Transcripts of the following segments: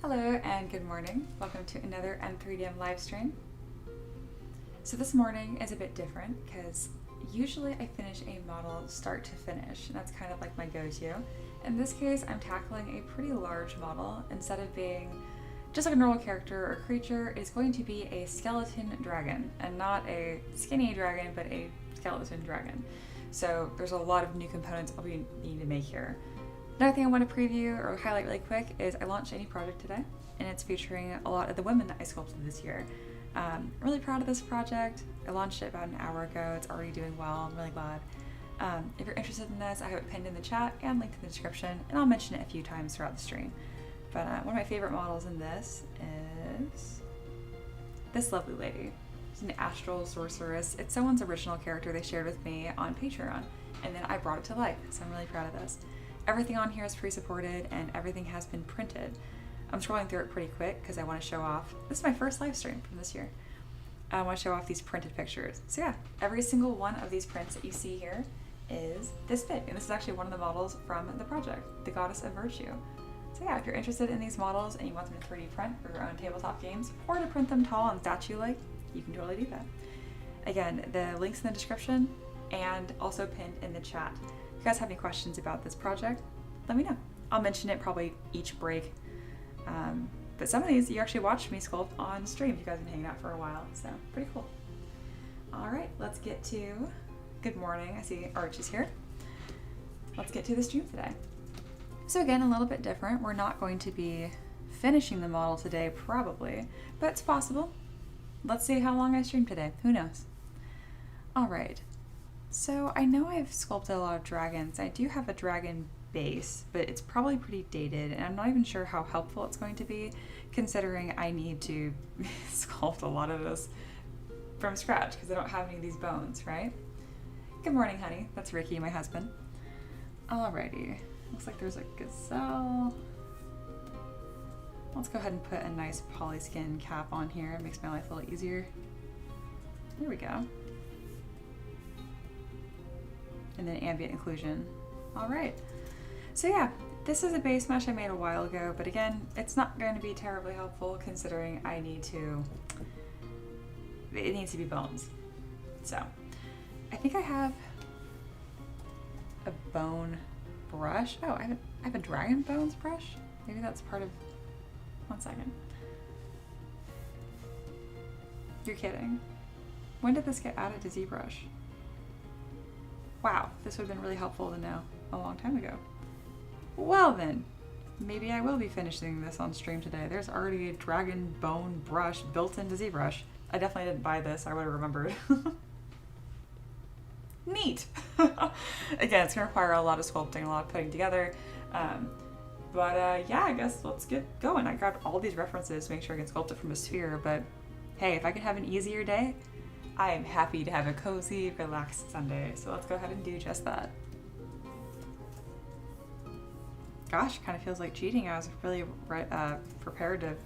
Hello and good morning. Welcome to another M3DM live stream. So this morning is a bit different because usually I finish a model start to finish, and that's kind of like my go-to. In this case, I'm tackling a pretty large model. Instead of being just like a normal character or creature, it's going to be a skeleton dragon, and not a skinny dragon, but a skeleton dragon. So there's a lot of new components I'll be needing to make here. Another thing I want to preview or highlight really quick is I launched a new project today, and it's featuring a lot of the women that I sculpted this year. I'm really proud of this project. I launched it about an hour ago. It's already doing well. I'm really glad. If you're interested in this, I have it pinned in the chat and linked in the description, and I'll mention it a few times throughout the stream. But one of my favorite models in this is this lovely lady. She's an astral sorceress. It's someone's original character they shared with me on Patreon, and then I brought it to life, so I'm really proud of this. Everything on here is pre-supported and everything has been printed. I'm scrolling through it pretty quick because I want to show off. This is my first live stream from this year. I want to show off these printed pictures. So yeah, every single one of these prints that you see here is this big. And this is actually one of the models from the project, the Goddess of Virtue. So yeah, if you're interested in these models and you want them to 3D print for your own tabletop games or to print them tall and statue-like, you can totally do that. Again, the link's in the description and also pinned in the chat. If you guys have any questions about this project, let me know. I'll mention it probably each break. But some of these you actually watched me sculpt on stream if you guys have been hanging out for a while, so pretty cool. All right, let's get to, good morning, I see Arch is here. Let's get to the stream today. So again, a little bit different. We're not going to be finishing the model today probably, but it's possible. Let's see how long I stream today, who knows? All right. So I know I've sculpted a lot of dragons. I do have a dragon base, but it's probably pretty dated, and I'm not even sure how helpful it's going to be considering I need to sculpt a lot of this from scratch because I don't have any of these bones, right? Good morning, honey. That's Ricky, my husband. Alrighty. Looks like there's a gazelle. Let's go ahead and put a nice polyskin cap on here. It makes my life a little easier. There we go. And then ambient inclusion. All right. So yeah, this is a base mesh I made a while ago, but again, it's not going to be terribly helpful considering it needs to be bones. So I think I have a bone brush. Oh, I have a dragon bones brush. Maybe that's part of, one second. You're kidding. When did this get added to ZBrush? Wow, this would have been really helpful to know a long time ago. Well then, maybe I will be finishing this on stream today. There's already a dragon bone brush built into ZBrush. I definitely didn't buy this, I would have remembered. Neat! Again, it's gonna require a lot of sculpting, a lot of putting together. Yeah, I guess let's get going. I grabbed all these references to make sure I can sculpt it from a sphere, but hey, if I can have an easier day, I am happy to have a cozy, relaxed Sunday, so let's go ahead and do just that. Gosh, kind of feels like cheating. I was really prepared to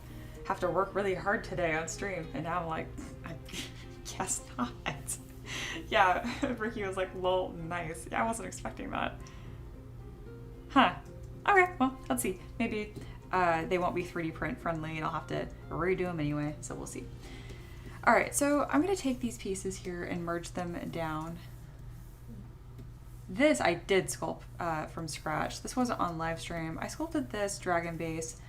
have to work really hard today on stream, and now I'm like, I guess not. Yeah, Ricky was like, lol, nice. Yeah, I wasn't expecting that. Huh. Okay, well, let's see. Maybe they won't be 3D print friendly, and I'll have to redo them anyway, so we'll see. All right, so I'm gonna take these pieces here and merge them down. This I did sculpt from scratch. This wasn't on live stream. I sculpted this dragon base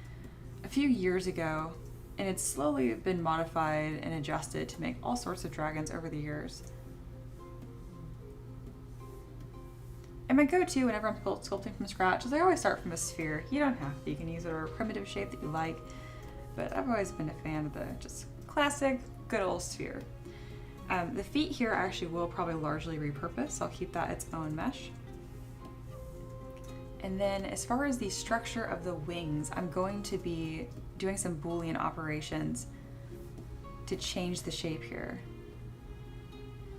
a few years ago, and it's slowly been modified and adjusted to make all sorts of dragons over the years. And my go-to whenever I'm sculpting from scratch is I always start from a sphere. You don't have to. You can use whatever primitive shape that you like, but I've always been a fan of the just classic, good old sphere. The feet here actually will probably largely repurpose. I'll keep that its own mesh. And then as far as the structure of the wings, I'm going to be doing some Boolean operations to change the shape here.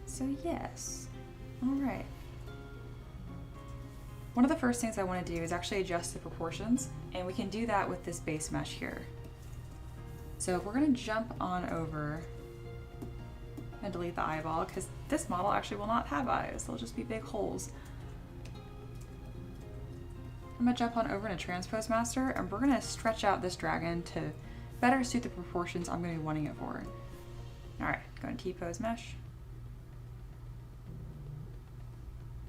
So yes, all right. One of the first things I want to do is actually adjust the proportions, and we can do that with this base mesh here. So we're going to jump on over and delete the eyeball because this model actually will not have eyes. They'll just be big holes. I'm gonna jump on over to Transpose Master and we're gonna stretch out this dragon to better suit the proportions I'm gonna be wanting it for. All right, go to T-pose mesh.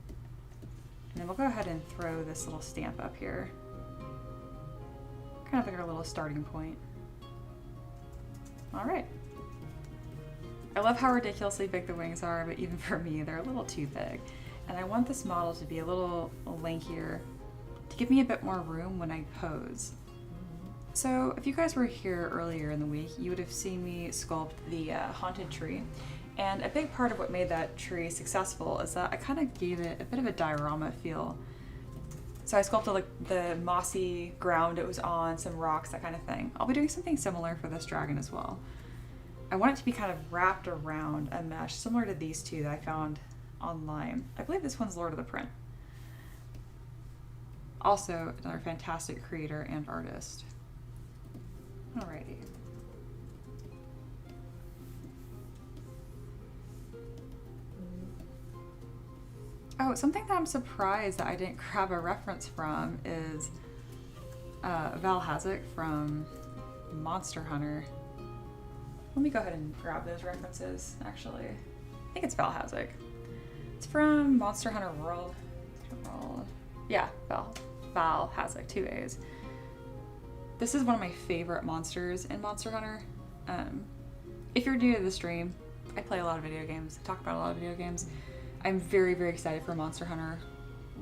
And then we'll go ahead and throw this little stamp up here. Kind of like our little starting point. All right. I love how ridiculously big the wings are, but even for me, they're a little too big. And I want this model to be a little lankier to give me a bit more room when I pose. So if you guys were here earlier in the week, you would have seen me sculpt the haunted tree. And a big part of what made that tree successful is that I kind of gave it a bit of a diorama feel. So I sculpted like the mossy ground it was on, some rocks, that kind of thing. I'll be doing something similar for this dragon as well. I want it to be kind of wrapped around a mesh similar to these two that I found online. I believe this one's Lord of the Print. Also another fantastic creator and artist. Alrighty. Oh, something that I'm surprised that I didn't grab a reference from is Val Hazek from Monster Hunter. Let me go ahead and grab those references, actually. I think it's Val Hazek. It's from Monster Hunter World. Yeah, Val Hazek, 2 A's. This is one of my favorite monsters in Monster Hunter. If you're new to the stream, I play a lot of video games, I talk about a lot of video games. I'm very, very excited for Monster Hunter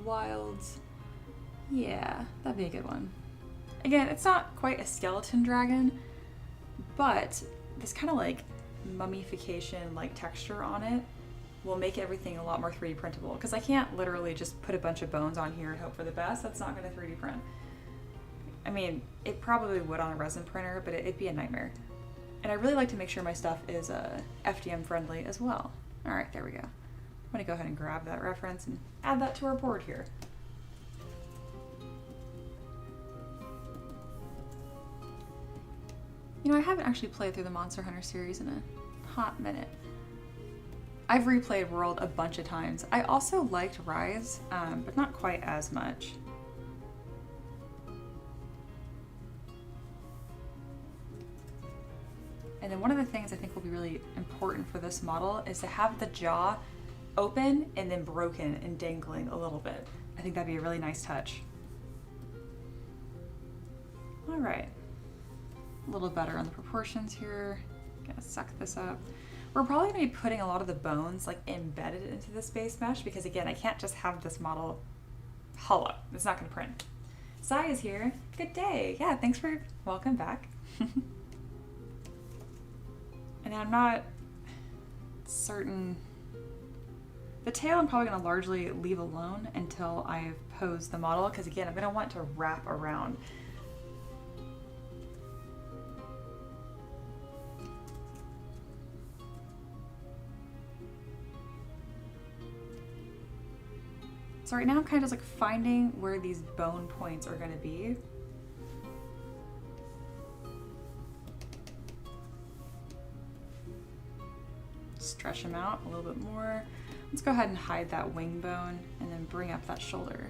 Wilds. Yeah, that'd be a good one. Again, it's not quite a skeleton dragon, but this kind of like mummification like texture on it will make everything a lot more 3D printable, because I can't literally just put a bunch of bones on here and hope for the best. That's not going to 3D print. I mean, it probably would on a resin printer, but it'd be a nightmare. And I really like to make sure my stuff is FDM friendly as well. All right, there we go. I'm gonna go ahead and grab that reference and add that to our board here. You know, I haven't actually played through the Monster Hunter series in a hot minute. I've replayed World a bunch of times. I also liked Rise, but not quite as much. And then one of the things I think will be really important for this model is to have the jaw open and then broken and dangling a little bit. I think that'd be a really nice touch. All right, a little better on the proportions here. Gonna suck this up. We're probably gonna be putting a lot of the bones like embedded into this base mesh, because again, I can't just have this model hollow. It's not gonna print. Sai is here. Good day. Yeah, thanks for welcome back. And I'm not certain. The tail I'm probably going to largely leave alone until I've posed the model, because again, I'm going to want to wrap around. So right now I'm kind of just like finding where these bone points are going to be. Stretch them out a little bit more. Let's go ahead and hide that wing bone and then bring up that shoulder.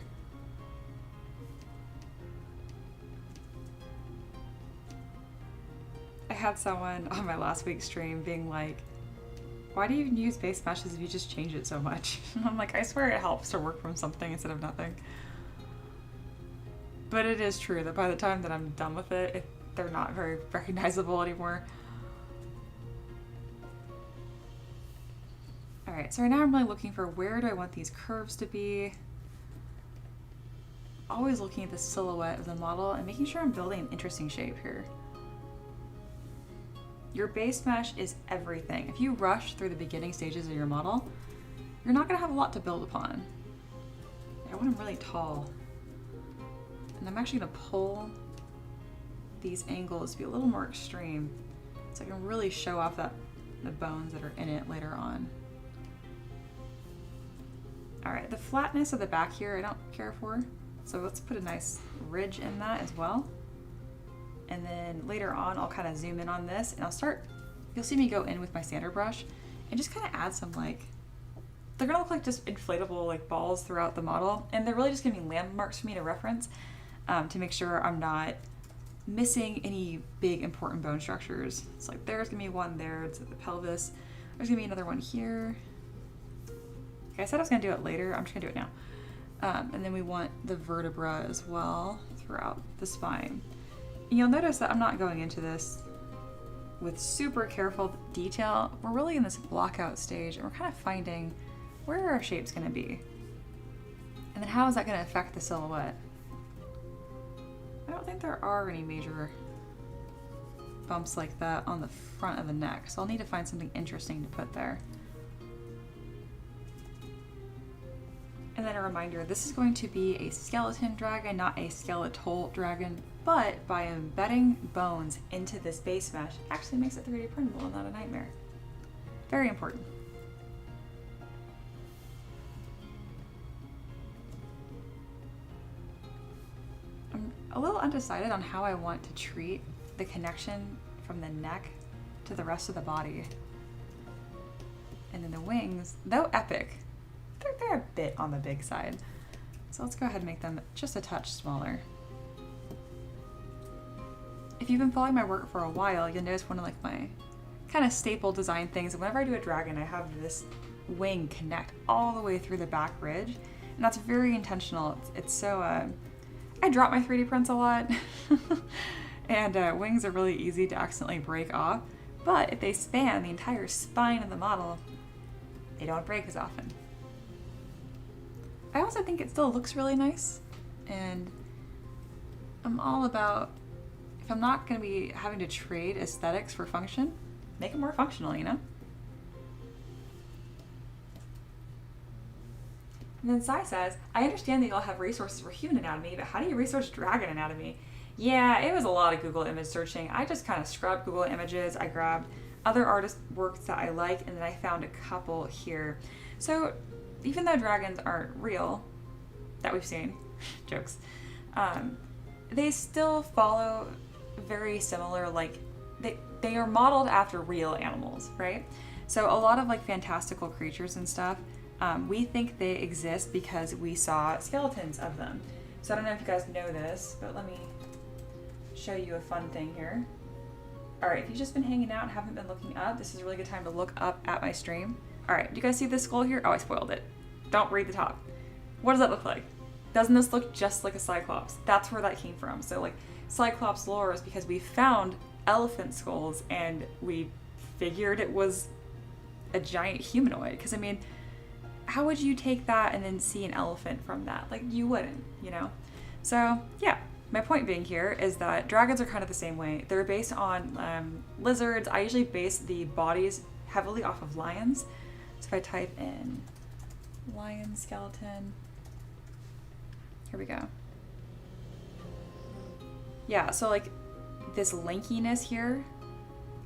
I had someone on my last week's stream being like, why do you even use base meshes if you just change it so much? I'm like, I swear it helps to work from something instead of nothing. But it is true that by the time that I'm done with it, they're not very recognizable anymore. All right, so right now I'm really looking for where do I want these curves to be. Always looking at the silhouette of the model and making sure I'm building an interesting shape here. Your base mesh is everything. If you rush through the beginning stages of your model, you're not gonna have a lot to build upon. I want them really tall. And I'm actually gonna pull these angles to be a little more extreme so I can really show off the bones that are in it later on. All right, the flatness of the back here I don't care for, so let's put a nice ridge in that as well. And then later on I'll kind of zoom in on this and I'll start, you'll see me go in with my sander brush and just kind of add some like, they're gonna look like just inflatable like balls throughout the model, and they're really just gonna be landmarks for me to reference. to make sure I'm not missing any big important bone structures. It's like there's gonna be one there, it's at the pelvis. There's gonna be another one here. Okay, I said I was gonna do it later, I'm just gonna do it now. And then we want the vertebra as well throughout the spine. And you'll notice that I'm not going into this with super careful detail. We're really in this block out stage and we're kind of finding where our shape's gonna be. And then how is that gonna affect the silhouette? I don't think there are any major bumps like that on the front of the neck, so I'll need to find something interesting to put there. And then a reminder, this is going to be a skeleton dragon, not a skeletal dragon, but by embedding bones into this base mesh, it actually makes it 3D printable and not a nightmare. Very important. I'm a little undecided on how I want to treat the connection from the neck to the rest of the body. And then the wings, though epic, they're a bit on the big side. So let's go ahead and make them just a touch smaller. If you've been following my work for a while, you'll notice one of like my kind of staple design things. Whenever I do a dragon, I have this wing connect all the way through the back ridge. And that's very intentional. It's so, I drop my 3D prints a lot. And wings are really easy to accidentally break off. But if they span the entire spine of the model, they don't break as often. I also think it still looks really nice, and I'm all about, if I'm not going to be having to trade aesthetics for function, make it more functional, you know? And then Sai says, I understand that y'all have resources for human anatomy, but how do you research dragon anatomy? Yeah, it was a lot of Google image searching. I just kind of scrubbed Google images. I grabbed other artist works that I like, and then I found a couple here. So even though dragons aren't real, that we've seen, jokes, they still follow very similar, like, they are modeled after real animals, right? So a lot of like fantastical creatures and stuff, we think they exist because we saw skeletons of them. So I don't know if you guys know this, but let me show you a fun thing here. All right, if you've just been hanging out and haven't been looking up, this is a really good time to look up at my stream. All right, do you guys see this skull here? Oh, I spoiled it. Don't read the top. What does that look like? Doesn't this look just like a cyclops? That's where that came from. So like cyclops lore is because we found elephant skulls and we figured it was a giant humanoid. Because I mean, how would you take that and then see an elephant from that? Like you wouldn't, you know? So yeah, my point being here is that dragons are kind of the same way. They're based on lizards. I usually base the bodies heavily off of lions. So if I type in lion skeleton, here we go. Yeah, so like this lankiness here,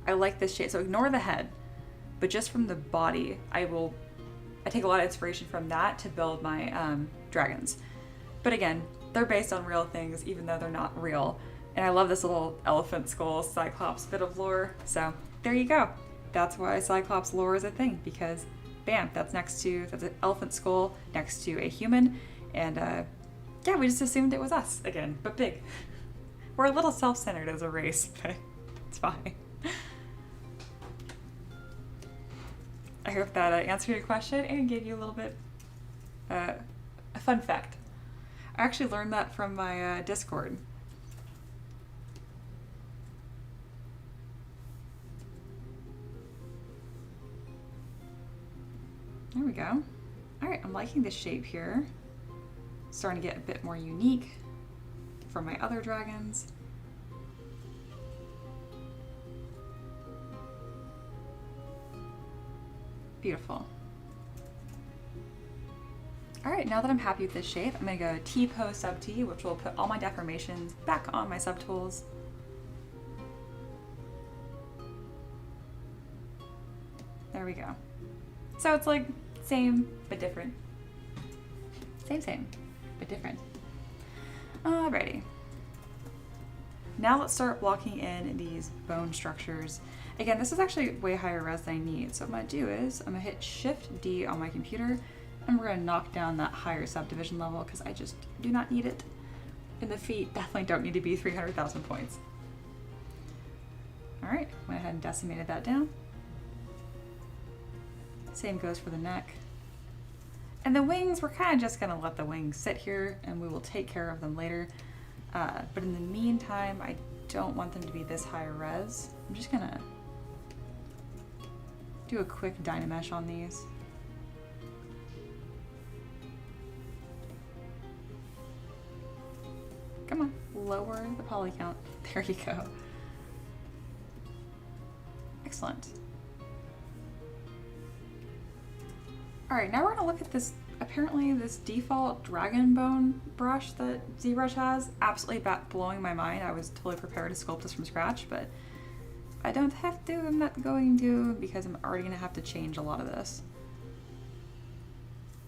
I like this shape. So ignore the head, but just from the body, I take a lot of inspiration from that to build my dragons. But again, they're based on real things, even though they're not real. And I love this little elephant skull cyclops bit of lore. So there you go. That's why cyclops lore is a thing, because bam, that's an elephant skull next to a human. And yeah, we just assumed it was us again, but big. We're a little self-centered as a race, but it's fine. I hope that answered your question and gave you a little bit a fun fact. I actually learned that from my Discord. There we go. All right, I'm liking the shape here. Starting to get a bit more unique from my other dragons. Beautiful. All right, now that I'm happy with this shape, I'm gonna go T-pose sub T, which will put all my deformations back on my subtools. There we go. So it's like same, but different. Same, but different. Alrighty. Now let's start blocking in these bone structures. Again, this is actually way higher res than I need. So what I'm gonna do is I'm gonna hit Shift D on my computer and we're gonna knock down that higher subdivision level because I just do not need it. And the feet definitely don't need to be 300,000 points. All right, went ahead and decimated that down. Same goes for the neck. And the wings, we're kind of just gonna let the wings sit here and we will take care of them later. But in the meantime, I don't want them to be this high res. I'm just gonna do a quick Dynamesh on these. Come on, lower the poly count. There you go. Excellent. All right, now we're gonna look at this, apparently this default dragon bone brush that ZBrush has. Absolutely blowing my mind. I was totally prepared to sculpt this from scratch, but I don't have to, I'm not going to, because I'm already gonna have to change a lot of this.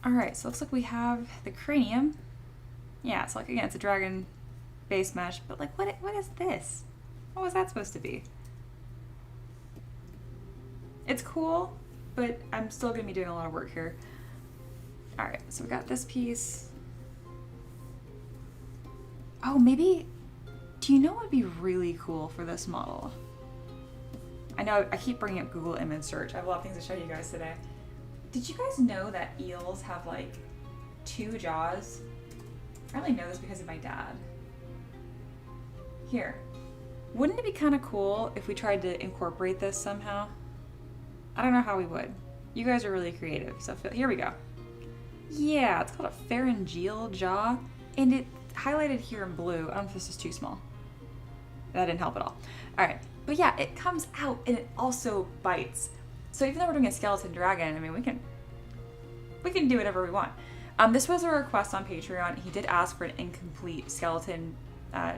All right, so it looks like we have the cranium. Yeah, so like again, it's a dragon base mesh, but like what is this? What was that supposed to be? It's cool, but I'm still gonna be doing a lot of work here. All right, so we got this piece. Oh, maybe, do you know what would be really cool for this model? I know I keep bringing up Google image search. I have a lot of things to show you guys today. Did you guys know that eels have like 2 jaws? I only know this because of my dad. Here, wouldn't it be kind of cool if we tried to incorporate this somehow? I don't know how we would. You guys are really creative, so here we go. Yeah, it's called a pharyngeal jaw, and it highlighted here in blue. I don't know if this is too small. That didn't help at all. All right, but yeah, it comes out and it also bites. So even though we're doing a skeleton dragon, I mean, we can do whatever we want. This was a request on Patreon. He did ask for an incomplete skeleton,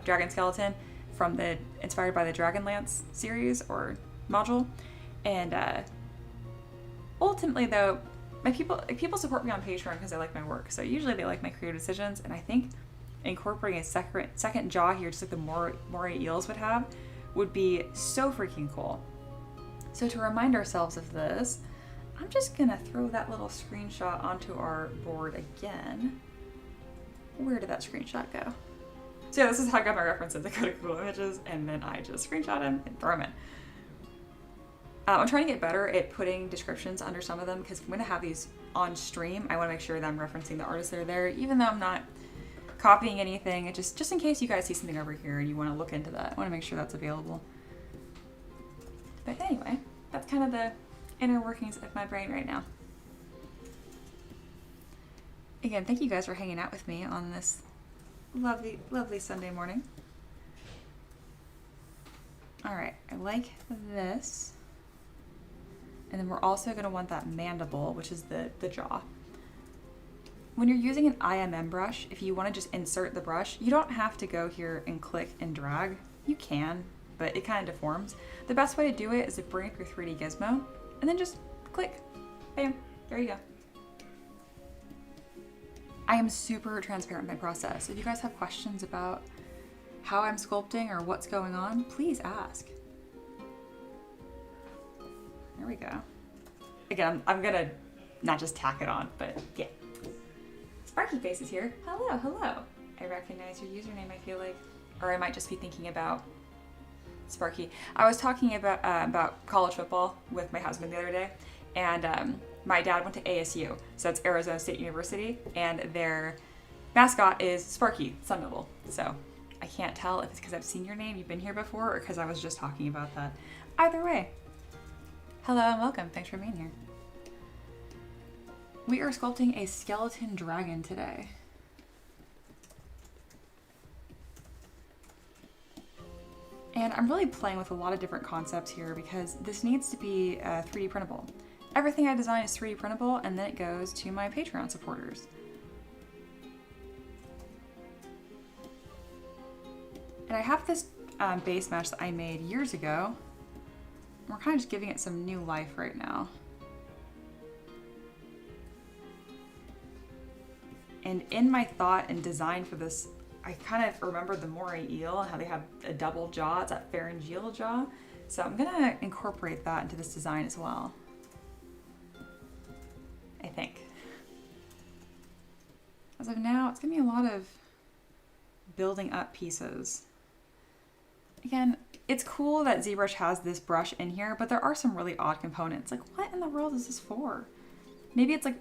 dragon skeleton from the inspired by the Dragonlance series or module, and ultimately though, people support me on Patreon because they like my work. So usually they like my creative decisions, and I think incorporating a second jaw here, just like the moray eels would have, would be so freaking cool. So to remind ourselves of this, I'm just gonna throw that little screenshot onto our board again. Where did that screenshot go? So yeah, this is how I got my references. I go to Google Images and then I just screenshot them and throw them in. I'm trying to get better at putting descriptions under some of them because if I'm gonna have these on stream, I wanna make sure that I'm referencing the artists that are there, even though I'm not copying anything. It just in case you guys see something over here and you wanna look into that, I wanna make sure that's available. But anyway, that's kind of the inner workings of my brain right now. Again, thank you guys for hanging out with me on this lovely, lovely Sunday morning. All right, I like this. And then we're also gonna want that mandible, which is the jaw. When you're using an IMM brush, if you wanna just insert the brush, you don't have to go here and click and drag. You can, but it kind of deforms. The best way to do it is to bring up your 3D gizmo and then just click, bam, there you go. I am super transparent in my process. If you guys have questions about how I'm sculpting or what's going on, please ask. There we go. Again, I'm gonna not just tack it on, but yeah. Sparky Face is here. Hello, hello. I recognize your username, I feel like. Or I might just be thinking about Sparky. I was talking about college football with my husband the other day, and my dad went to ASU, so that's Arizona State University, and their mascot is Sparky, Sun Devil. So I can't tell if it's because I've seen your name, you've been here before, or because I was just talking about that. Either way, hello and welcome. Thanks for being here. We are sculpting a skeleton dragon today. And I'm really playing with a lot of different concepts here because this needs to be 3D printable. Everything I design is 3D printable, and then it goes to my Patreon supporters. And I have this base mesh that I made years ago. We're kind of just giving it some new life right now. And in my thought and design for this, I kind of remembered the moray eel and how they have a double jaw. It's that pharyngeal jaw. So I'm gonna incorporate that into this design as well. I think. As of now, it's gonna be a lot of building up pieces. Again, it's cool that ZBrush has this brush in here, but there are some really odd components. Like, what in the world is this for? Maybe it's like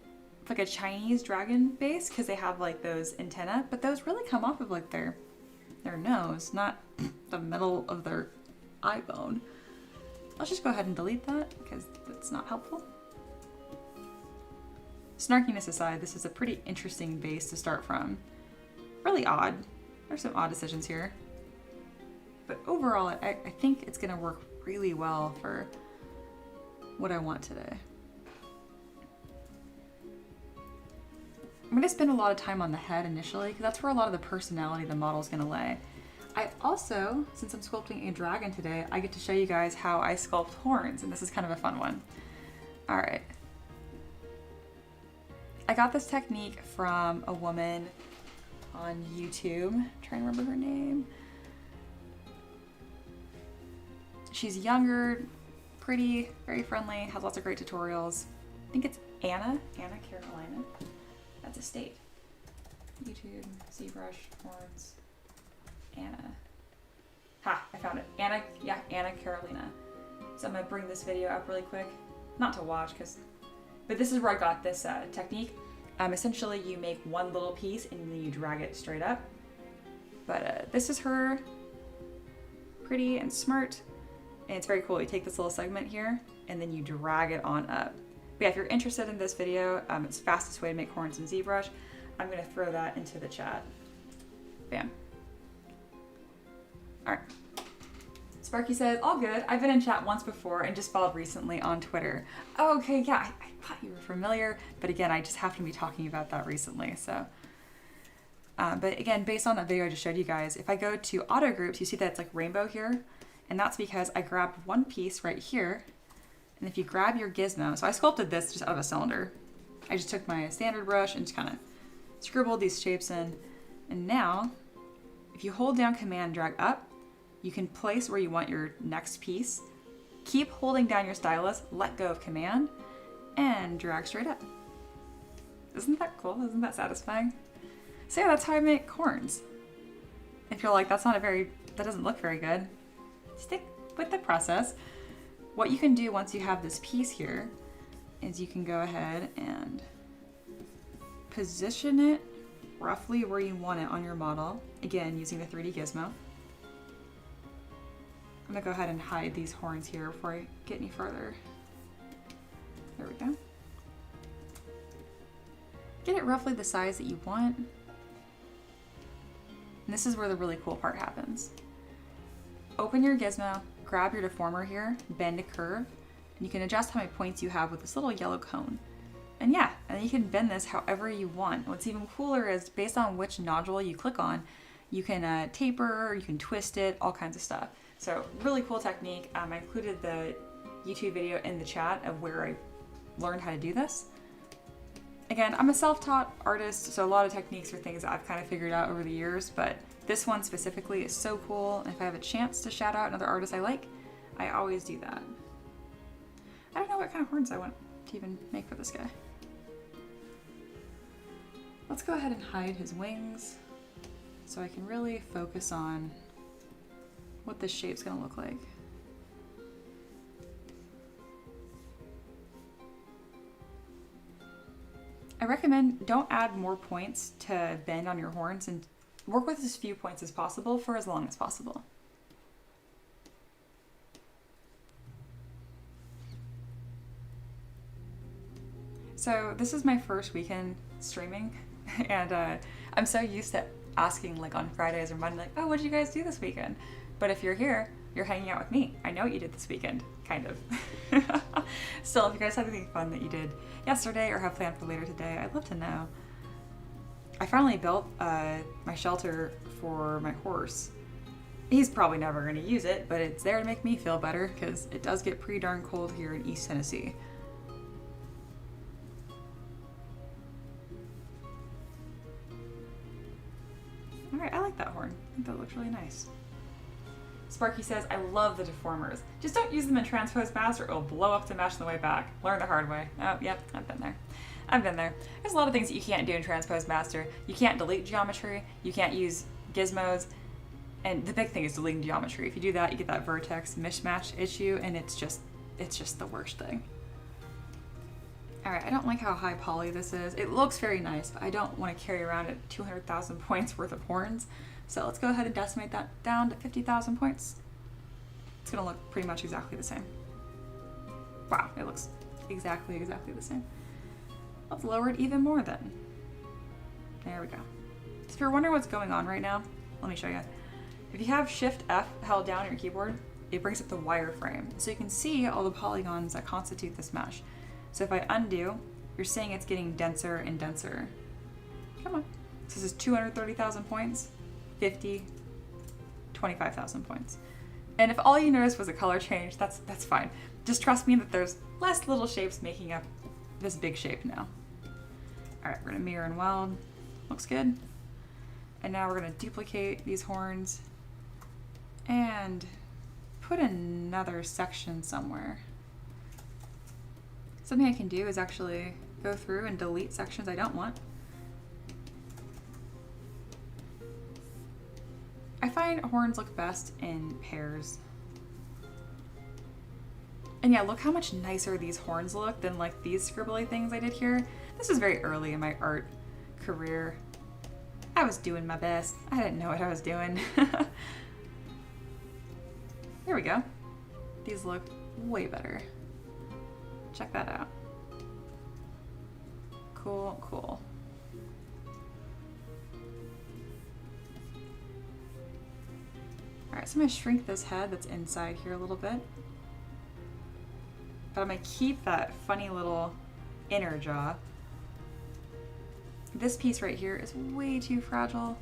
a Chinese dragon base because they have like those antennae, but those really come off of like their nose, not the middle of their eye bone. I'll just go ahead and delete that because that's not helpful. Snarkiness aside, this is a pretty interesting base to start from. Really odd. There's some odd decisions here. But overall, I think it's gonna work really well for what I want today. I'm gonna spend a lot of time on the head initially because that's where a lot of the personality of the model is gonna lay. I also, since I'm sculpting a dragon today, I get to show you guys how I sculpt horns, and this is kind of a fun one. All right. I got this technique from a woman on YouTube. I'm trying to remember her name. She's younger, pretty, very friendly, has lots of great tutorials. I think it's Anna Carolina. That's a state. YouTube, ZBrush, horns, Anna. Ha, I found it. Anna Carolina. So I'm gonna bring this video up really quick. Not to watch, but this is where I got this technique. Essentially you make one little piece and then you drag it straight up. But this is her, pretty and smart. And it's very cool. You take this little segment here and then you drag it on up. But yeah, if you're interested in this video, it's the fastest way to make horns in ZBrush. I'm gonna throw that into the chat. Bam. All right. Sparky says, all good. I've been in chat once before and just followed recently on Twitter. Oh, okay, yeah, I thought you were familiar, but again, I just happened to be talking about that recently, so. But again, based on that video I just showed you guys, if I go to auto groups, you see that it's like rainbow here, and that's because I grabbed one piece right here, and if you grab your gizmo, so I sculpted this just out of a cylinder. I just took my standard brush and just kind of scribbled these shapes in, and now, if you hold down Command, drag up, you can place where you want your next piece. Keep holding down your stylus, let go of Command, and drag straight up. Isn't that cool? Isn't that satisfying? So yeah, that's how I make horns. If you're like, that doesn't look very good, stick with the process. What you can do once you have this piece here is you can go ahead and position it roughly where you want it on your model. Again, using the 3D gizmo. I'm gonna go ahead and hide these horns here before I get any further. There we go. Get it roughly the size that you want. And this is where the really cool part happens. Open your gizmo, grab your deformer here, bend a curve, and you can adjust how many points you have with this little yellow cone. And yeah, and you can bend this however you want. What's even cooler is based on which nodule you click on, you can taper, you can twist it, all kinds of stuff. So really cool technique. I included the YouTube video in the chat of where I learned how to do this. Again, I'm a self-taught artist, so a lot of techniques are things that I've kind of figured out over the years, but this one specifically is so cool. And if I have a chance to shout out another artist I like, I always do that. I don't know what kind of horns I want to even make for this guy. Let's go ahead and hide his wings so I can really focus on what this shape's gonna look like. I recommend don't add more points to bend on your horns and work with as few points as possible for as long as possible. So this is my first weekend streaming and I'm so used to asking like on Fridays or Monday, like, oh, what did you guys do this weekend? But if you're here, you're hanging out with me. I know what you did this weekend, kind of. Still, if you guys have anything fun that you did yesterday or have planned for later today, I'd love to know. I finally built my shelter for my horse. He's probably never going to use it, but it's there to make me feel better because it does get pretty darn cold here in East Tennessee. All right, I like that horn. I think that looks really nice. Sparky says, I love the deformers. Just don't use them in transpose mass or it'll blow up to mesh on the way back. Learn the hard way. Oh, yep, I've been there. I've been there. There's a lot of things that you can't do in transpose master. You can't delete geometry. You can't use gizmos. And the big thing is deleting geometry. If you do that, you get that vertex mismatch issue, and it's just the worst thing. All right, I don't like how high poly this is. It looks very nice, but I don't want to carry around at 200,000 points worth of horns. So let's go ahead and decimate that down to 50,000 points. It's gonna look pretty much exactly the same. Wow, it looks exactly the same. Let's lower it even more then. There we go. So if you're wondering what's going on right now, let me show you. If you have Shift F held down on your keyboard, it brings up the wireframe. So you can see all the polygons that constitute this mesh. So if I undo, you're seeing it's getting denser and denser. Come on. So this is 230,000 points, 50, 25,000 points. And if all you noticed was a color change, that's fine. Just trust me that there's less little shapes making up this big shape now. All right, we're gonna mirror and weld. Looks good. And now we're gonna duplicate these horns and put another section somewhere. Something I can do is actually go through and delete sections I don't want. I find horns look best in pairs. And yeah, look how much nicer these horns look than like these scribbly things I did here. This is very early in my art career. I was doing my best. I didn't know what I was doing. There we go. These look way better. Check that out. Cool, cool. All right, so I'm gonna shrink this head that's inside here a little bit. But I'm gonna keep that funny little inner jaw. This piece right here is way too fragile.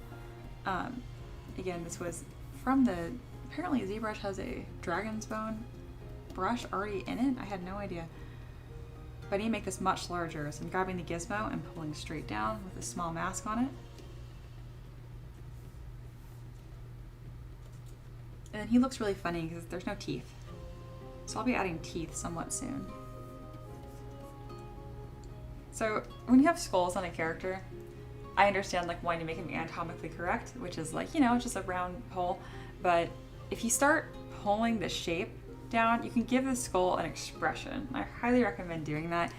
Again, this was from the, apparently ZBrush has a dragon's bone brush already in it. I had no idea. But I need to make this much larger. So I'm grabbing the gizmo and pulling straight down with a small mask on it. And he looks really funny because there's no teeth. So I'll be adding teeth somewhat soon. So when you have skulls on a character, I understand like wanting to make them anatomically correct, which is like, you know, it's just a round hole. But if you start pulling the shape down, you can give the skull an expression. I highly recommend doing that.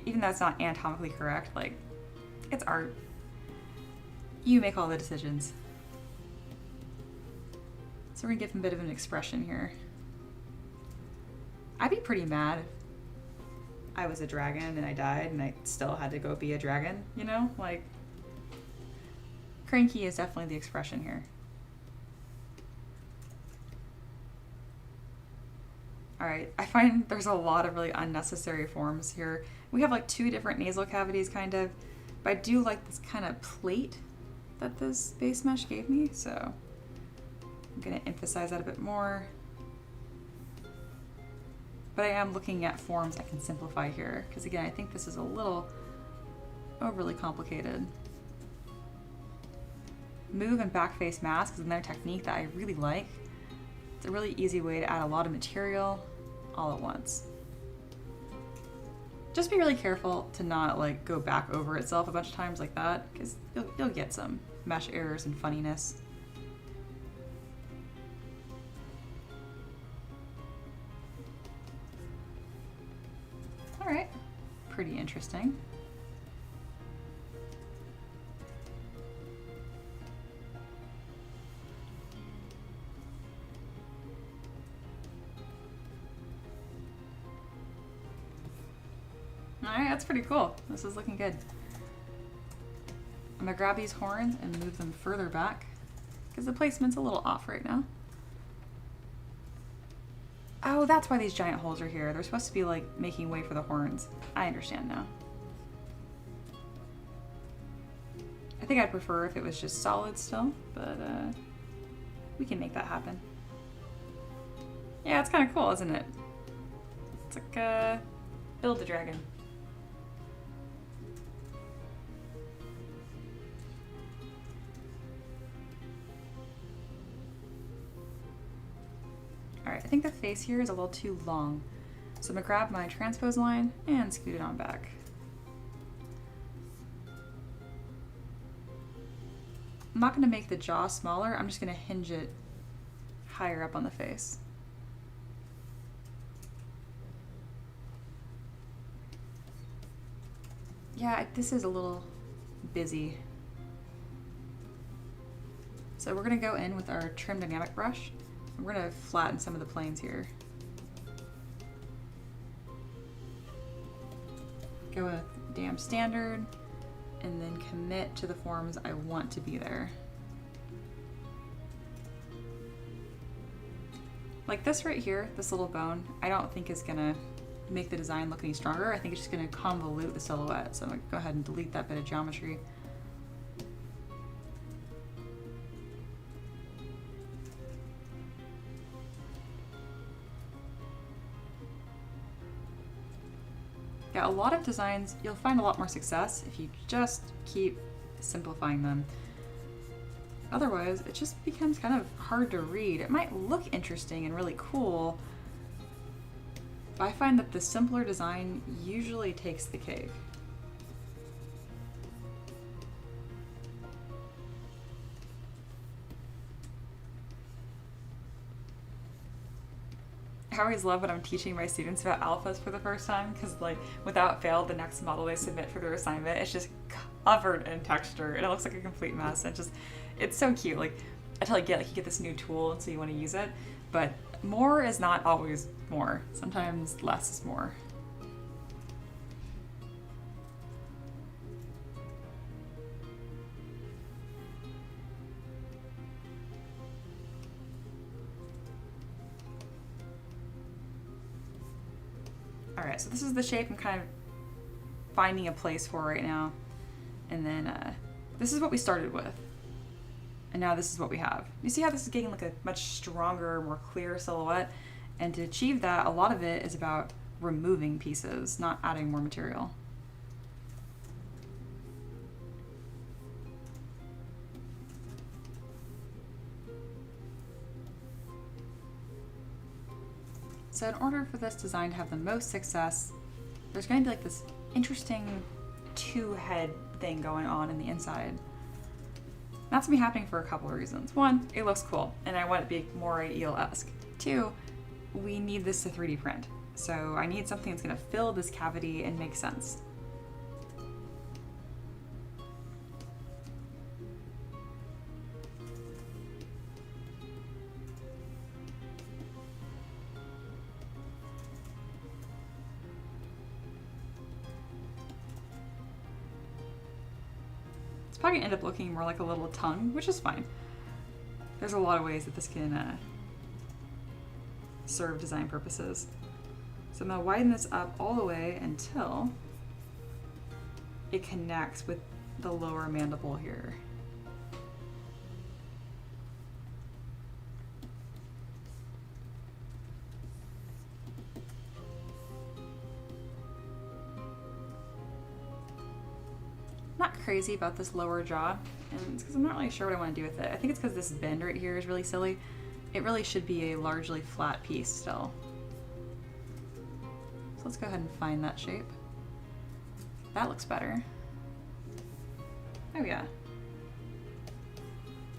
Even though it's not anatomically correct, like, it's art. You make all the decisions. So we're gonna give him a bit of an expression here. I'd be pretty mad if I was a dragon and I died and I still had to go be a dragon, you know? Like, cranky is definitely the expression here. All right, I find there's a lot of really unnecessary forms here. We have like 2 different nasal cavities kind of, but I do like this kind of plate that this base mesh gave me, so I'm gonna emphasize that a bit more. But I am looking at forms I can simplify here, because again, I think this is a little overly complicated. Move and back face mask is another technique that I really like. It's a really easy way to add a lot of material all at once. Just be really careful to not like go back over itself a bunch of times like that, because you'll get some mesh errors and funniness. All right, pretty interesting. Alright, that's pretty cool. This is looking good. I'm gonna grab these horns and move them further back because the placement's a little off right now. Oh, that's why these giant holes are here. They're supposed to be like making way for the horns. I understand now. I think I'd prefer if it was just solid still, but we can make that happen. Yeah, it's kind of cool, isn't it? It's like build the dragon. Alright, I think the face here is a little too long. So I'm gonna grab my transpose line and scoot it on back. I'm not going to make the jaw smaller, I'm just going to hinge it higher up on the face. Yeah, this is a little busy. So we're going to go in with our trim dynamic brush. We're going to flatten some of the planes here. Go with dam standard and then commit to the forms I want to be there. Like this right here, this little bone, I don't think is gonna make the design look any stronger. I think it's just gonna convolute the silhouette. So I'm gonna go ahead and delete that bit of geometry. Yeah, a lot of designs, you'll find a lot more success if you just keep simplifying them. Otherwise, it just becomes kind of hard to read. It might look interesting and really cool, but I find that the simpler design usually takes the cake. I always love when I'm teaching my students about alphas for the first time, because like without fail, the next model they submit for their assignment, it's just covered in texture and it looks like a complete mess. And it's so cute. Like I totally get, like you get this new tool and so you want to use it, but more is not always more. Sometimes less is more. All right, so this is the shape I'm kind of finding a place for right now. And then this is what we started with. And now this is what we have. You see how this is getting like a much stronger, more clear silhouette? And to achieve that, a lot of it is about removing pieces, not adding more material. So in order for this design to have the most success, there's going to be like this interesting two-head thing going on in the inside. That's going to be happening for a couple of reasons. One, it looks cool, and I want it to be more eel-esque. Two, we need this to 3D print. So I need something that's going to fill this cavity and make sense. It's probably gonna end up looking more like a little tongue, which is fine. There's a lot of ways that this can serve design purposes. So I'm gonna widen this up all the way until it connects with the lower mandible here. Not crazy about this lower jaw, and it's because I'm not really sure what I want to do with it. I think it's because this bend right here is really silly. It really should be a largely flat piece still. So let's go ahead and find that shape. That looks better. Oh yeah.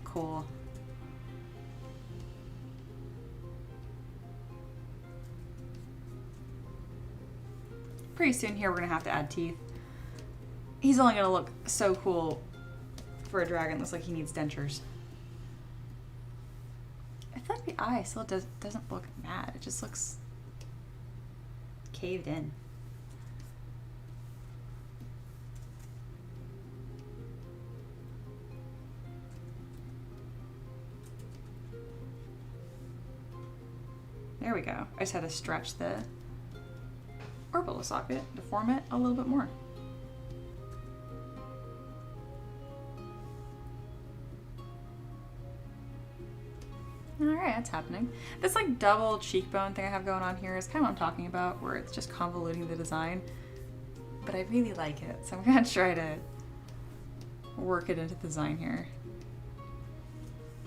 Cool. Pretty soon here we're gonna have to add teeth. He's only gonna look so cool for a dragon. Looks like he needs dentures. I feel like the eye still doesn't look mad. It just looks caved in. There we go. I just had to stretch the orbital socket, deform it a little bit more. Alright, that's happening. This like double cheekbone thing I have going on here is kind of what I'm talking about, where it's just convoluting the design. But I really like it, so I'm gonna try to work it into the design here.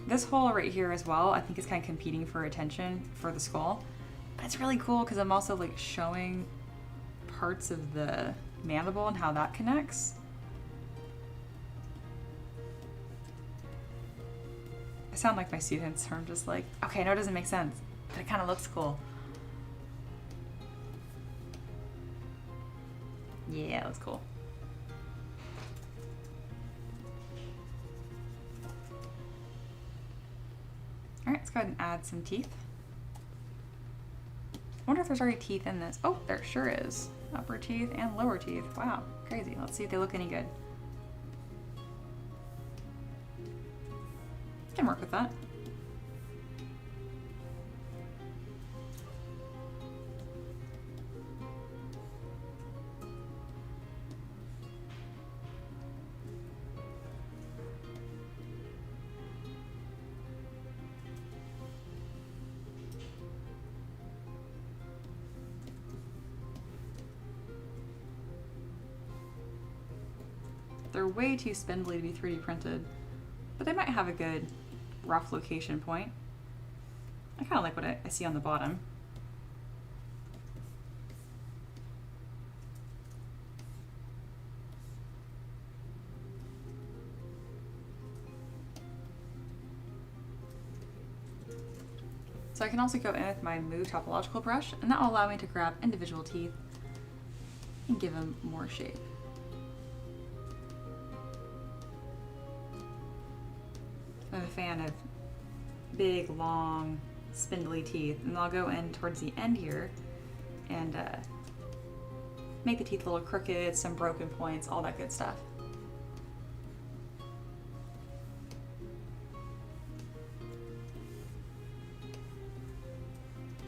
This hole right here as well, I think is kind of competing for attention for the skull. But it's really cool because I'm also like showing parts of the mandible and how that connects. sound like my students who are just like, okay, no, it doesn't make sense, but it kind of looks cool. Yeah, that's cool. All right, let's go ahead and add some teeth. I wonder if there's already teeth in this. Oh, there sure is. Upper teeth and lower teeth. Wow, crazy. Let's see if they look any good. Can work with that. They're way too spindly to be 3D printed, but they might have a good rough location point. I kind of like what I see on the bottom. So I can also go in with my Move topological brush, and that will allow me to grab individual teeth and give them more shape. I'm a fan of big, long, spindly teeth, and I'll go in towards the end here and make the teeth a little crooked, some broken points, all that good stuff.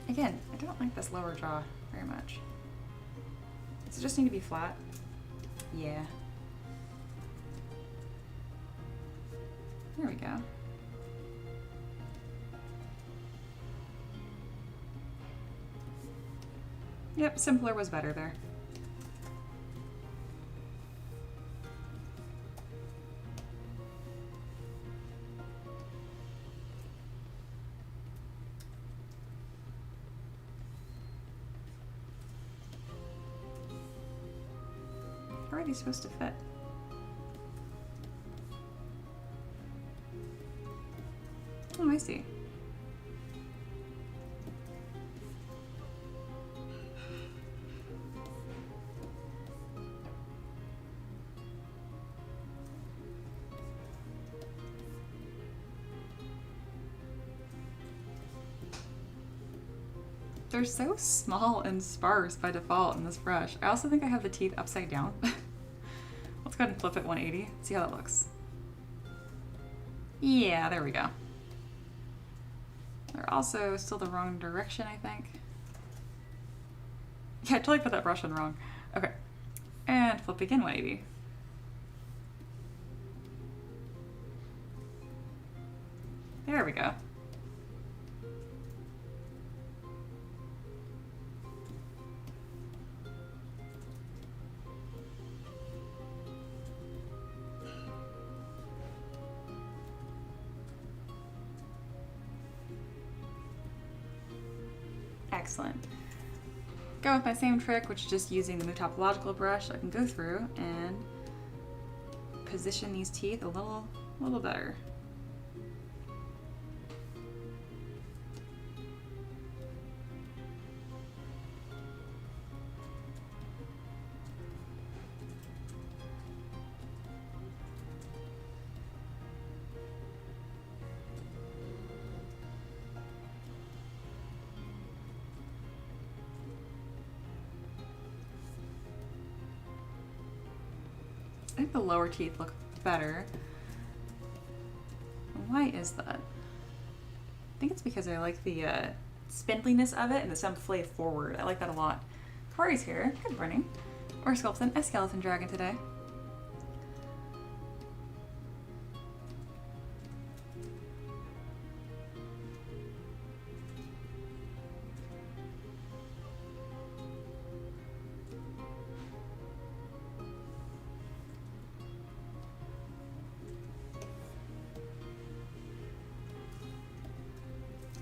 Again, I don't like this lower jaw very much. Does it just need to be flat? Yeah. There we go. Yep, simpler was better there. How are these supposed to fit? Oh, I see. They're so small and sparse by default in this brush. I also think I have the teeth upside down. Let's go ahead and flip it 180, see how that looks. Yeah, there we go. They're also still the wrong direction, I think. Yeah, I totally put that brush in wrong. Okay, and flip again 180. There we go. Excellent. Go with my same trick, which is just using the Move topological brush. I can go through and position these teeth a little better. I think the lower teeth look better. Why is that? I think it's because I like the spindliness of it and the some flay forward. I like that a lot. Corey's here. Good morning. We're sculpting a skeleton dragon today.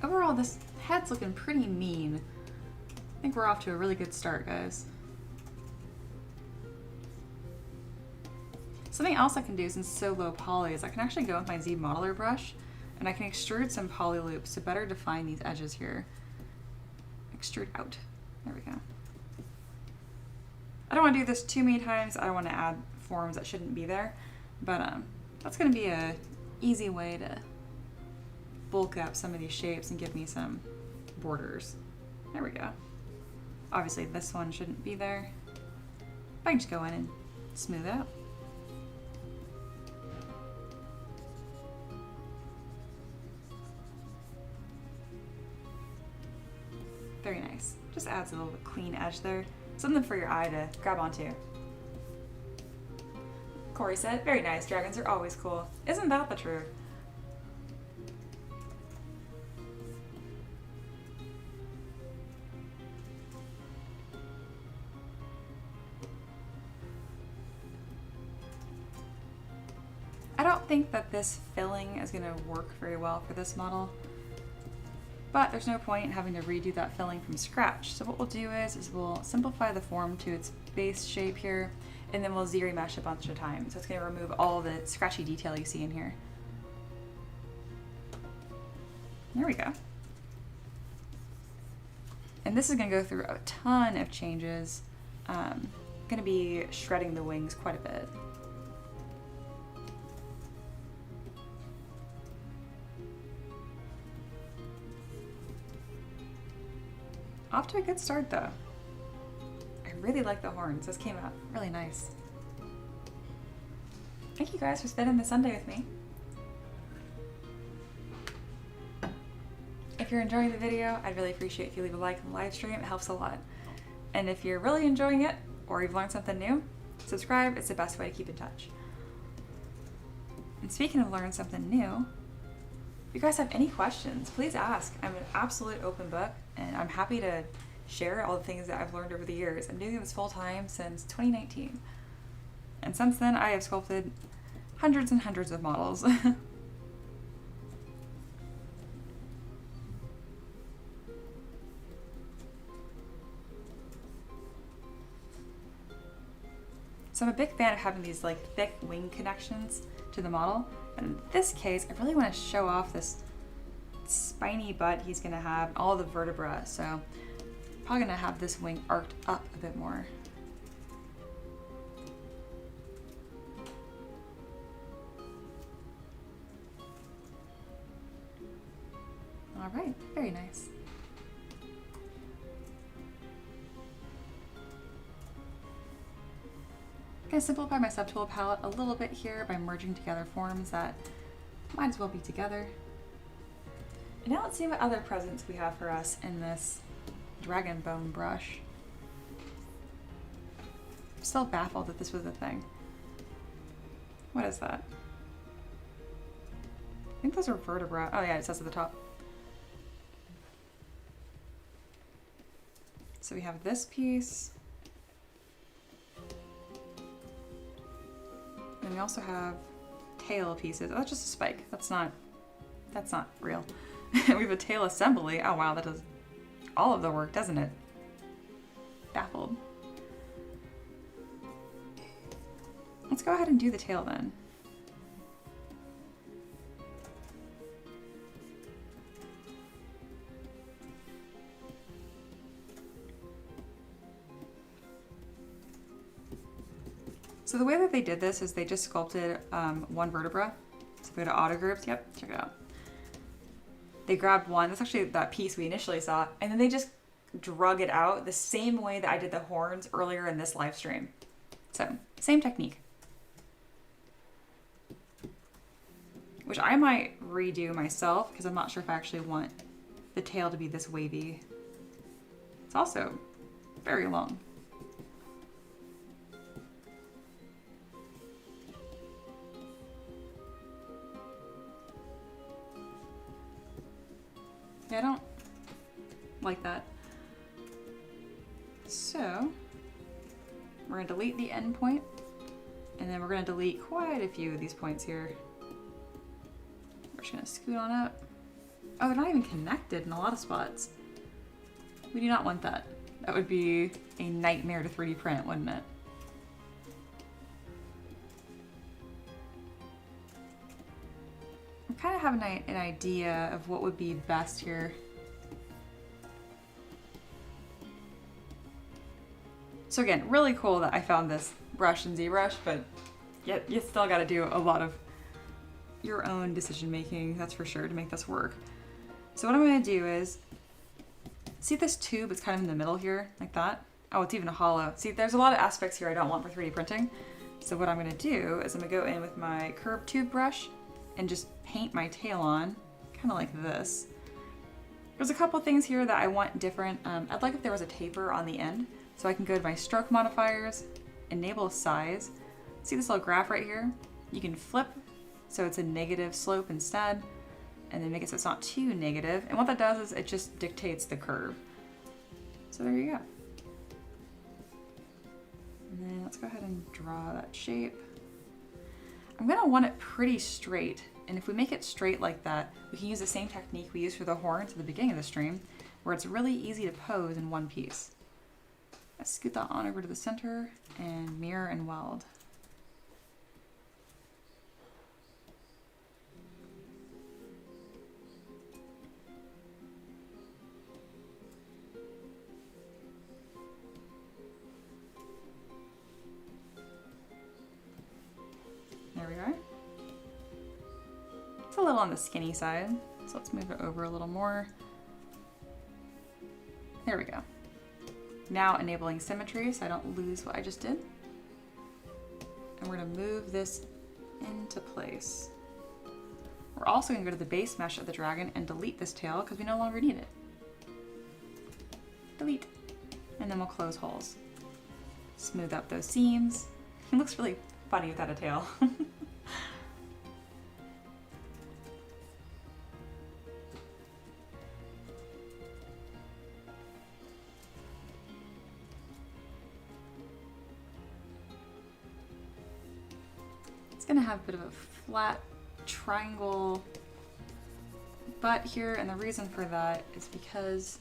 Overall, this head's looking pretty mean. I think we're off to a really good start, guys. Something else I can do since it's so low poly is I can actually go with my Z modeler brush And I can extrude some poly loops to better define these edges here. Extrude out. There we go. I don't want to do this too many times. I don't want to add forms that shouldn't be there. But that's going to be a easy way to bulk up some of these shapes and give me some borders. There we go. Obviously this one shouldn't be there. I can just go in and smooth out. Very nice. Just adds a little bit clean edge there. Something for your eye to grab onto. Corey said, very nice, dragons are always cool. Isn't that the truth? I don't think that this filling is going to work very well for this model, but there's no point in having to redo that filling from scratch. So what we'll do is we'll simplify the form to its base shape here, and then we'll zero mesh a bunch of times. So it's going to remove all the scratchy detail you see in here. There we go. And this is going to go through a ton of changes. I'm going to be shredding the wings quite a bit. Off to a good start though. I really like the horns. This came out really nice. Thank you guys for spending the Sunday with me. If you're enjoying the video, I'd really appreciate if you leave a like on the live stream. It helps a lot. And if you're really enjoying it, or you've learned something new, subscribe. It's the best way to keep in touch. And speaking of learning something new, if you guys have any questions, please ask. I'm an absolute open book, and I'm happy to share all the things that I've learned over the years. I'm doing this full time since 2019. And since then, I have sculpted hundreds and hundreds of models. So I'm a big fan of having these like thick wing connections to the model. But in this case, I really want to show off this spiny butt he's going to have, all the vertebrae. So I'm probably going to have this wing arced up a bit more. All right, very nice. I'm going to simplify my subtool palette a little bit here by merging together forms that might as well be together. And now let's see what other presents we have for us in this dragon bone brush. I'm still baffled that this was a thing. What is that? I think those are vertebrae. Oh yeah, it says at the top. So we have this piece. And we also have tail pieces. Oh, that's just a spike. That's not real. We have a tail assembly. Oh wow, that does all of the work, doesn't it? Baffled. Let's go ahead and do the tail then. So the way that they did this is they just sculpted one vertebra. So if we go to auto groups, yep, check it out. They grabbed one, that's actually that piece we initially saw, and then they just drug it out the same way that I did the horns earlier in this live stream. So, same technique. Which I might redo myself because I'm not sure if I actually want the tail to be this wavy. It's also very long. I don't like that. So we're going to delete the end point, and then we're going to delete quite a few of these points here. We're just going to scoot on up. Oh, they're not even connected in a lot of spots. We do not want that. That would be a nightmare to 3D print, wouldn't it? I'm kind of have an idea of what would be best here. So again, really cool that I found this brush in ZBrush, but yet you still got to do a lot of your own decision making, that's for sure, to make this work. So what I'm going to do is, see this tube? It's kind of in the middle here, like that. Oh, it's even hollow. See, there's a lot of aspects here I don't want for 3D printing. So what I'm going to do is I'm going to go in with my curved tube brush and just paint my tail on, kind of like this. There's a couple things here that I want different. I'd like if there was a taper on the end, so I can go to my stroke modifiers, enable size. See this little graph right here? You can flip so it's a negative slope instead, and then make it so it's not too negative. And what that does is it just dictates the curve. So there you go. And then let's go ahead and draw that shape. I'm gonna want it pretty straight. And if we make it straight like that, we can use the same technique we used for the horns at the beginning of the stream, where it's really easy to pose in one piece. I scoot that on over to the center and mirror and weld. There we are. It's a little on the skinny side, so let's move it over a little more. There we go. Now enabling symmetry so I don't lose what I just did. And we're gonna move this into place. We're also gonna go to the base mesh of the dragon and delete this tail because we no longer need it. Delete. And then we'll close holes. Smooth out those seams. It looks really funny without a tail. It's gonna have a bit of a flat triangle butt here, and the reason for that is because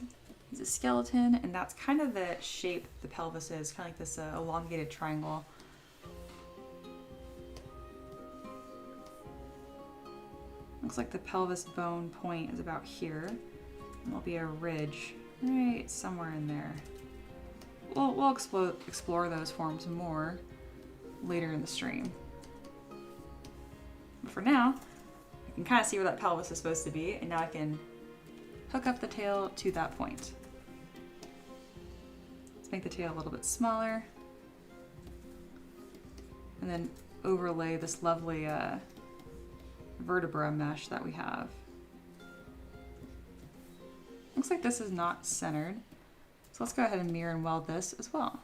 he's a skeleton, and that's kind of the shape the pelvis is, kind of like this elongated triangle. Looks like the pelvis bone point is about here, and there'll be a ridge right somewhere in there. We'll explore those forms more later in the stream. But for now, I can kind of see where that pelvis is supposed to be, and now I can hook up the tail to that point. Let's make the tail a little bit smaller, and then overlay this lovely vertebra mesh that we have. Looks like this is not centered, so let's go ahead and mirror and weld this as well.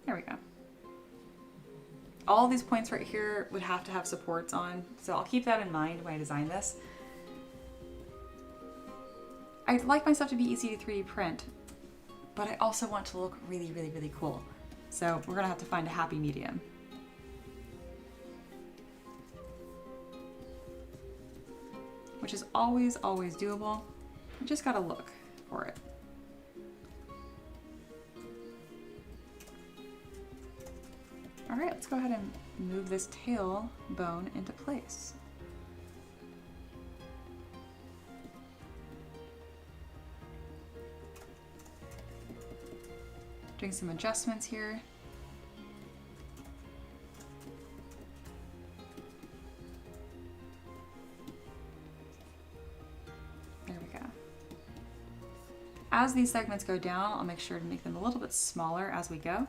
There we go. All these points right here would have to have supports on, so I'll keep that in mind when I design this. I'd like my stuff to be easy to 3D print, but I also want it to look really, really, really cool. So we're gonna have to find a happy medium. Which is always, always doable. You just gotta look for it. All right, let's go ahead and move this tail bone into place. Doing some adjustments here. There we go. As these segments go down, I'll make sure to make them a little bit smaller as we go.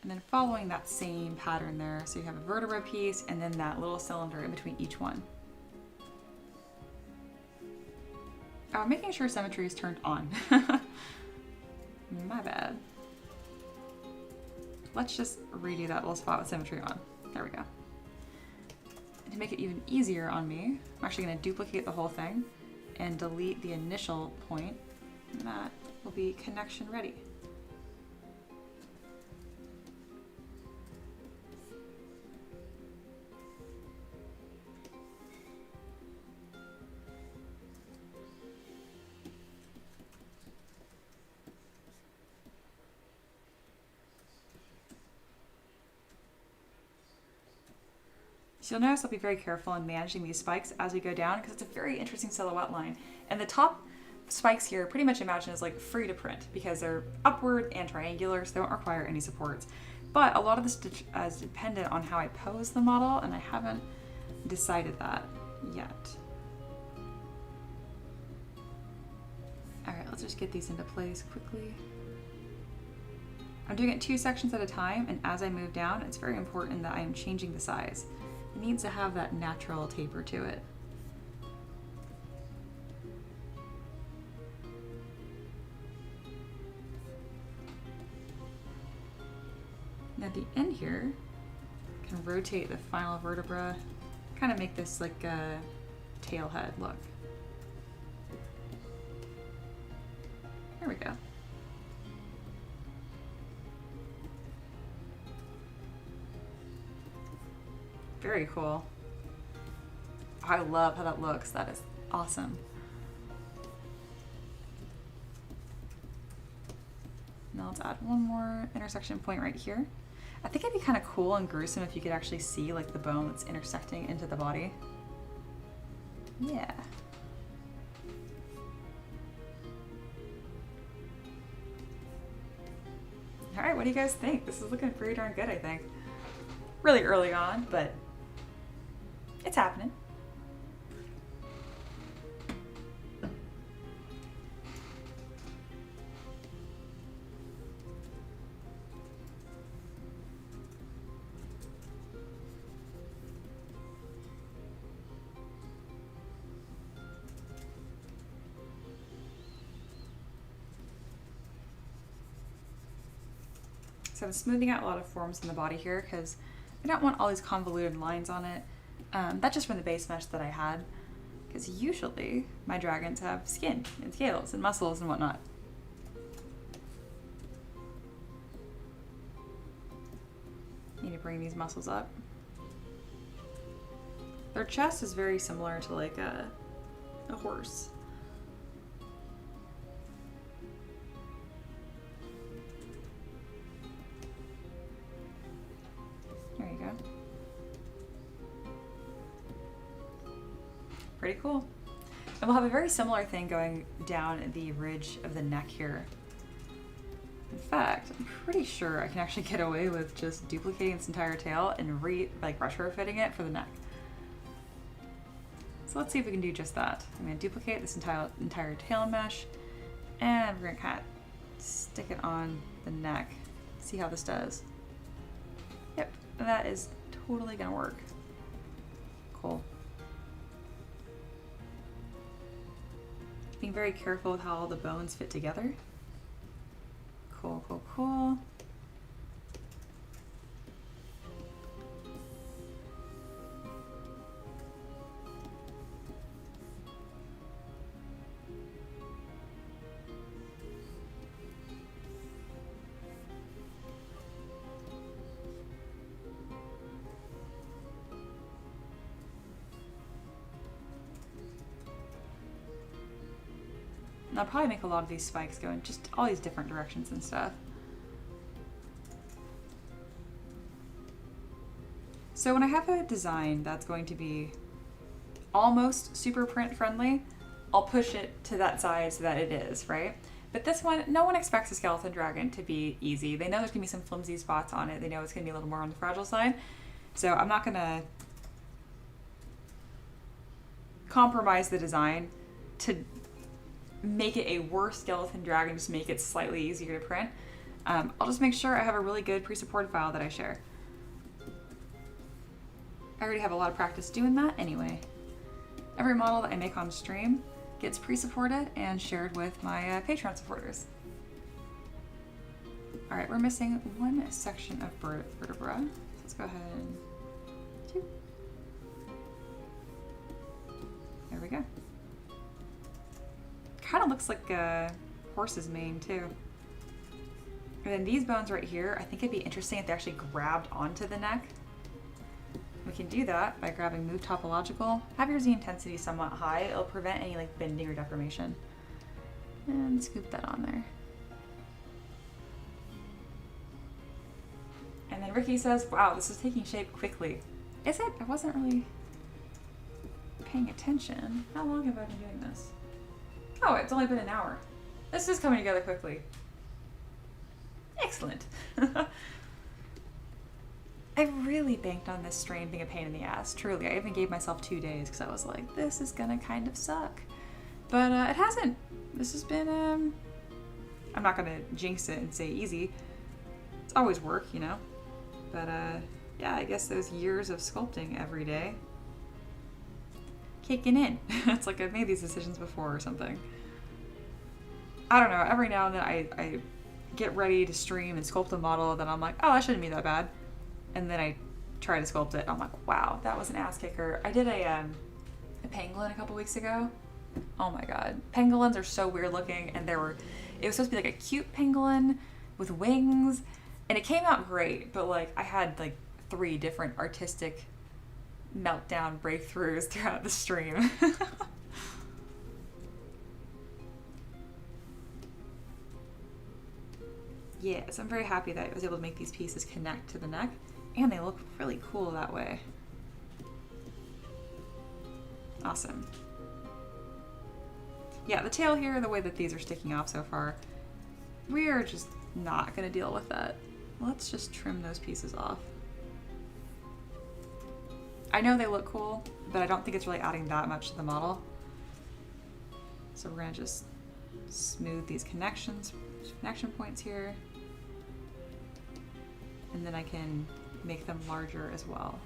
And then following that same pattern there, so you have a vertebra piece and then that little cylinder in between each one. Oh, making sure symmetry is turned on. My bad. Let's just redo that little spot with symmetry on. There we go. And to make it even easier on me, I'm actually going to duplicate the whole thing and delete the initial point, and that will be connection ready. So you'll notice I'll be very careful in managing these spikes as we go down because it's a very interesting silhouette line. And the top spikes here pretty much imagine as like free to print because they're upward and triangular, so they don't require any supports. But a lot of this is dependent on how I pose the model, and I haven't decided that yet. All right, let's just get these into place quickly. I'm doing it 2 sections at a time, and as I move down, it's very important that I am changing the size. It needs to have that natural taper to it. And at the end here, I can rotate the final vertebra, kind of make this like a tail head look. There we go. Very cool. I love how that looks. That is awesome. Now let's add one more intersection point right here. I think it'd be kind of cool and gruesome if you could actually see like the bone that's intersecting into the body. Yeah. All right, what do you guys think? This is looking pretty darn good, I think. Really early on, but it's happening. So I'm smoothing out a lot of forms in the body here because I don't want all these convoluted lines on it. That's just from the base mesh that I had, because usually my dragons have skin and scales and muscles and whatnot. Need to bring these muscles up. Their chest is very similar to like a horse. There you go. Pretty cool. And we'll have a very similar thing going down the ridge of the neck here. In fact, I'm pretty sure I can actually get away with just duplicating this entire tail and retrofitting it for the neck. So let's see if we can do just that. I'm going to duplicate this entire tail mesh, and we're going to kind of stick it on the neck. See how this does. Yep, that is totally going to work. Cool. Being very careful with how all the bones fit together. Cool, cool, cool. And I'll probably make a lot of these spikes go in just all these different directions and stuff. So when I have a design that's going to be almost super print friendly, I'll push it to that size that it is, right? But this one, no one expects a skeleton dragon to be easy. They know there's gonna be some flimsy spots on it. They know it's gonna be a little more on the fragile side. So I'm not gonna compromise the design to make it a worse skeleton dragon, just make it slightly easier to print. I'll just make sure I have a really good pre-supported file that I share. I already have a lot of practice doing that anyway. Every model that I make on stream gets pre-supported and shared with my Patreon supporters. All right, we're missing one section of vertebra. So let's go ahead and there we go. Kind of looks like a horse's mane too. And then these bones right here, I think it'd be interesting if they actually grabbed onto the neck. We can do that by grabbing Move Topological. Have your Z intensity somewhat high. It'll prevent any like bending or deformation. And scoop that on there. And then Ricky says, wow, this is taking shape quickly. Is it? I wasn't really paying attention. How long have I been doing this? Oh, it's only been an hour. This is coming together quickly. Excellent. I really banked on this stream being a pain in the ass, truly. I even gave myself 2 days because I was like, this is gonna kind of suck. But it hasn't. This has been, I'm not gonna jinx it and say easy. It's always work, you know? But yeah, I guess those years of sculpting every day kicking in. It's like I've made these decisions before or something. I don't know, every now and then I get ready to stream and sculpt a model that I'm like, oh, that shouldn't be that bad. And then I try to sculpt it. I'm like, wow, that was an ass kicker. I did a pangolin a couple weeks ago. Oh my god. Pangolins are so weird looking, and it was supposed to be like a cute pangolin with wings, and it came out great, but like I had like 3 different artistic meltdown breakthroughs throughout the stream. Yes, I'm very happy that I was able to make these pieces connect to the neck, and they look really cool that way. Awesome. Yeah, the tail here, the way that these are sticking off so far, we're just not going to deal with that. Let's just trim those pieces off. I know they look cool, but I don't think it's really adding that much to the model. So we're going to just smooth these connection points here. And then I can make them larger as well.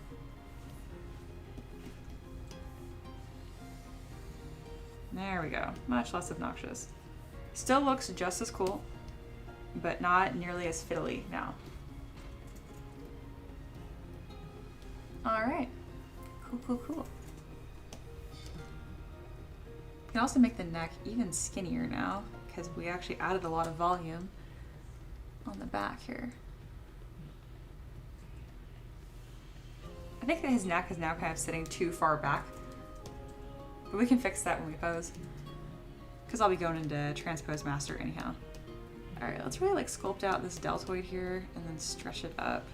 There we go, much less obnoxious. Still looks just as cool, but not nearly as fiddly now. All right, cool, cool, cool. You can also make the neck even skinnier now because we actually added a lot of volume on the back here. I think that his neck is now kind of sitting too far back, but we can fix that when we pose because I'll be going into transpose master anyhow. All right, let's really like sculpt out this deltoid here and then stretch it up.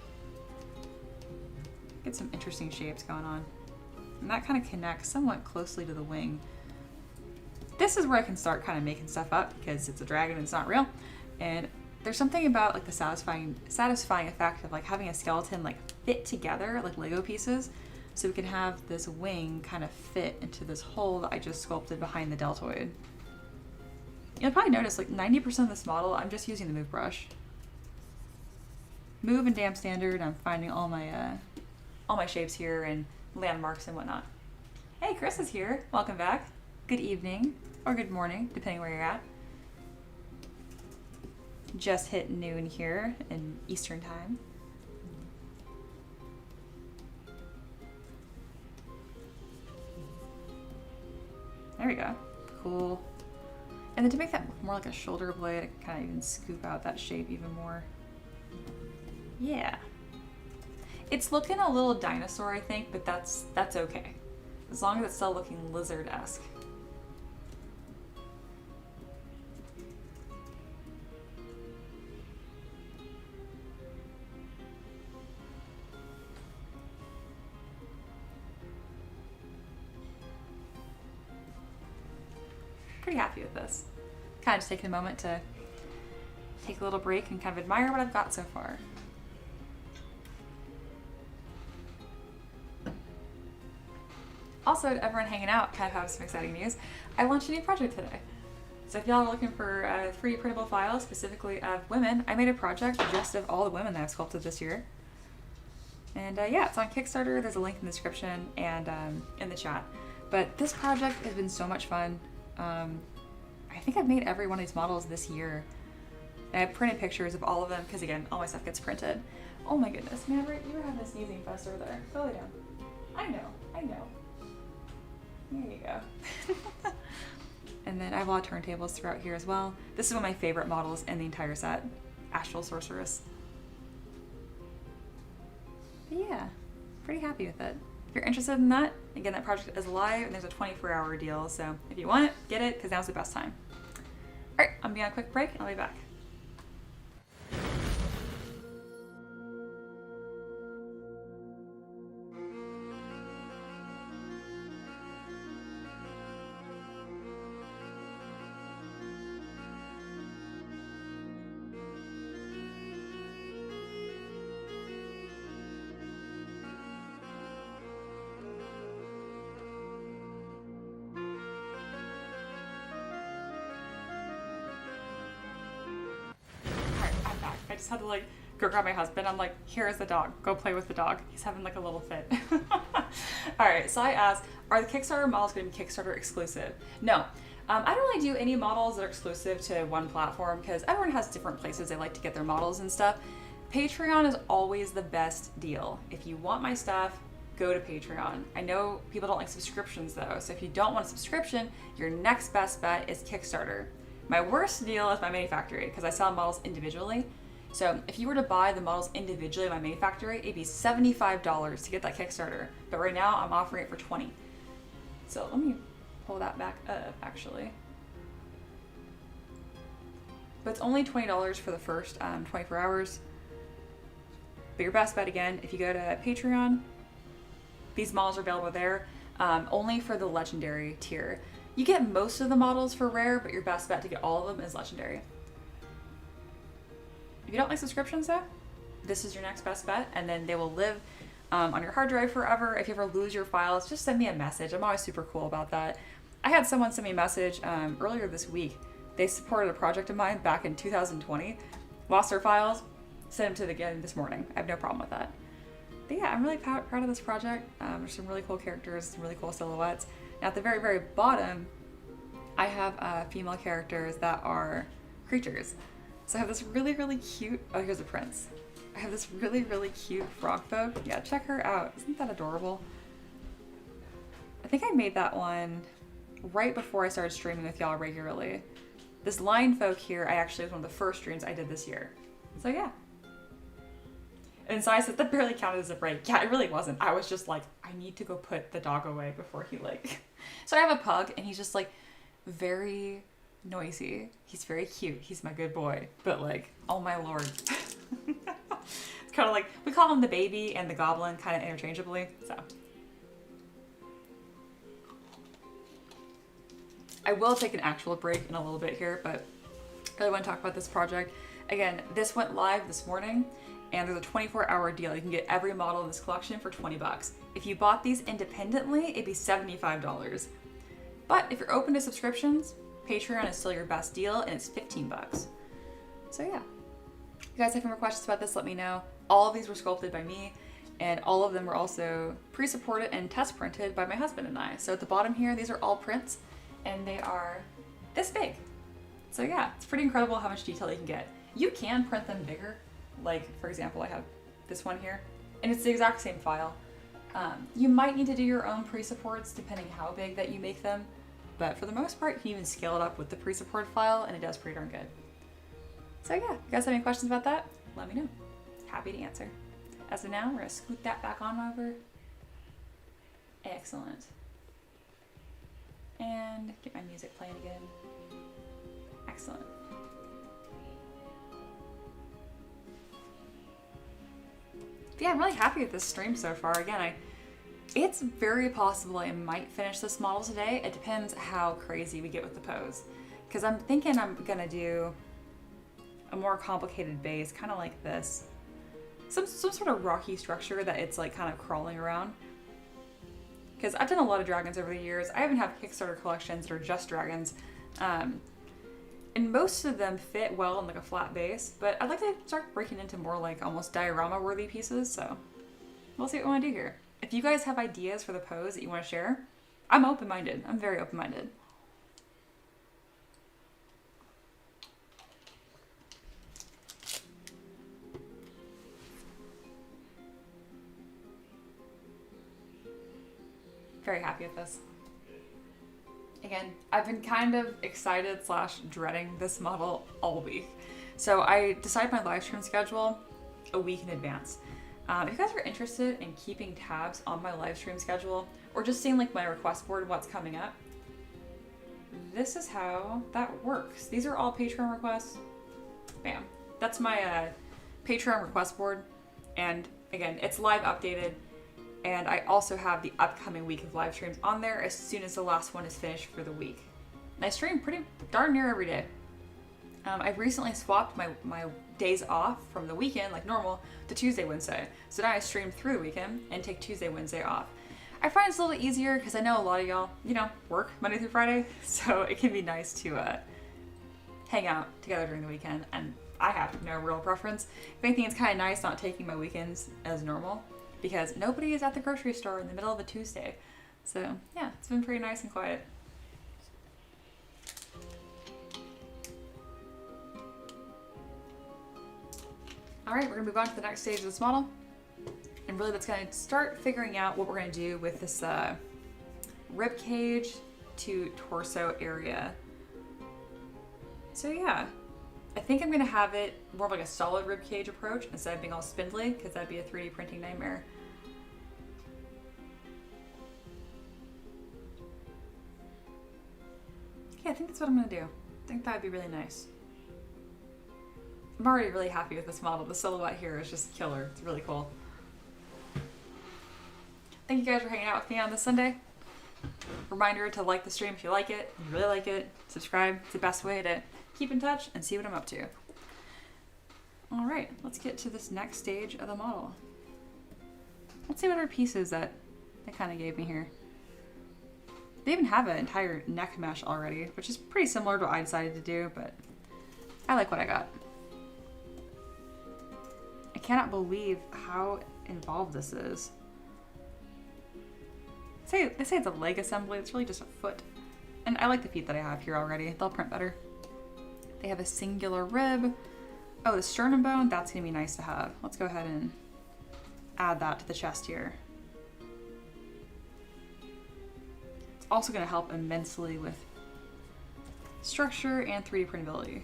Get some interesting shapes going on. And that kind of connects somewhat closely to the wing. This is where I can start kind of making stuff up because it's a dragon and it's not real. And there's something about like the satisfying effect of like having a skeleton like fit together like Lego pieces, so we can have this wing kind of fit into this hole that I just sculpted behind the deltoid. You'll probably notice like 90% of this model, I'm just using the move brush. Move and damn standard, I'm finding all my shapes here and landmarks and whatnot. Hey, Chris is here. Welcome back. Good evening or good morning, depending where you're at. Just hit noon here in Eastern time. There we go. Cool. And then to make that look more like a shoulder blade, I can kind of even scoop out that shape even more. Yeah. It's looking a little dinosaur, I think, but that's okay. As long as it's still looking lizard-esque. Pretty happy with this. Kind of just taking a moment to take a little break and kind of admire what I've got so far. Also, to everyone hanging out, kind of have some exciting news. I launched a new project today. So if y'all are looking for 3D printable files, specifically of women, I made a project just of all the women that I've sculpted this year. And yeah, it's on Kickstarter. There's a link in the description and in the chat. But this project has been so much fun. I think I've made every one of these models this year. And I printed pictures of all of them because, again, all my stuff gets printed. Oh my goodness, Maverick, you were having a sneezing fest over there. Go lay down. I know. There you go. And then I have a lot of turntables throughout here as well. This is one of my favorite models in the entire set, Astral Sorceress. But yeah, pretty happy with it. If you're interested in that, again, that project is live and there's a 24-hour deal. So if you want it, get it, because now's the best time. All right, I'm gonna be on a quick break and I'll be back. I just had to like go grab my husband. I'm like, here's the dog. Go play with the dog. He's having like a little fit. All right, so I asked, are the Kickstarter models going to be Kickstarter exclusive? No. I don't really do any models that are exclusive to one platform because everyone has different places they like to get their models and stuff. Patreon is always the best deal. If you want my stuff, go to Patreon. I know people don't like subscriptions though, so if you don't want a subscription, your next best bet is Kickstarter. My worst deal is my Manufactory because I sell models individually. So if you were to buy the models individually at my Manufactory, it'd be $75 to get that Kickstarter. But right now I'm offering it for $20. So let me pull that back up actually. But it's only $20 for the first 24 hours. But your best bet again, if you go to Patreon, these models are available there, only for the legendary tier. You get most of the models for rare, but your best bet to get all of them is legendary. If you don't like subscriptions though, this is your next best bet, and then they will live on your hard drive forever. If you ever lose your files, just send me a message. I'm always super cool about that. I had someone send me a message earlier this week. They supported a project of mine back in 2020, lost their files, sent them to the again this morning. I have no problem with that. But yeah, I'm really proud of this project. There's some really cool characters, some really cool silhouettes. Now at the very, very bottom, I have female characters that are creatures. So I have this really, really cute, oh, here's a prince. I have this really, really cute frog folk. Yeah, check her out. Isn't that adorable? I think I made that one right before I started streaming with y'all regularly. This lion folk here, I actually was one of the first streams I did this year. So yeah. And so I said that barely counted as a break. Yeah, it really wasn't. I was just like, I need to go put the dog away before he like... So I have a pug and he's just like very noisy. He's very cute. He's my good boy. But like, oh my lord. It's kind of like, we call him the baby and the goblin kind of interchangeably. So I will take an actual break in a little bit here, but I really want to talk about this project. Again, this went live this morning. And there's a 24-hour deal. You can get every model in this collection for $20. If you bought these independently, it'd be $75. But if you're open to subscriptions, Patreon is still your best deal, and it's $15. So yeah. If you guys have any more questions about this, let me know. All of these were sculpted by me, and all of them were also pre-supported and test printed by my husband and I. So at the bottom here, these are all prints, and they are this big. So yeah, it's pretty incredible how much detail you can get. You can print them bigger. Like, for example, I have this one here, and it's the exact same file. You might need to do your own pre-supports depending how big that you make them, but for the most part, you can even scale it up with the pre-support file, and it does pretty darn good. So yeah, if you guys have any questions about that, let me know. Happy to answer. As of now, we're gonna scoot that back on over. Excellent. And get my music playing again. Excellent. Yeah, I'm really happy with this stream so far. Again, it's very possible I might finish this model today. It depends how crazy we get with the pose. Because I'm thinking I'm gonna do a more complicated base, kind of like this. Some sort of rocky structure that it's like kind of crawling around. Because I've done a lot of dragons over the years. I even have Kickstarter collections that are just dragons. And most of them fit well in like a flat base, but I'd like to start breaking into more like almost diorama-worthy pieces, so we'll see what we want to do here. If you guys have ideas for the pose that you want to share, I'm open-minded. I'm very open-minded. Very happy with this. Again, I've been kind of excited / dreading this model all week. So I decide my live stream schedule a week in advance. If you guys are interested in keeping tabs on my live stream schedule or just seeing like my request board, what's coming up, this is how that works. These are all Patreon requests. Bam. That's my Patreon request board. And again, it's live updated. And I also have the upcoming week of live streams on there as soon as the last one is finished for the week. And I stream pretty darn near every day. I've recently swapped my days off from the weekend, like normal, to Tuesday, Wednesday. So now I stream through the weekend and take Tuesday, Wednesday off. I find it's a little easier because I know a lot of y'all, work Monday through Friday. So it can be nice to hang out together during the weekend, and I have no real preference. If anything, it's kind of nice not taking my weekends as normal because nobody is at the grocery store in the middle of a Tuesday. So yeah, it's been pretty nice and quiet. All right, we're gonna move on to the next stage of this model. And really that's gonna start figuring out what we're gonna do with this rib cage to torso area. So yeah, I think I'm gonna have it more of like a solid rib cage approach instead of being all spindly, because that'd be a 3D printing nightmare. Yeah, I think that's what I'm gonna do. I think that'd be really nice. I'm already really happy with this model. The silhouette here is just killer. It's really cool. Thank you guys for hanging out with me on this Sunday. Reminder to like the stream if you like it, if you really like it. Subscribe. It's the best way to keep in touch and see what I'm up to. All right, let's get to this next stage of the model. Let's see what our pieces that they kind of gave me here. They even have an entire neck mesh already, which is pretty similar to what I decided to do, but I like what I got. I cannot believe how involved this is. They say it's a leg assembly, it's really just a foot. And I like the feet that I have here already, they'll print better. They have a singular rib. Oh, the sternum bone, that's gonna be nice to have. Let's go ahead and add that to the chest here. It's also gonna help immensely with structure and 3D printability.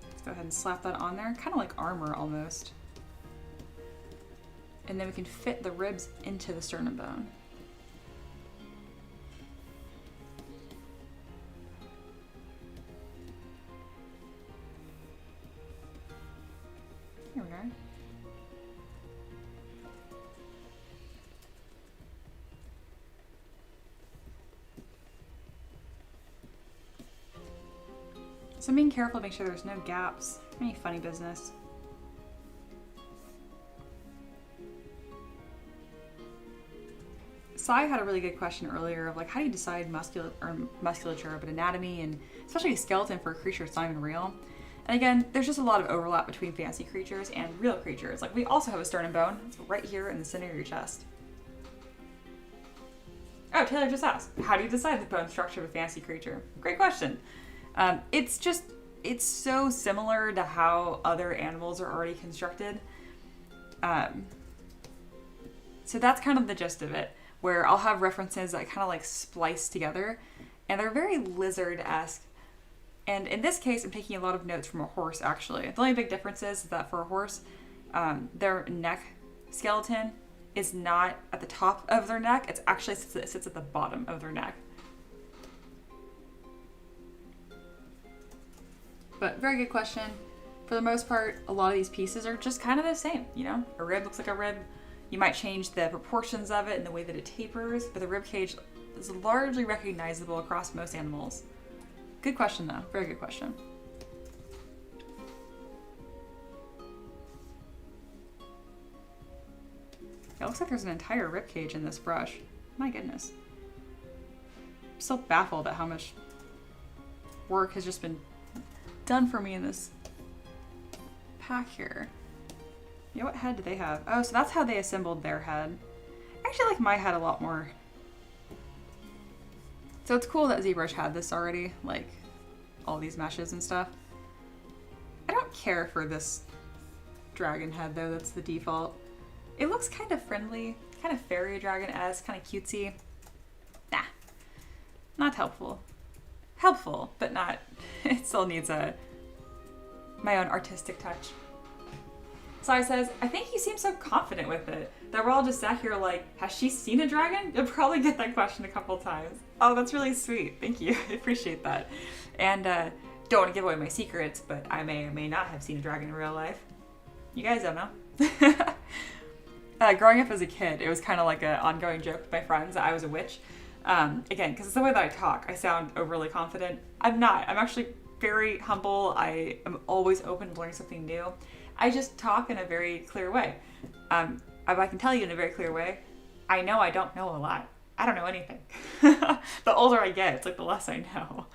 Let's go ahead and slap that on there, kind of like armor almost. And then we can fit the ribs into the sternum bone. Here we are. So I'm being careful to make sure there's no gaps, any funny business. Sai had a really good question earlier of like, how do you decide musculature, but anatomy, and especially a skeleton for a creature that's not even real. And again, there's just a lot of overlap between fancy creatures and real creatures. Like we also have a sternum bone. It's right here in the center of your chest. Oh, Taylor just asked, how do you decide the bone structure of a fancy creature? Great question. It's so similar to how other animals are already constructed. So that's kind of the gist of it, where I'll have references that kind of like splice together, and they're very lizard-esque. And in this case, I'm taking a lot of notes from a horse, actually. The only big difference is that for a horse, their neck skeleton is not at the top of their neck. It's actually sits at the bottom of their neck. But very good question. For the most part, a lot of these pieces are just kind of the same, you know? A rib looks like a rib. You might change the proportions of it and the way that it tapers, but the rib cage is largely recognizable across most animals. Good question though, very good question. It looks like there's an entire rib cage in this brush. My goodness. I'm still baffled at how much work has just been done for me in this pack here. Yeah, what head do they have? Oh, so that's how they assembled their head. I actually like my head a lot more. So it's cool that ZBrush had this already, like all these meshes and stuff. I don't care for this dragon head though, that's the default. It looks kind of friendly, kind of fairy dragon-esque, kind of cutesy. Nah, not helpful. Helpful, but not, it still needs my own artistic touch. Sai says, I think he seems so confident with it that we're all just sat here like, has she seen a dragon? You'll probably get that question a couple times. Oh, that's really sweet. Thank you. I appreciate that. And don't want to give away my secrets, but I may or may not have seen a dragon in real life. You guys don't know. Growing up as a kid, it was kind of like an ongoing joke with my friends that I was a witch. Again, because it's the way that I talk. I sound overly confident. I'm not. I'm actually very humble. I am always open to learning something new. I just talk in a very clear way. I can tell you in a very clear way, I know I don't know a lot. I don't know anything. The older I get, it's like the less I know.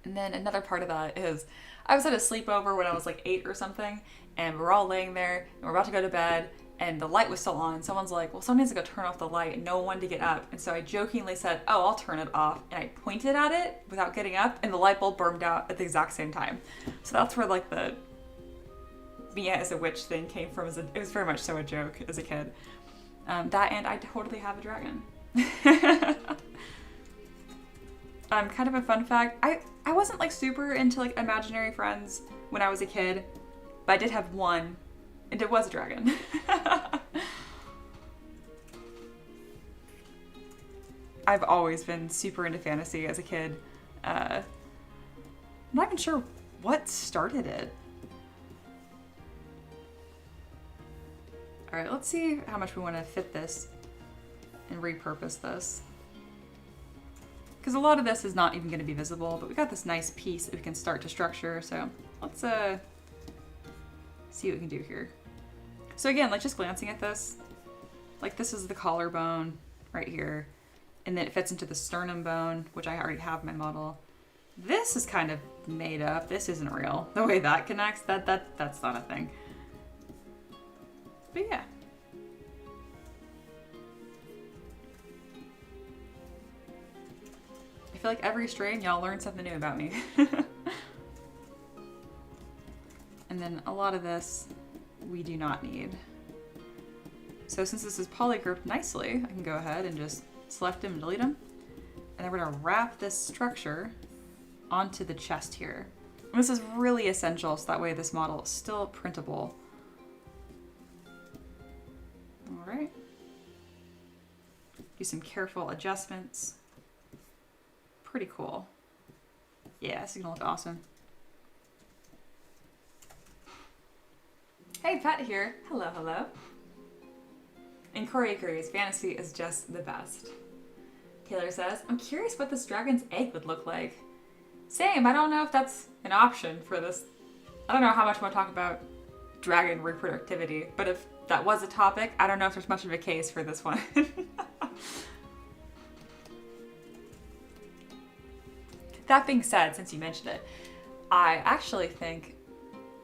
And And then another part of that is I was at a sleepover when I was like 8 or something, and we're all laying there and we're about to go to bed, and the light was still on. Someone's like, well, someone needs to go turn off the light, and no one wanted to get up. And so I jokingly said, oh, I'll turn it off. And I pointed at it without getting up, and the light bulb burned out at the exact same time. So that's where like the Mia as a witch thing came from. It was very much so a joke as a kid. That, and I totally have a dragon. Kind of a fun fact, I wasn't like super into like imaginary friends when I was a kid, but I did have one, and it was a dragon. I've always been super into fantasy as a kid. I'm not even sure what started it. All right, let's see how much we want to fit this and repurpose this. Because a lot of this is not even going to be visible, but we got this nice piece that we can start to structure. So let's see what we can do here. So again, like just glancing at this, like this is the collarbone right here, and then it fits into the sternum bone, which I already have in my model. This is kind of made up. This isn't real. The way that connects, that's not a thing. But yeah. I feel like every stream y'all learn something new about me. And then a lot of this we do not need. So since this is polygrouped nicely, I can go ahead and just select them and delete them. And then we're gonna wrap this structure onto the chest here. And this is really essential, so that way this model is still printable. All right. Do some careful adjustments. Pretty cool. Yeah, this is gonna look awesome. Hey, Pat here. Hello, hello. And Corey agrees, fantasy is just the best. Taylor says, I'm curious what this dragon's egg would look like. Same, I don't know if that's an option for this. I don't know how much I want to talk about dragon reproductivity, but if that was a topic, I don't know if there's much of a case for this one. That being said, since you mentioned it, I actually think,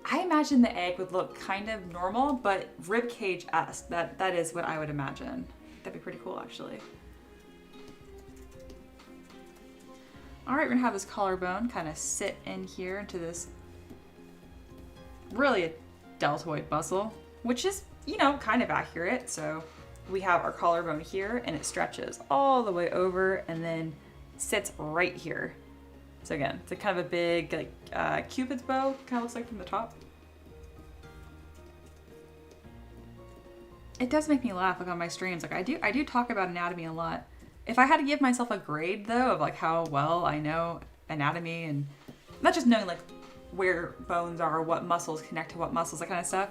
I imagine the egg would look kind of normal, but ribcage-esque. That is what I would imagine. That'd be pretty cool, actually. All right, we're gonna have this collarbone kind of sit in here into this really a deltoid muscle, which is, you know, kind of accurate. So we have our collarbone here and it stretches all the way over and then sits right here. So again, it's a kind of a big like Cupid's bow, kind of looks like from the top. It does make me laugh like on my streams. Like I do talk about anatomy a lot. If I had to give myself a grade though of like how well I know anatomy and not just knowing like where bones are, what muscles connect to what muscles, that kind of stuff,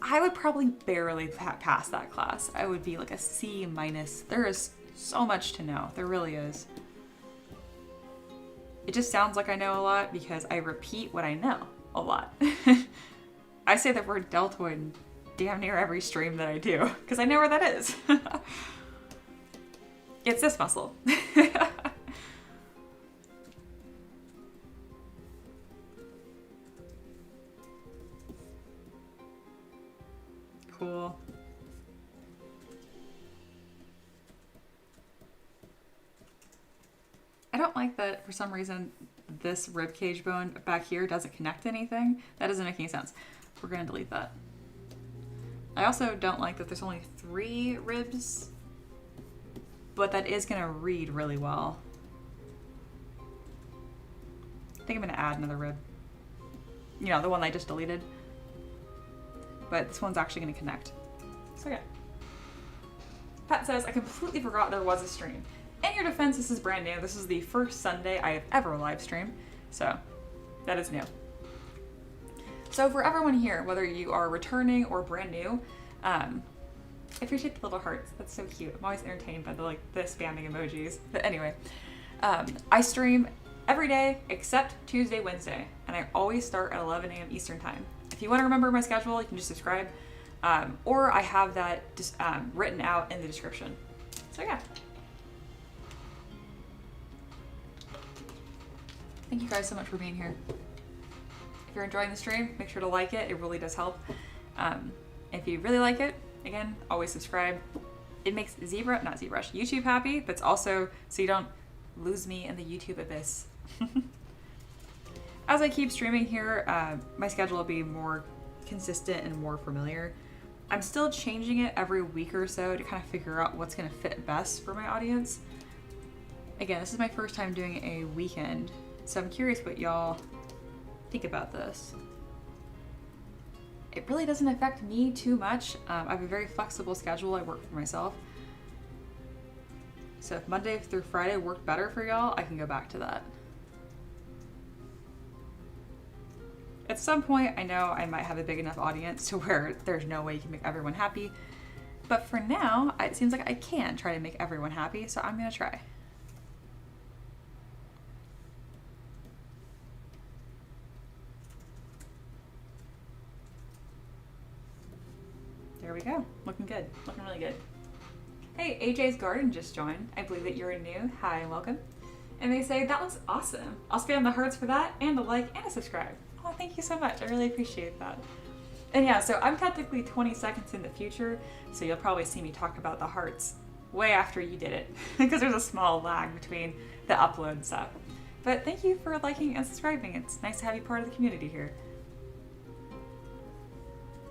I would probably barely pass that class. I would be like a C minus. There is so much to know. There really is. It just sounds like I know a lot because I repeat what I know a lot. I say the word deltoid in damn near every stream that I do because I know where that is. It's this muscle. Cool. I don't like that for some reason this ribcage bone back here doesn't connect to anything. That doesn't make any sense. We're gonna delete that. I also don't like that there's only 3 ribs, but that is gonna read really well. I think I'm gonna add another rib. You know, the one I just deleted. But this one's actually gonna connect. So yeah. Pat says, I completely forgot there was a stream. In your defense, this is brand new. This is the first Sunday I have ever live streamed. So that is new. So for everyone here, whether you are returning or brand new, I appreciate the little hearts. That's so cute. I'm always entertained by the spamming emojis. But anyway, I stream every day except Tuesday, Wednesday, and I always start at 11 a.m. Eastern time. If you want to remember my schedule, you can just subscribe, or I have that just written out in the description. So yeah. Thank you guys so much for being here. If you're enjoying the stream, make sure to like it. It really does help. If you really like it, again, always subscribe. It makes YouTube happy, but it's also so you don't lose me in the YouTube abyss. As I keep streaming here, my schedule will be more consistent and more familiar. I'm still changing it every week or so to kind of figure out what's going to fit best for my audience. Again, this is my first time doing a weekend, so I'm curious what y'all think about this. It really doesn't affect me too much. I have a very flexible schedule. I work for myself. So if Monday through Friday worked better for y'all, I can go back to that. At some point, I know I might have a big enough audience to where there's no way you can make everyone happy. But for now, it seems like I can try to make everyone happy, so I'm gonna try. There we go. Looking good. Looking really good. Hey, AJ's Garden just joined. I believe that you're new. Hi and welcome. And they say, that looks awesome. I'll spam the hearts for that, and a like, and a subscribe. Oh, thank you so much. I really appreciate that. And yeah, so I'm technically 20 seconds in the future, so you'll probably see me talk about the hearts way after you did it, because there's a small lag between the upload and stuff. But thank you for liking and subscribing. It's nice to have you part of the community here.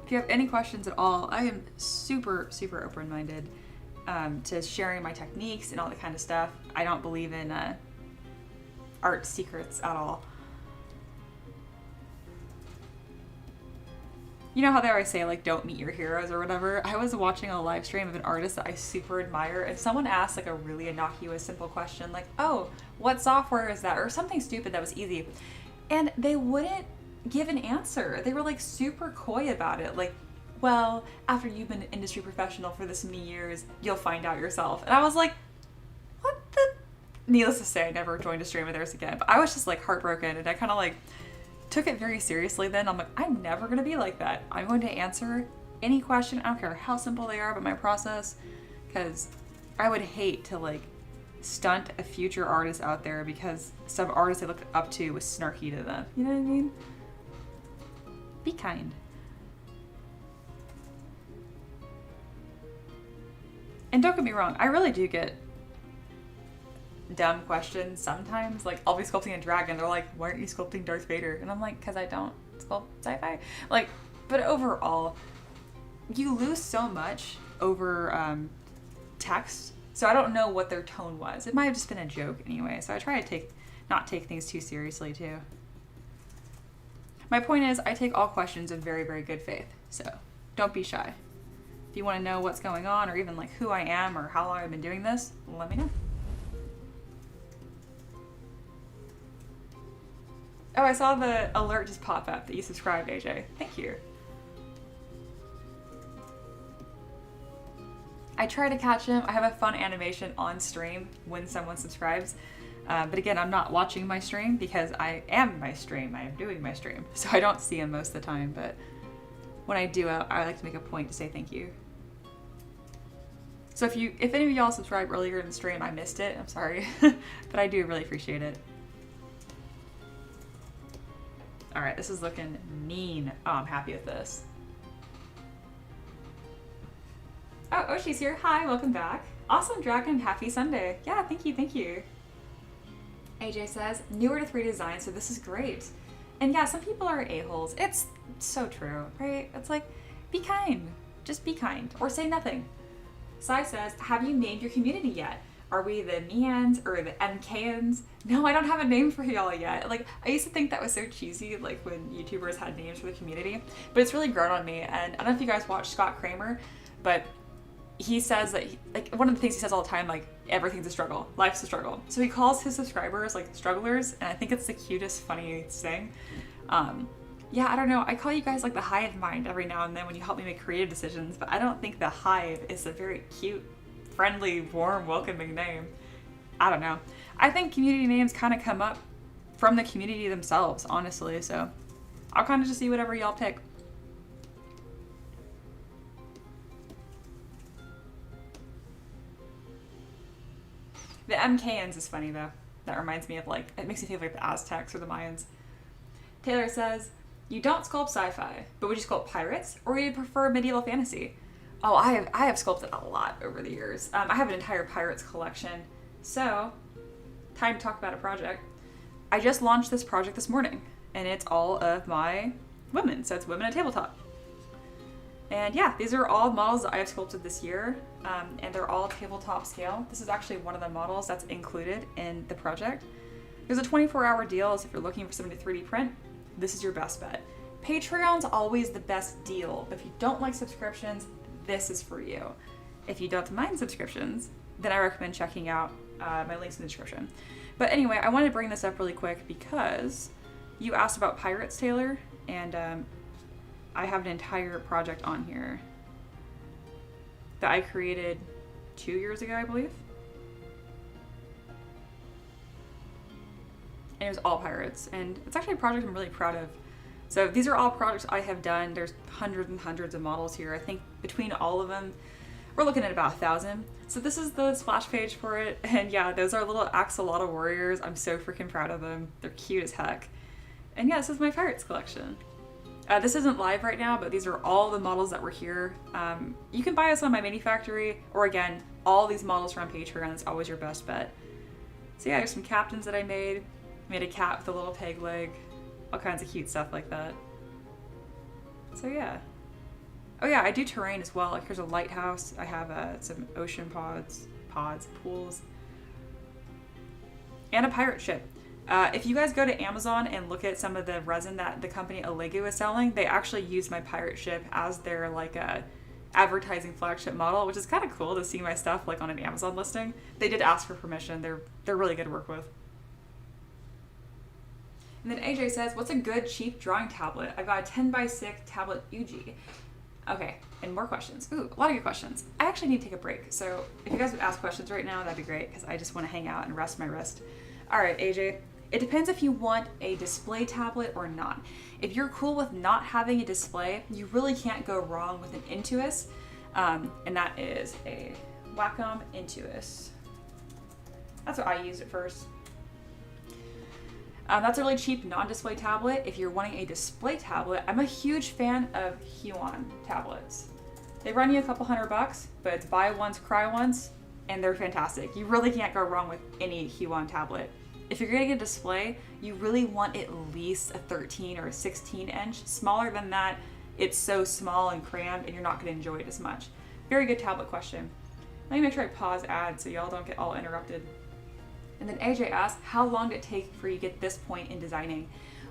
If you have any questions at all, I am super, super open-minded to sharing my techniques and all that kind of stuff. I don't believe in art secrets at all. You know how they always say, like, don't meet your heroes or whatever? I was watching a live stream of an artist that I super admire, and someone asked, like, a really innocuous, simple question, like, oh, what software is that? Or something stupid that was easy. And they wouldn't give an answer. They were, like, super coy about it. Like, well, after you've been an industry professional for this many years, you'll find out yourself. And I was like, what the? Needless to say, I never joined a stream of theirs again. But I was just, like, heartbroken, and I kind of, like, took it very seriously then. I'm like, I'm never going to be like that. I'm going to answer any question. I don't care how simple they are about my process, because I would hate to, like, stunt a future artist out there because some artist I looked up to was snarky to them. You know what I mean? Be kind. And don't get me wrong, I really do get dumb questions sometimes. Like, I'll be sculpting a dragon, they're like, why aren't you sculpting Darth Vader? And I'm like, because I don't sculpt sci-fi. Like, but overall, you lose so much over text, so I don't know what their tone was. It might have just been a joke anyway, so I try to not take things too seriously too. My point is, I take all questions in very, very good faith, so don't be shy. If you want to know what's going on, or even like who I am or how long I've been doing this, let me know. Oh, I saw the alert just pop up that you subscribed, AJ. Thank you. I try to catch him. I have a fun animation on stream when someone subscribes. But again, I'm not watching my stream because I am my stream. I am doing my stream. So I don't see him most of the time. But when I do, I like to make a point to say thank you. So if any of y'all subscribed earlier in the stream, I missed it. I'm sorry. But I do really appreciate it. All right, this is looking mean. Oh, I'm happy with this. Oh, Oshi's here. Hi, welcome back. Awesome, Dragon. Happy Sunday. Yeah, thank you, thank you. AJ says, newer to 3D design, so this is great. And yeah, some people are a-holes. It's so true, right? It's like, be kind. Just be kind. Or say nothing. Sai says, have you named your community yet? Are we the Means or the MKans? No, I don't have a name for y'all yet. Like, I used to think that was so cheesy, like when YouTubers had names for the community, but it's really grown on me. And I don't know if you guys watch Scott Kramer, but he says that, like, one of the things he says all the time, like, everything's a struggle. Life's a struggle. So he calls his subscribers, like, strugglers, and I think it's the cutest, funniest thing. Yeah, I don't know. I call you guys, like, the hive mind every now and then when you help me make creative decisions, but I don't think the hive is a very cute, friendly, warm, welcoming name. I don't know. I think community names kind of come up from the community themselves, honestly, so I'll kind of just see whatever y'all pick. The MKNs is funny, though. That reminds me of like, it makes me think of like the Aztecs or the Mayans. Taylor says, you don't sculpt sci-fi, but would you sculpt pirates or would you prefer medieval fantasy? Oh, I have sculpted a lot over the years. I have an entire pirates collection. So, time to talk about a project. I just launched this project this morning, and it's all of my women. So it's women at tabletop. And yeah, these are all models that I have sculpted this year, and they're all tabletop scale. This is actually one of the models that's included in the project. There's a 24-hour deal, so if you're looking for something to 3D print, this is your best bet. Patreon's always the best deal, but if you don't like subscriptions, this is for you. If you don't mind subscriptions, then I recommend checking out my links in the description. But anyway, I wanted to bring this up really quick because you asked about pirates, Taylor, and I have an entire project on here that I created 2 years ago, I believe. And it was all pirates, and it's actually a project I'm really proud of. So these are all projects I have done. There's hundreds and hundreds of models here. I think between all of them, we're looking at about 1,000. So this is the splash page for it. And yeah, those are little axolotl warriors. I'm so freaking proud of them. They're cute as heck. And yeah, this is my pirates collection. This isn't live right now, but these are all the models that were here. You can buy us on my mini factory, or again, all these models are on Patreon. It's always your best bet. So yeah, there's some captains that I made. Made a cat with a little peg leg. All kinds of cute stuff like that. So yeah. Oh yeah, I do terrain as well. Like here's a lighthouse. I have some ocean pools, and a pirate ship. If you guys go to Amazon and look at some of the resin that the company Olegu is selling, they actually use my pirate ship as their like advertising flagship model, which is kind of cool to see my stuff like on an Amazon listing. They did ask for permission. They're really good to work with. And then AJ says, what's a good cheap drawing tablet? I've got a 10x6 tablet UG. Okay, and more questions. Ooh, a lot of good questions. I actually need to take a break. So if you guys would ask questions right now, that'd be great because I just want to hang out and rest my wrist. All right, AJ. It depends if you want a display tablet or not. If you're cool with not having a display, you really can't go wrong with an Intuos. And that is a Wacom Intuos. That's what I used at first. That's a really cheap non-display tablet. If you're wanting a display tablet, I'm a huge fan of Huon tablets. They run you a couple $100, but it's buy once, cry once, and they're fantastic. You really can't go wrong with any Huon tablet. If you're getting a display, you really want at least a 13 or a 16 inch. Smaller than that, it's so small and crammed and you're not gonna enjoy it as much. Very good tablet question. Let me make sure I pause ads so y'all don't get all interrupted. And then AJ asked, how long did it take for you to get this point in designing?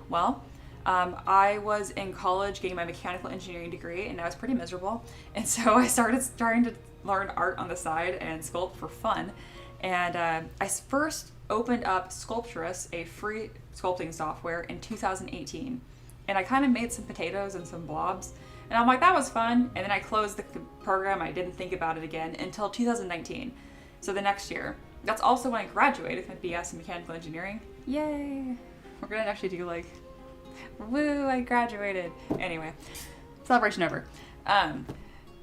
Well, I was in college getting my mechanical engineering degree and I was pretty miserable. And so I started trying to learn art on the side and sculpt for fun. And I first opened up Sculptress, a free sculpting software, in 2018. And I kind of made some potatoes and some blobs. And I'm like, that was fun. And then I closed the program. I didn't think about it again until 2019. So the next year. That's also when I graduated with my BS in mechanical engineering. Yay! We're gonna actually do like, woo, I graduated. Anyway, celebration over. And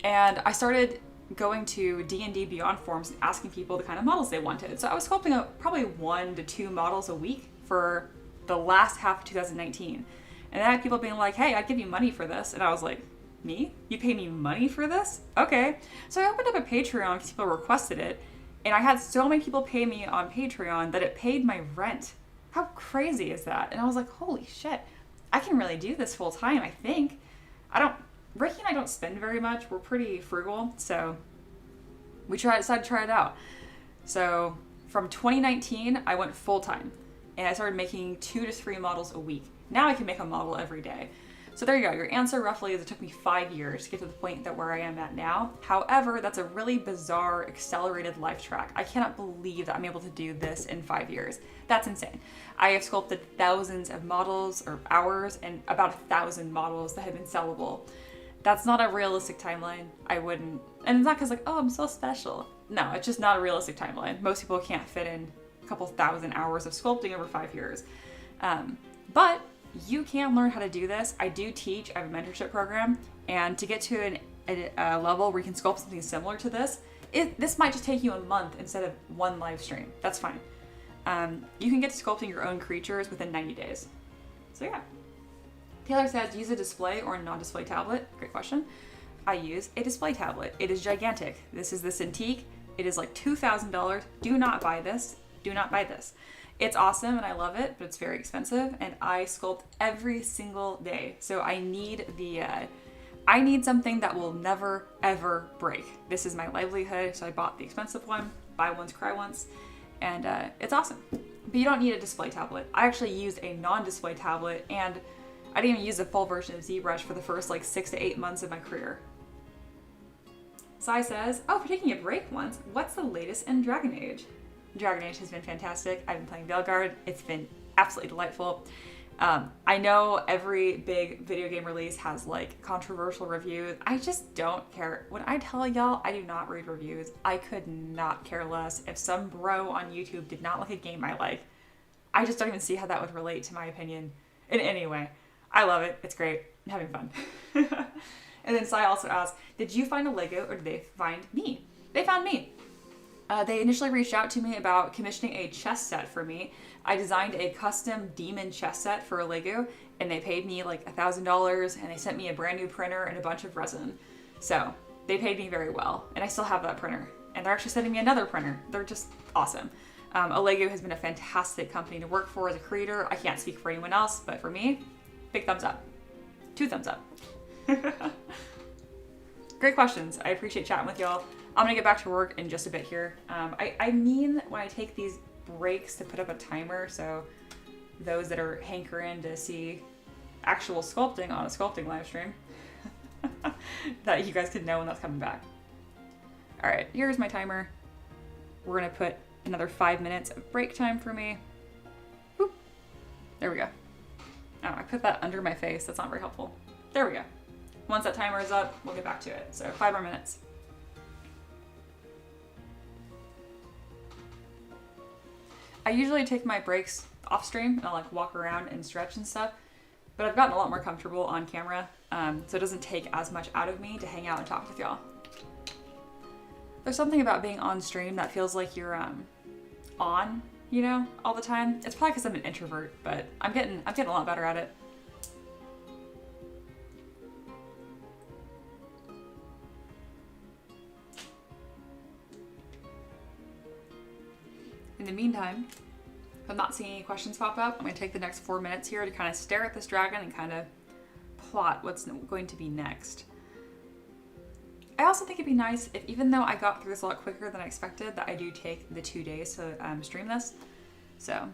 I started going to D&D Beyond forums and asking people the kind of models they wanted. So I was sculpting probably 1 to 2 models a week for the last half of 2019. And then I had people being like, hey, I'd give you money for this. And I was like, me? You pay me money for this? Okay. So I opened up a Patreon because people requested it. And I had so many people pay me on Patreon that it paid my rent. How crazy is that? And I was like, holy shit, I can really do this full time, I think. Ricky and I don't spend very much. We're pretty frugal. So we decided to try it out. So from 2019, I went full time and I started making 2 to 3 models a week. Now I can make a model every day. So there you go. Your answer roughly is it took me 5 years to get to the point that where I am at now. However, that's a really bizarre accelerated life track. I cannot believe that I'm able to do this in 5 years. That's insane. I have sculpted thousands of models or hours and about 1,000 models that have been sellable. That's not a realistic timeline. I wouldn't, and it's not because like, oh, I'm so special. No, it's just not a realistic timeline. Most people can't fit in a couple thousand hours of sculpting over 5 years. But you can learn how to do this. I do teach, I have a mentorship program, and to get to a level where you can sculpt something similar to this, this might just take you a month instead of 1 live stream. That's fine. You can get to sculpting your own creatures within 90 days. So yeah. Taylor says, use a display or a non-display tablet. Great question. I use a display tablet. It is gigantic. This is the Cintiq. It is like $2,000. Do not buy this. Do not buy this. It's awesome and I love it, but it's very expensive and I sculpt every single day. So I need I need something that will never ever break. This is my livelihood, so I bought the expensive one. Buy once, cry once. And it's awesome. But you don't need a display tablet. I actually used a non-display tablet and I didn't even use the full version of ZBrush for the first like 6 to 8 months of my career. Sai says, oh, for taking a break once, what's the latest in Dragon Age? Dragon Age has been fantastic. I've been playing Veilguard. It's been absolutely delightful. I know every big video game release has like controversial reviews. I just don't care. When I tell y'all, I do not read reviews. I could not care less if some bro on YouTube did not like a game I like. I just don't even see how that would relate to my opinion in any way. I love it. It's great. I'm having fun. And then Sai also asked, did you find a Lego or did they find me? They found me. They initially reached out to me about commissioning a chess set for me. I designed a custom demon chess set for a Lego and they paid me like $1,000 and they sent me a brand new printer and a bunch of resin. So they paid me very well and I still have that printer and they're actually sending me another printer. They're just awesome. Lego has been a fantastic company to work for as a creator. I can't speak for anyone else, but for me, big thumbs up. 2 thumbs up. Great questions. I appreciate chatting with y'all. I'm gonna get back to work in just a bit here. I mean when I take these breaks to put up a timer, so those that are hankering to see actual sculpting on a sculpting live stream, that you guys could know when that's coming back. All right, here's my timer. We're gonna put another 5 minutes of break time for me. Boop. There we go. Oh, I put that under my face. That's not very helpful. There we go. Once that timer is up, we'll get back to it. So 5 more minutes. I usually take my breaks off stream and I'll like walk around and stretch and stuff, but I've gotten a lot more comfortable on camera, so it doesn't take as much out of me to hang out and talk with y'all. There's something about being on stream that feels like you're on, you know, all the time. It's probably because I'm an introvert, but I'm getting a lot better at it. In the meantime, if I'm not seeing any questions pop up, I'm going to take the next 4 minutes here to kind of stare at this dragon and kind of plot what's going to be next. I also think it'd be nice if, even though I got through this a lot quicker than I expected, that I do take the 2 days to stream this. So,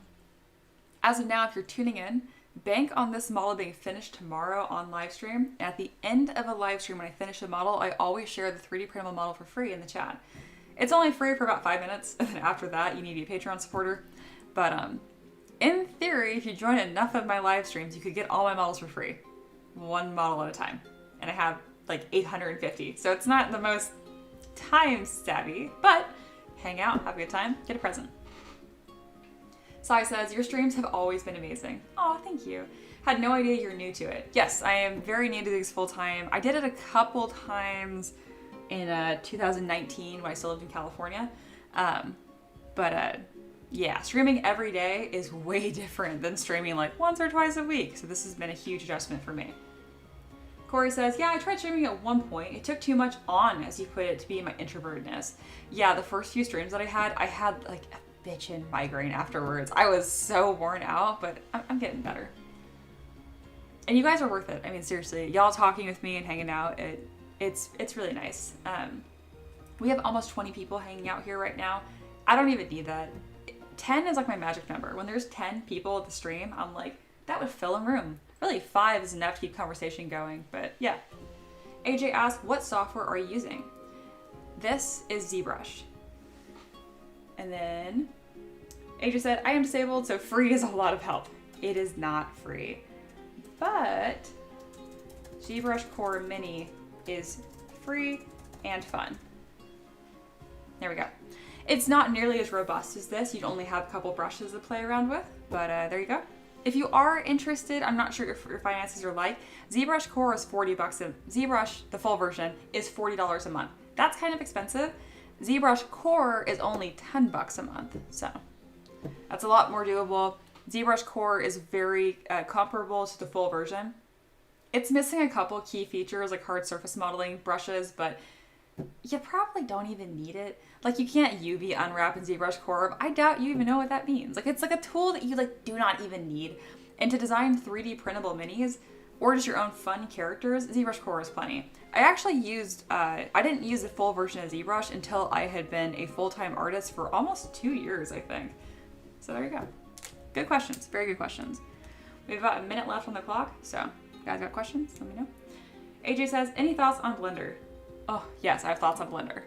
as of now, if you're tuning in, bank on this model being finished tomorrow on live stream. And at the end of a live stream, when I finish a model, I always share the 3D printable model for free in the chat. It's only free for about 5 minutes, and then after that, you need to be a Patreon supporter. But in theory, if you join enough of my live streams, you could get all my models for free. 1 model at a time. And I have like 850. So it's not the most time savvy, but hang out, have a good time, get a present. Sai says, your streams have always been amazing. Oh, thank you. Had no idea you're new to it. Yes, I am very new to these full time. I did it a couple times in 2019 when I still lived in California. Yeah, streaming every day is way different than streaming like once or twice a week. So this has been a huge adjustment for me. Corey says, yeah, I tried streaming at one point. It took too much on, as you put it, to be my introvertedness. Yeah, the first few streams that I had like a bitchin' migraine afterwards. I was so worn out, but I'm getting better. And you guys are worth it. I mean, seriously, y'all talking with me and hanging out, it's really nice. We have almost 20 people hanging out here right now. I don't even need that. 10 is like my magic number. When there's 10 people at the stream, I'm like, that would fill a room. Really, 5 is enough to keep conversation going, but yeah. AJ asked, what software are you using? This is ZBrush. And then AJ said, I am disabled, so free is a lot of help. It is not free, but ZBrush Core Mini is free and fun. There we go. It's not nearly as robust as this. You'd only have a couple brushes to play around with, but there you go. If you are interested, I'm not sure if your finances are like, ZBrush Core is $40 ZBrush, the full version, is $40 a month. That's kind of expensive. ZBrush Core is only $10 a month. So That's a lot more doable. ZBrush Core is very comparable to the full version. It's missing a couple key features like hard surface modeling, brushes, but you probably don't even need it. Like, you can't UV unwrap in ZBrush Core. I doubt you even know what that means. Like, it's like a tool that you like do not even need. And to design 3D printable minis or just your own fun characters, ZBrush Core is plenty. I actually used, I didn't use the full version of ZBrush until I had been a full-time artist for almost 2 years, I think. So there you go. Good questions, very good questions. We have about a minute left on the clock, so if you guys got questions, let me know. AJ says, any thoughts on Blender? Oh, yes, I have thoughts on Blender.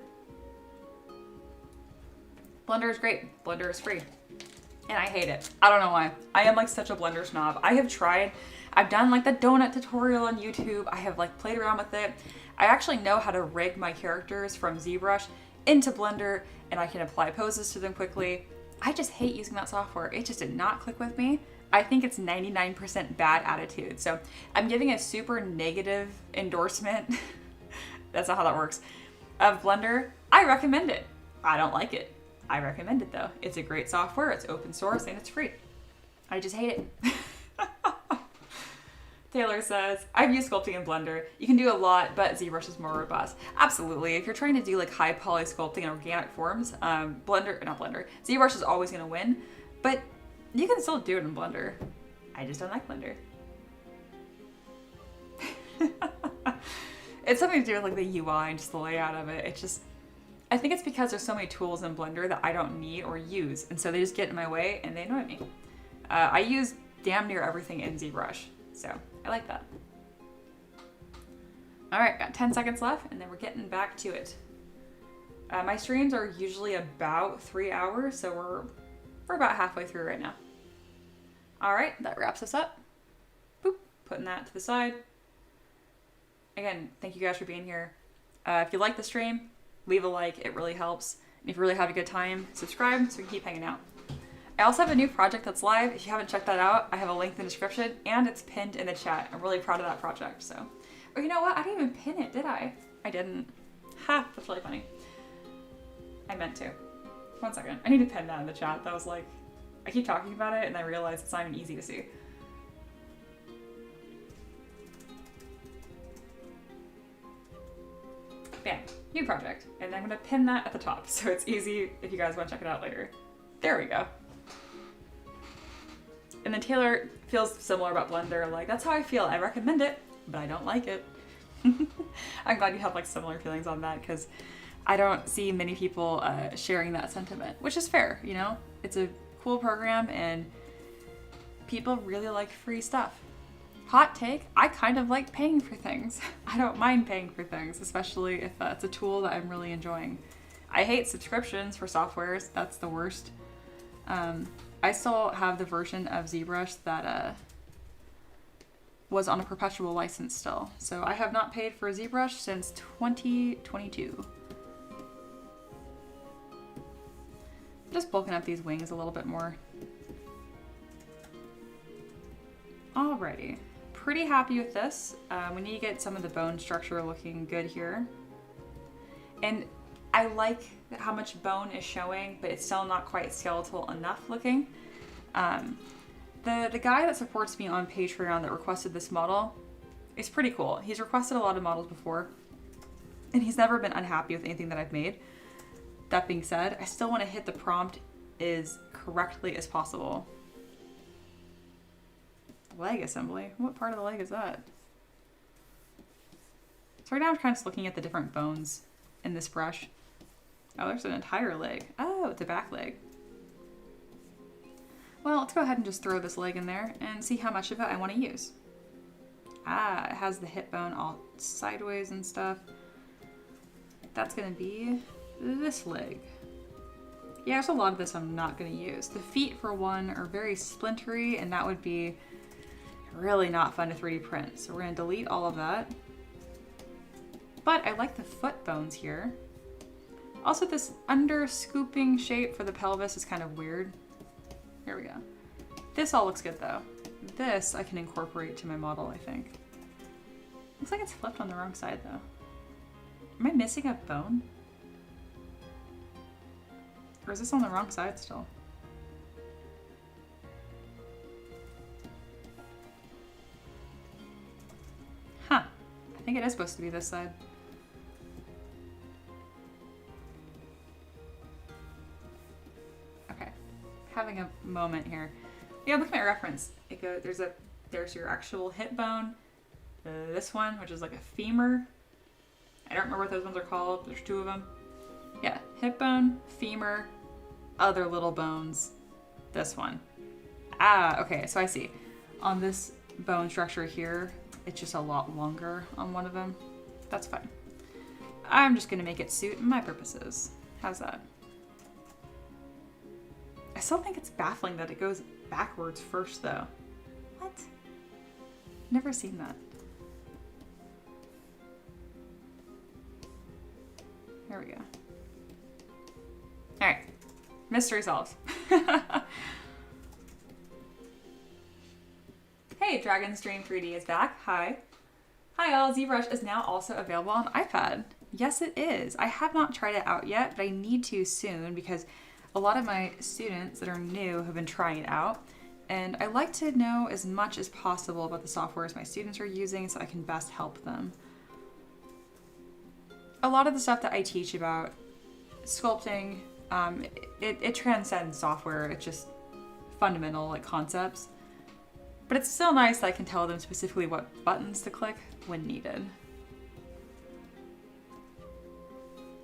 Blender is great. Blender is free. And I hate it. I don't know why. I am like such a Blender snob. I have tried. I've done like the donut tutorial on YouTube. I have like played around with it. I actually know how to rig my characters from ZBrush into Blender, and I can apply poses to them quickly. I just hate using that software. It just did not click with me. I think it's 99% bad attitude. So I'm giving a super negative endorsement. That's not how that works. Of Blender. I recommend it. I don't like it. I recommend it though. It's a great software. It's open source and it's free. I just hate it. Taylor says, I've used sculpting in Blender. You can do a lot, but ZBrush is more robust. Absolutely. If you're trying to do like high poly sculpting in organic forms, ZBrush is always going to win, but you can still do it in Blender. I just don't like Blender. It's something to do with like the UI and just the layout of it. It's just, I think it's because there's so many tools in Blender that I don't need or use, and so they just get in my way and they annoy me. I use damn near everything in ZBrush, so I like that. All right, got 10 seconds left, and then we're getting back to it. My streams are usually about 3 hours, so we're about halfway through right now. All right, that wraps us up. Boop, putting that to the side. Again, thank you guys for being here. If you like the stream, leave a like, it really helps. And if you really have a good time, subscribe so we can keep hanging out. I also have a new project that's live. If you haven't checked that out, I have a link in the description and it's pinned in the chat. I'm really proud of that project, so. Oh, you know what? I didn't even pin it, did I? I didn't. Ha, that's really funny. I meant to. 1 second. I need to pin that in the chat. That was like, I keep talking about it and I realize it's not even easy to see. Bam, new project. And I'm gonna pin that at the top so it's easy if you guys wanna check it out later. There we go. And then Taylor feels similar about Blender, like, that's how I feel. I recommend it, but I don't like it. I'm glad you have like similar feelings on that because I don't see many people sharing that sentiment, which is fair, you know? It's a cool program and people really like free stuff. Hot take, I kind of like paying for things. I don't mind paying for things, especially if it's a tool that I'm really enjoying. I hate subscriptions for softwares, that's the worst. I still have the version of ZBrush that was on a perpetual license still. So I have not paid for ZBrush since 2022. Just bulking up these wings a little bit more. Alrighty. Pretty happy with this. We need to get some of the bone structure looking good here. And I like how much bone is showing, but it's still not quite skeletal enough looking. The guy that supports me on Patreon that requested this model is pretty cool. He's requested a lot of models before, and he's never been unhappy with anything that I've made. That being said, I still want to hit the prompt as correctly as possible. Leg assembly? What part of the leg is that? So right now I'm kind of just looking at the different bones in this brush. Oh, there's an entire leg. Oh, it's a back leg. Well, let's go ahead and just throw this leg in there and see how much of it I want to use. Ah, it has the hip bone all sideways and stuff. That's going to be this leg. Yeah, there's a lot of this I'm not going to use. The feet, for one, are very splintery, and that would be really not fun to 3D print. So we're going to delete all of that. But I like the foot bones here. Also, this under scooping shape for the pelvis is kind of weird. Here we go. This all looks good though. This I can incorporate to my model, I think. Looks like it's flipped on the wrong side though. Am I missing a bone? Or is this on the wrong side still? think it is supposed to be this side. Okay, having a moment here. Yeah, look at my reference. It goes, there's your actual hip bone. This one, which is like a femur. I don't remember what those ones are called. There's 2 of them. Yeah, hip bone, femur, other little bones. This one. Ah, okay, so I see. On this bone structure here, it's just a lot longer on one of them. That's fine. I'm just gonna make it suit my purposes. How's that? I still think it's baffling that it goes backwards first though. What? Never seen that. There we go. All right, mystery solved. Hey, LIVESTREAM 3D is back. Hi. Hi all, ZBrush is now also available on iPad. Yes, it is. I have not tried it out yet, but I need to soon because a lot of my students that are new have been trying it out. And I like to know as much as possible about the softwares my students are using so I can best help them. A lot of the stuff that I teach about sculpting, it transcends software. It's just fundamental like concepts. But it's still nice that I can tell them specifically what buttons to click when needed.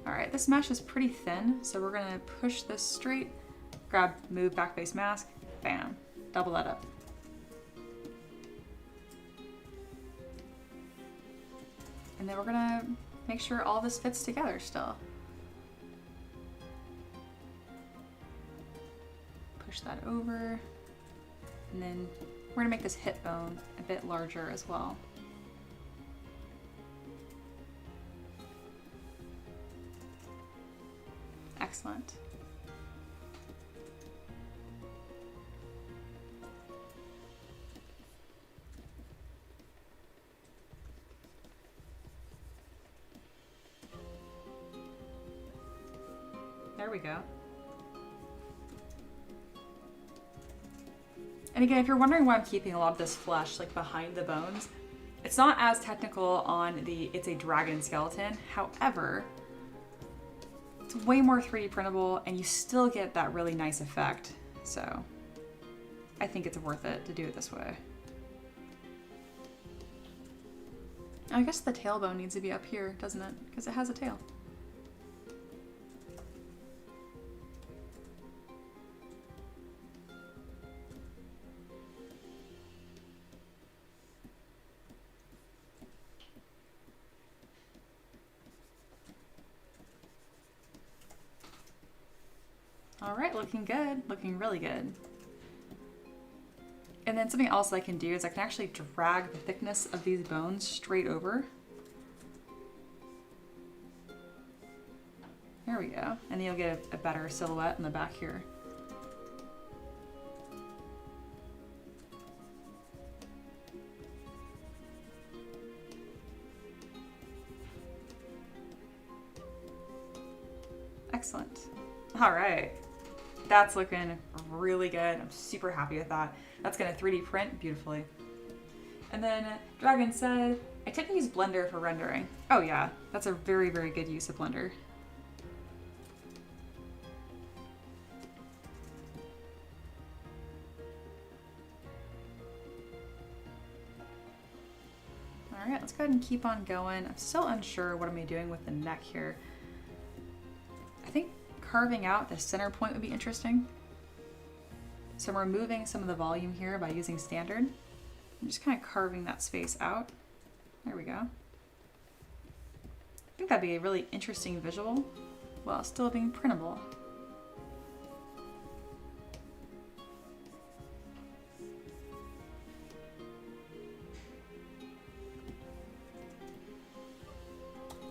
All right, this mesh is pretty thin, so we're gonna push this straight, grab, move back face mask, bam, double that up. And then we're gonna make sure all this fits together still. Push that over, and then we're gonna make this hip bone a bit larger as well. Excellent. There we go. And again, if you're wondering why I'm keeping a lot of this flesh like behind the bones, it's not as technical on it's a dragon skeleton. However, it's way more 3D printable and you still get that really nice effect. So I think it's worth it to do it this way. I guess the tailbone needs to be up here, doesn't it? Because it has a tail. All right, looking good, looking really good. And then something else I can do is I can actually drag the thickness of these bones straight over. There we go. And then you'll get a better silhouette in the back here. Excellent. All right. That's looking really good. I'm super happy with that. That's gonna 3D print beautifully. And then Dragon said, I tend to use Blender for rendering. Oh yeah, that's a very, very good use of Blender. All right, let's go ahead and keep on going. I'm still unsure what I'm gonna be doing with the neck here. I think carving out the center point would be interesting. So I'm removing some of the volume here by using standard. I'm just kind of carving that space out. There we go. I think that'd be a really interesting visual while still being printable.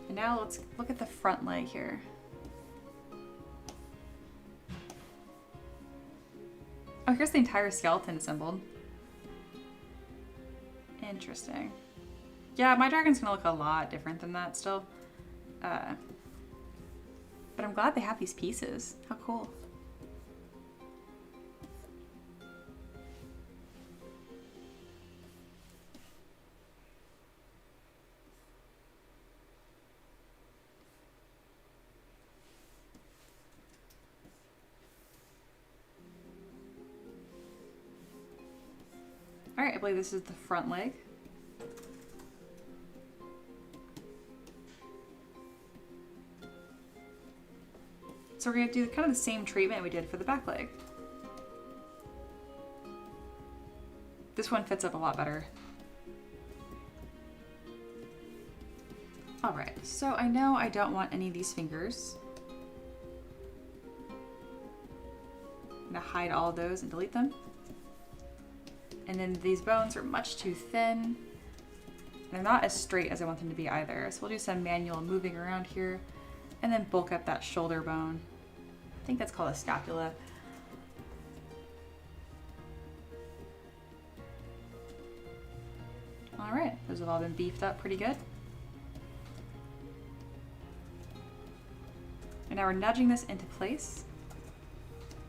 And now let's look at the front leg here. Oh, here's the entire skeleton assembled. Interesting. Yeah, my dragon's gonna look a lot different than that still. But I'm glad they have these pieces. How cool. All right, I believe this is the front leg. So we're gonna do kind of the same treatment we did for the back leg. This one fits up a lot better. All right, so I know I don't want any of these fingers. I'm gonna hide all of those and delete them. And then these bones are much too thin. They're not as straight as I want them to be either. So we'll do some manual moving around here and then bulk up that shoulder bone. I think that's called a scapula. All right, those have all been beefed up pretty good. And now we're nudging this into place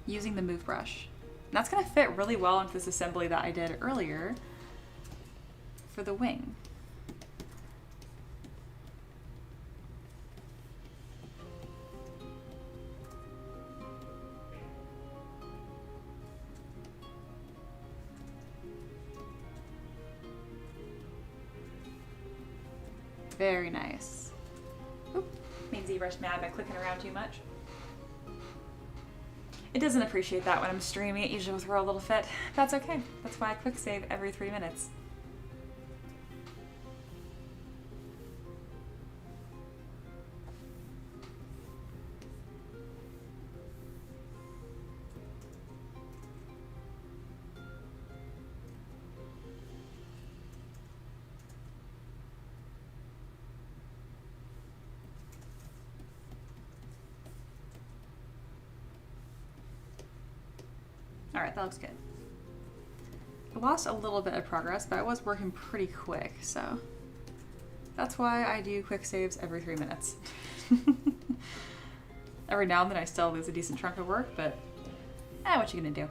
using the move brush. And that's gonna fit really well into this assembly that I did earlier for the wing. Very nice. Oop, made ZBrush mad by clicking around too much. It doesn't appreciate that when I'm streaming. It usually will throw a little fit. That's okay. That's why I quick save every 3 minutes. All right, that looks good. I lost a little bit of progress, but I was working pretty quick, so that's why I do quick saves every 3 minutes. Every now and then I still lose a decent chunk of work, but what you gonna do?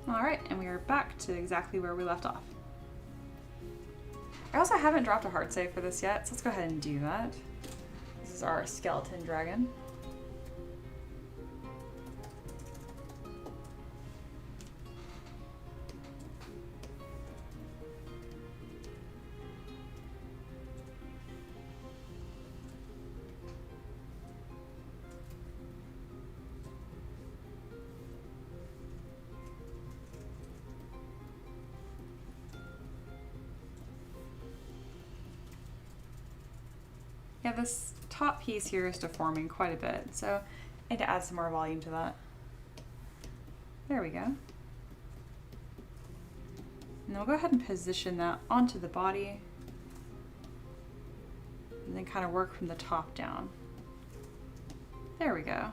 All right, and we are back to exactly where we left off. I also haven't dropped a hard save for this yet, so let's go ahead and do that. This is our skeleton dragon. Yeah, this top piece here is deforming quite a bit, so I need to add some more volume to that. There we go. And then we'll go ahead and position that onto the body and then kind of work from the top down. There we go.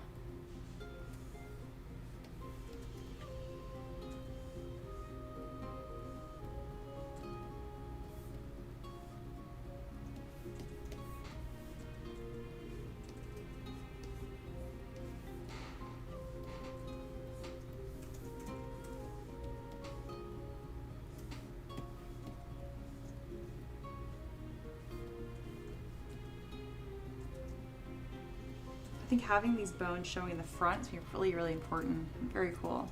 I think having these bones showing in the front is really, really important. Very cool.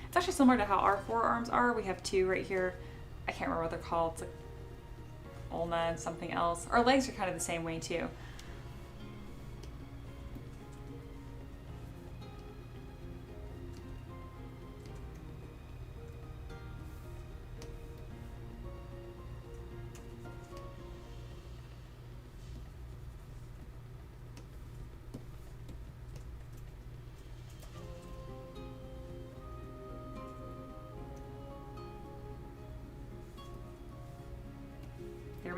It's actually similar to how our forearms are. We have two right here. I can't remember what they're called. It's like ulna and something else. Our legs are kind of the same way too.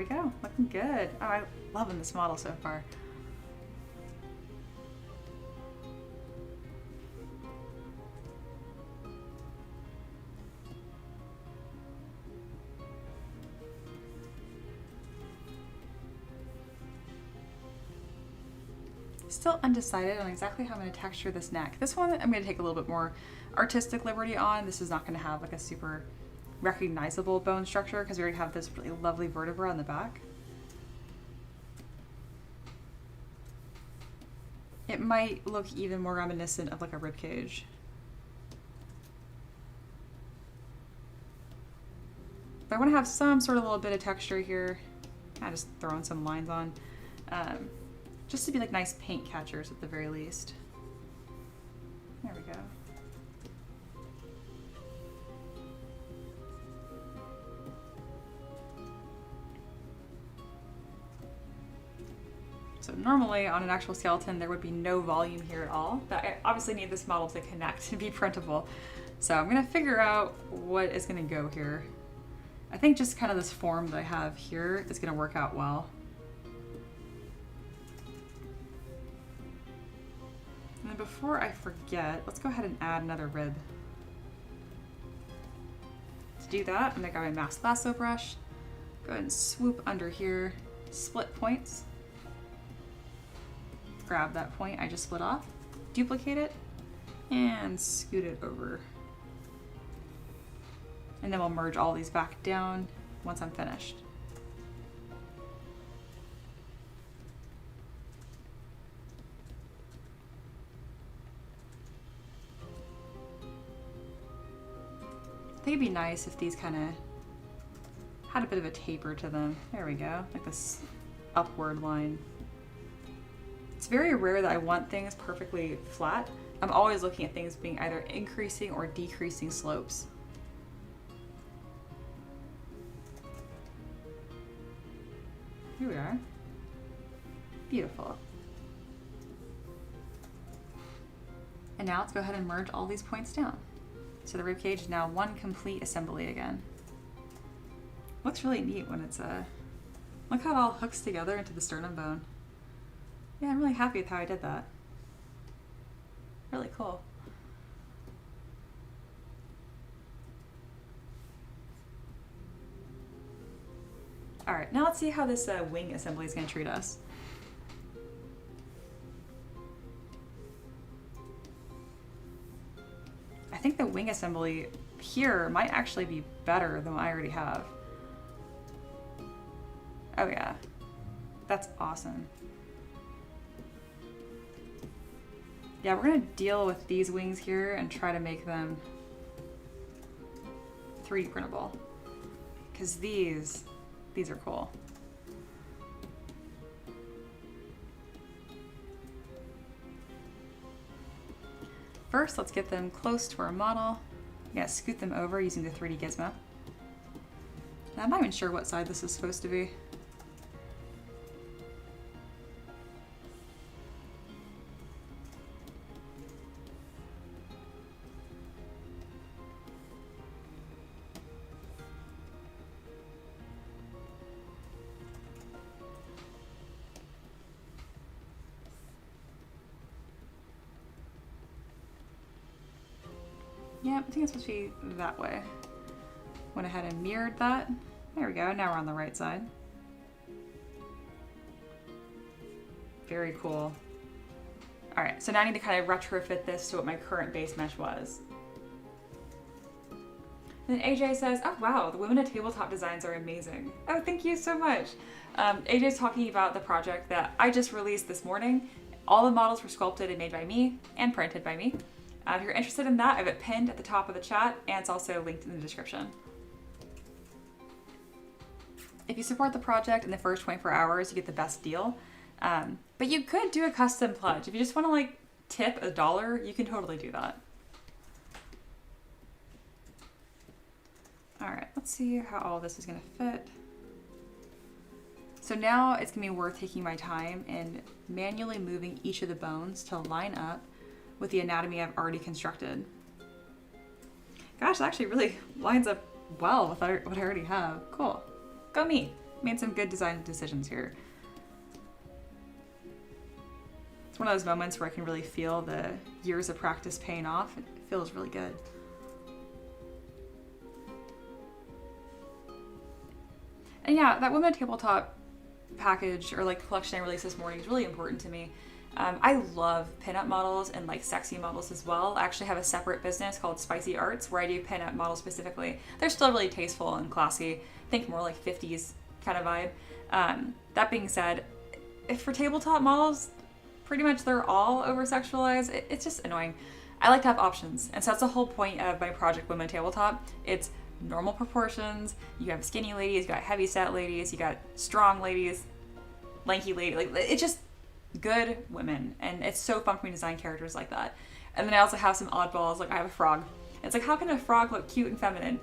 we go, looking good. Oh, I'm loving this model so far. Still undecided on exactly how I'm going to texture this neck. This one I'm going to take a little bit more artistic liberty on. This is not going to have like a super recognizable bone structure because we already have this really lovely vertebra on the back. It might look even more reminiscent of like a rib cage. But I want to have some sort of little bit of texture here. Kind of just throwing some lines on. Just to be like nice paint catchers at the very least. There we go. So normally on an actual skeleton there would be no volume here at all, but I obviously need this model to connect and be printable. So I'm gonna figure out what is gonna go here. I think just kind of this form that I have here is gonna work out well. And then before I forget, let's go ahead and add another rib. To do that, I'm gonna grab my masked lasso brush, go ahead and swoop under here, split points, grab that point I just split off, duplicate it, and scoot it over. And then we'll merge all these back down once I'm finished. I think it'd be nice if these kind of had a bit of a taper to them. There we go, like this upward line. It's very rare that I want things perfectly flat. I'm always looking at things being either increasing or decreasing slopes. Here we are. Beautiful. And now let's go ahead and merge all these points down. So the ribcage is now one complete assembly again. Looks really neat when it's look how it all hooks together into the sternum bone. Yeah, I'm really happy with how I did that. Really cool. All right, now let's see how this wing assembly is going to treat us. I think the wing assembly here might actually be better than what I already have. Oh yeah, that's awesome. Yeah, we're gonna deal with these wings here and try to make them 3D printable. Because these are cool. First, let's get them close to our model. You gotta scoot them over using the 3D gizmo. Now, I'm not even sure what side this is supposed to be. Yeah, I think it's supposed to be that way. Went ahead and mirrored that. There we go, now we're on the right side. Very cool. All right, so now I need to kind of retrofit this to what my current base mesh was. And then AJ says, oh wow, the women at tabletop designs are amazing. Oh, thank you so much. AJ's talking about the project that I just released this morning. All the models were sculpted and made by me and printed by me. If you're interested in that, I have it pinned at the top of the chat and it's also linked in the description. If you support the project in the first 24 hours, you get the best deal. But you could do a custom pledge. If you just want to like tip $1, you can totally do that. All right, let's see how all this is gonna fit. So now it's gonna be worth taking my time and manually moving each of the bones to line up with the anatomy I've already constructed. Gosh, that actually really lines up well with what I already have. Cool. Go me. made some good design decisions here. It's one of those moments where I can really feel the years of practice paying off. It feels really good. And yeah, that women tabletop package or like collection I released this morning is really important to me. I love pinup models and like sexy models as well. I actually have a separate business called Spicy Arts where I do pinup models specifically. They're still really tasteful and classy. Think more like 50s kind of vibe. That being said, if for tabletop models, pretty much they're all over-sexualized. It's just annoying. I like to have options. And so that's the whole point of my project Women Tabletop. It's normal proportions. You have skinny ladies, you got heavy set ladies, you got strong ladies, lanky ladies. Like, it's just good women, and it's so fun for me to design characters like that. And then I also have some oddballs, like I have a frog. It's like, how can a frog look cute and feminine?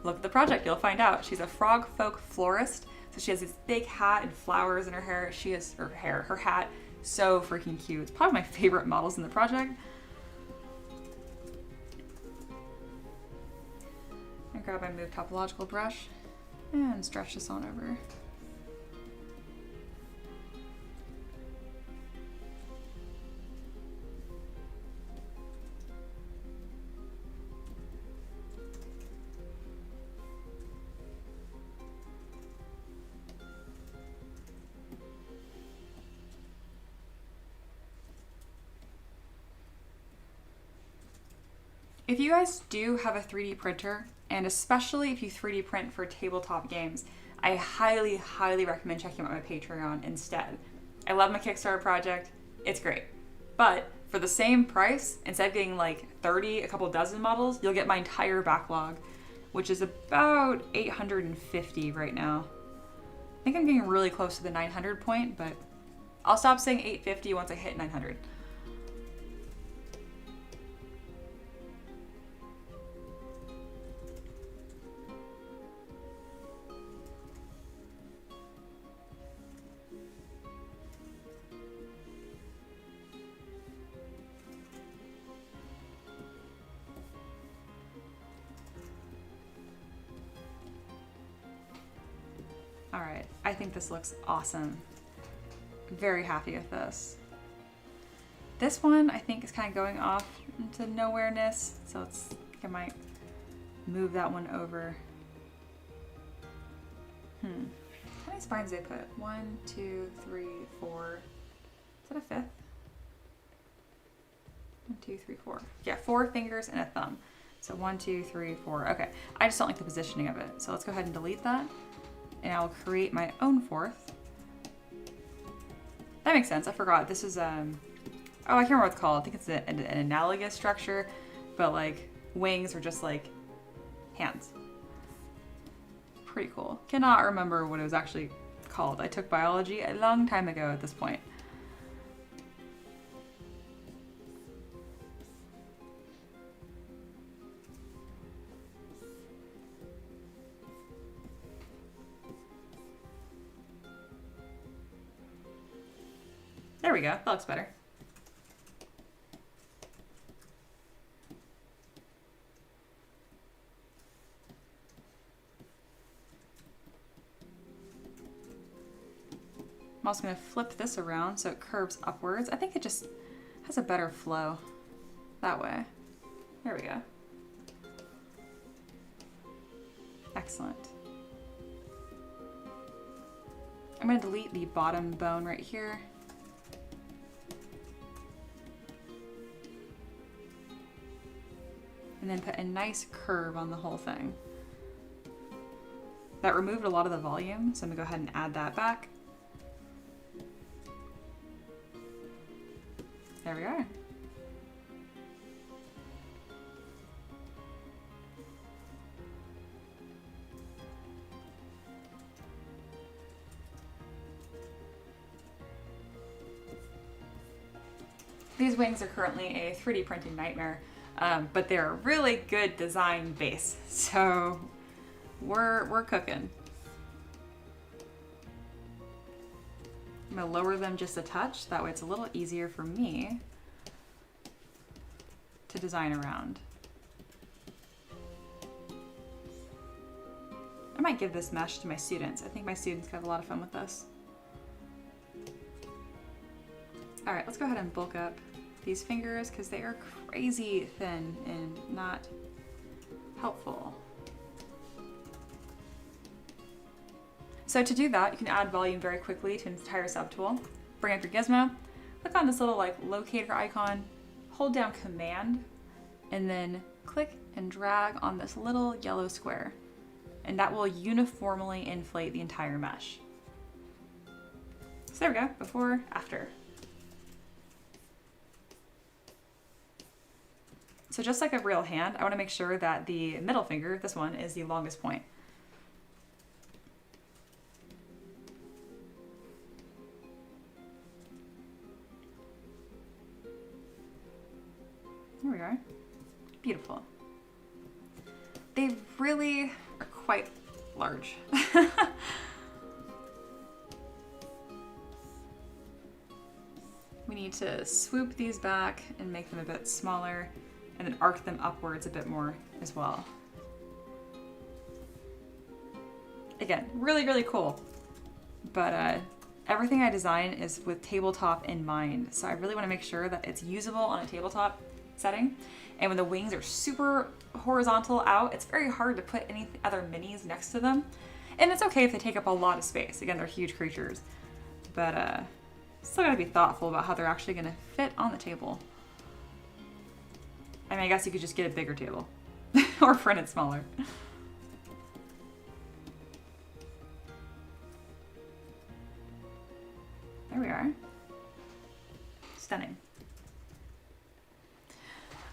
Look at the project, you'll find out. She's a frog folk florist, so she has this big hat and flowers in her hair. She has her hat, so freaking cute. It's probably my favorite models in the project. I'm gonna grab my Move Topological brush and stretch this on over. If you guys do have a 3D printer, and especially if you 3D print for tabletop games, I highly, highly recommend checking out my Patreon instead. I love my Kickstarter project, it's great. But for the same price, instead of getting like 30, a couple dozen models, you'll get my entire backlog, which is about 850 right now. I think I'm getting really close to the 900 point, but I'll stop saying 850 once I hit 900. All right, I think this looks awesome. I'm very happy with this. This one I think is kind of going off into nowhereness, so I might move that one over. How many spines did I put? 1, 2, 3, 4. Is that a fifth? 1, 2, 3, 4. Yeah, 4 fingers and a thumb. So 1, 2, 3, 4. Okay, I just don't like the positioning of it. So let's go ahead and delete that. And I'll create my own fourth. That makes sense. I forgot. This is, oh, I can't remember what it's called. I think it's an analogous structure, but like wings are just like hands. Pretty cool. Cannot remember what it was actually called. I took biology a long time ago at this point. There we go, that looks better. I'm also going to flip this around so it curves upwards. I think it just has a better flow that way. There we go. Excellent. I'm going to delete the bottom bone right here. And then put a nice curve on the whole thing. That removed a lot of the volume, so I'm gonna go ahead and add that back. There we are. These wings are currently a 3D printing nightmare. But they're a really good design base, so we're cooking. I'm gonna lower them just a touch, that way it's a little easier for me to design around. I might give this mesh to my students. I think my students could have a lot of fun with this. All right, let's go ahead and bulk up these fingers because they are crazy thin and not helpful. So to do that, you can add volume very quickly to an entire subtool. Bring up your gizmo, click on this little like locator icon, hold down Command, and then click and drag on this little yellow square. And that will uniformly inflate the entire mesh. So there we go, before, after. So just like a real hand, I want to make sure that the middle finger, this one, is the longest point. There we are. Beautiful. They really are quite large. We need to swoop these back and make them a bit smaller, and then arc them upwards a bit more as well. Again, really, really cool. But everything I design is with tabletop in mind. So I really want to make sure that it's usable on a tabletop setting. And when the wings are super horizontal out, it's very hard to put any other minis next to them. And it's okay if they take up a lot of space. Again, they're huge creatures. But still gotta be thoughtful about how they're actually gonna fit on the table. I mean, I guess you could just get a bigger table or print it smaller. There we are. Stunning.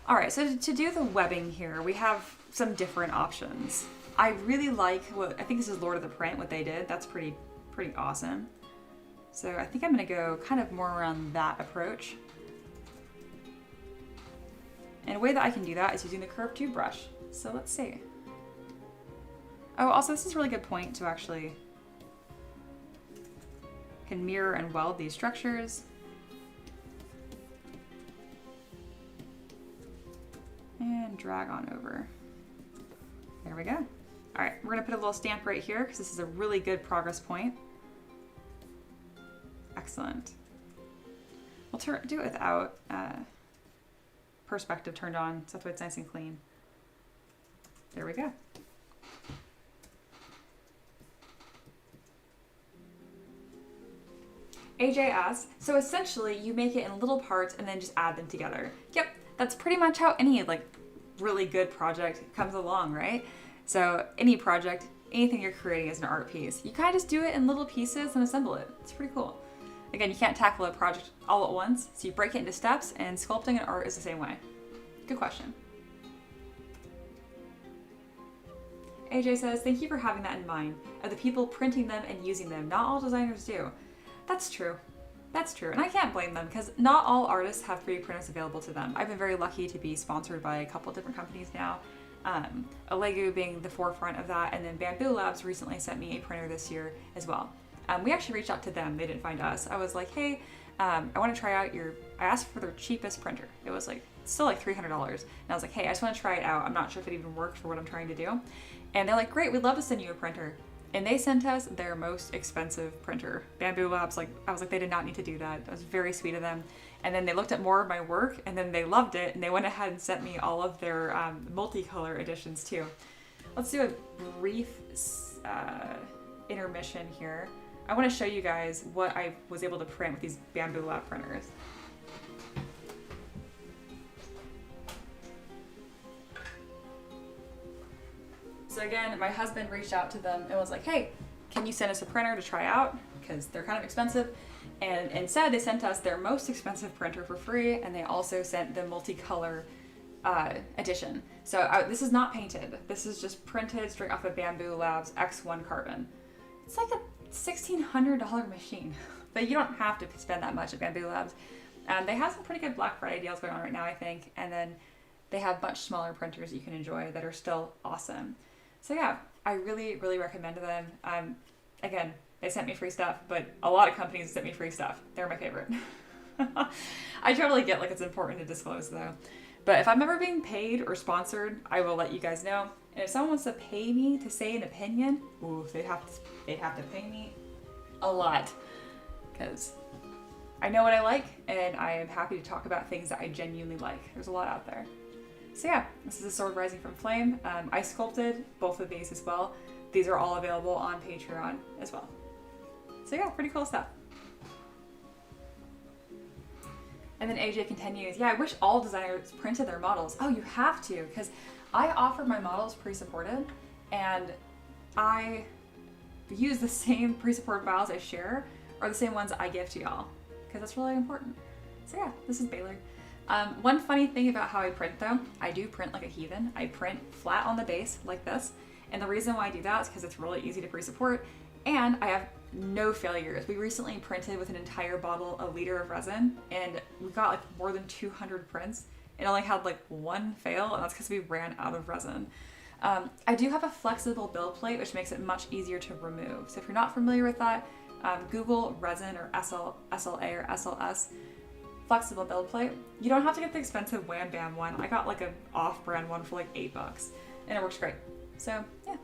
All right, so to do the webbing here, we have some different options. I really like what, I think this is Lord of the Print, what they did. That's pretty awesome. So I think I'm gonna go kind of more around that approach. And a way that I can do that is using the curved tube brush. So let's see. Oh, also this is a really good point to actually can mirror and weld these structures. And drag on over. There we go. All right, we're gonna put a little stamp right here because this is a really good progress point. Excellent. We'll do it without perspective turned on, so that way it's nice and clean. There we go. AJ asks, so essentially you make it in little parts and then just add them together. Yep, that's pretty much how any like really good project comes along, right? So any project, anything you're creating is an art piece. You kind of just do it in little pieces and assemble it. It's pretty cool. Again, you can't tackle a project all at once, so you break it into steps, and sculpting and art is the same way. Good question. AJ says, thank you for having that in mind, of the people printing them and using them. Not all designers do. That's true. That's true, and I can't blame them because not all artists have 3D printers available to them. I've been very lucky to be sponsored by a couple different companies now. Alegu being the forefront of that, and then Bamboo Labs recently sent me a printer this year as well. We actually reached out to them. They didn't find us. I was like, hey, I want to try out I asked for their cheapest printer. It was like, still like $300. And I was like, hey, I just want to try it out. I'm not sure if it even worked for what I'm trying to do. And they're like, great, we'd love to send you a printer. And they sent us their most expensive printer. Bamboo Labs, I was like, they did not need to do that. That was very sweet of them. And then they looked at more of my work and then they loved it. And they went ahead and sent me all of their multicolor editions too. Let's do a brief intermission here. I want to show you guys what I was able to print with these Bamboo Lab printers. So again, my husband reached out to them and was like, hey, can you send us a printer to try out? Because they're kind of expensive. And instead they sent us their most expensive printer for free, and they also sent the multicolor edition. So this is not painted. This is just printed straight off of Bamboo Labs X1 carbon. It's like a $1,600 machine, but you don't have to spend that much at Bamboo Labs. They have some pretty good Black Friday deals going on right now, I think, and then they have much smaller printers that you can enjoy that are still awesome. So yeah, I really, really recommend them. Again, they sent me free stuff, but a lot of companies sent me free stuff. They're my favorite. I totally get like it's important to disclose though. But if I'm ever being paid or sponsored, I will let you guys know. And if someone wants to pay me to say an opinion, ooh, they'd have to pay me a lot. Because I know what I like, and I am happy to talk about things that I genuinely like. There's a lot out there. So yeah, this is a sword rising from flame. I sculpted both of these as well. These are all available on Patreon as well. So yeah, pretty cool stuff. And then AJ continues, yeah, I wish all designers printed their models. Oh, you have to, because I offer my models pre-supported, and I use the same pre-supported files I share, or the same ones I give to y'all, because that's really important. So yeah, this is Baylor. One funny thing about how I print though, I do print like a heathen. I print flat on the base like this, and the reason why I do that is because it's really easy to pre-support, and I have no failures. We recently printed with an entire bottle, a liter of resin, and we got like more than 200 prints. It only had like one fail, and that's because we ran out of resin. I do have a flexible build plate, which makes it much easier to remove. So if you're not familiar with that, Google resin or SLA or SLS, flexible build plate. You don't have to get the expensive Wham Bam one. I got like an off-brand one for like $8, and it works great. So yeah.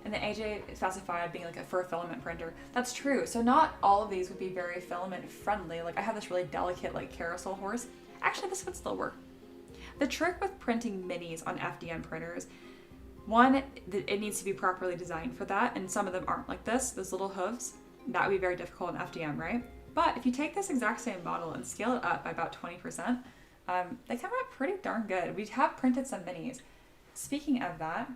And then AJ specified being like a fur filament printer. That's true. So not all of these would be very filament friendly. Like I have this really delicate like carousel horse. Actually, this would still work. The trick with printing minis on FDM printers, one, it needs to be properly designed for that, and some of them aren't like this, those little hooves. That would be very difficult in FDM, right? But if you take this exact same model and scale it up by about 20%, they come out pretty darn good. We have printed some minis. Speaking of that,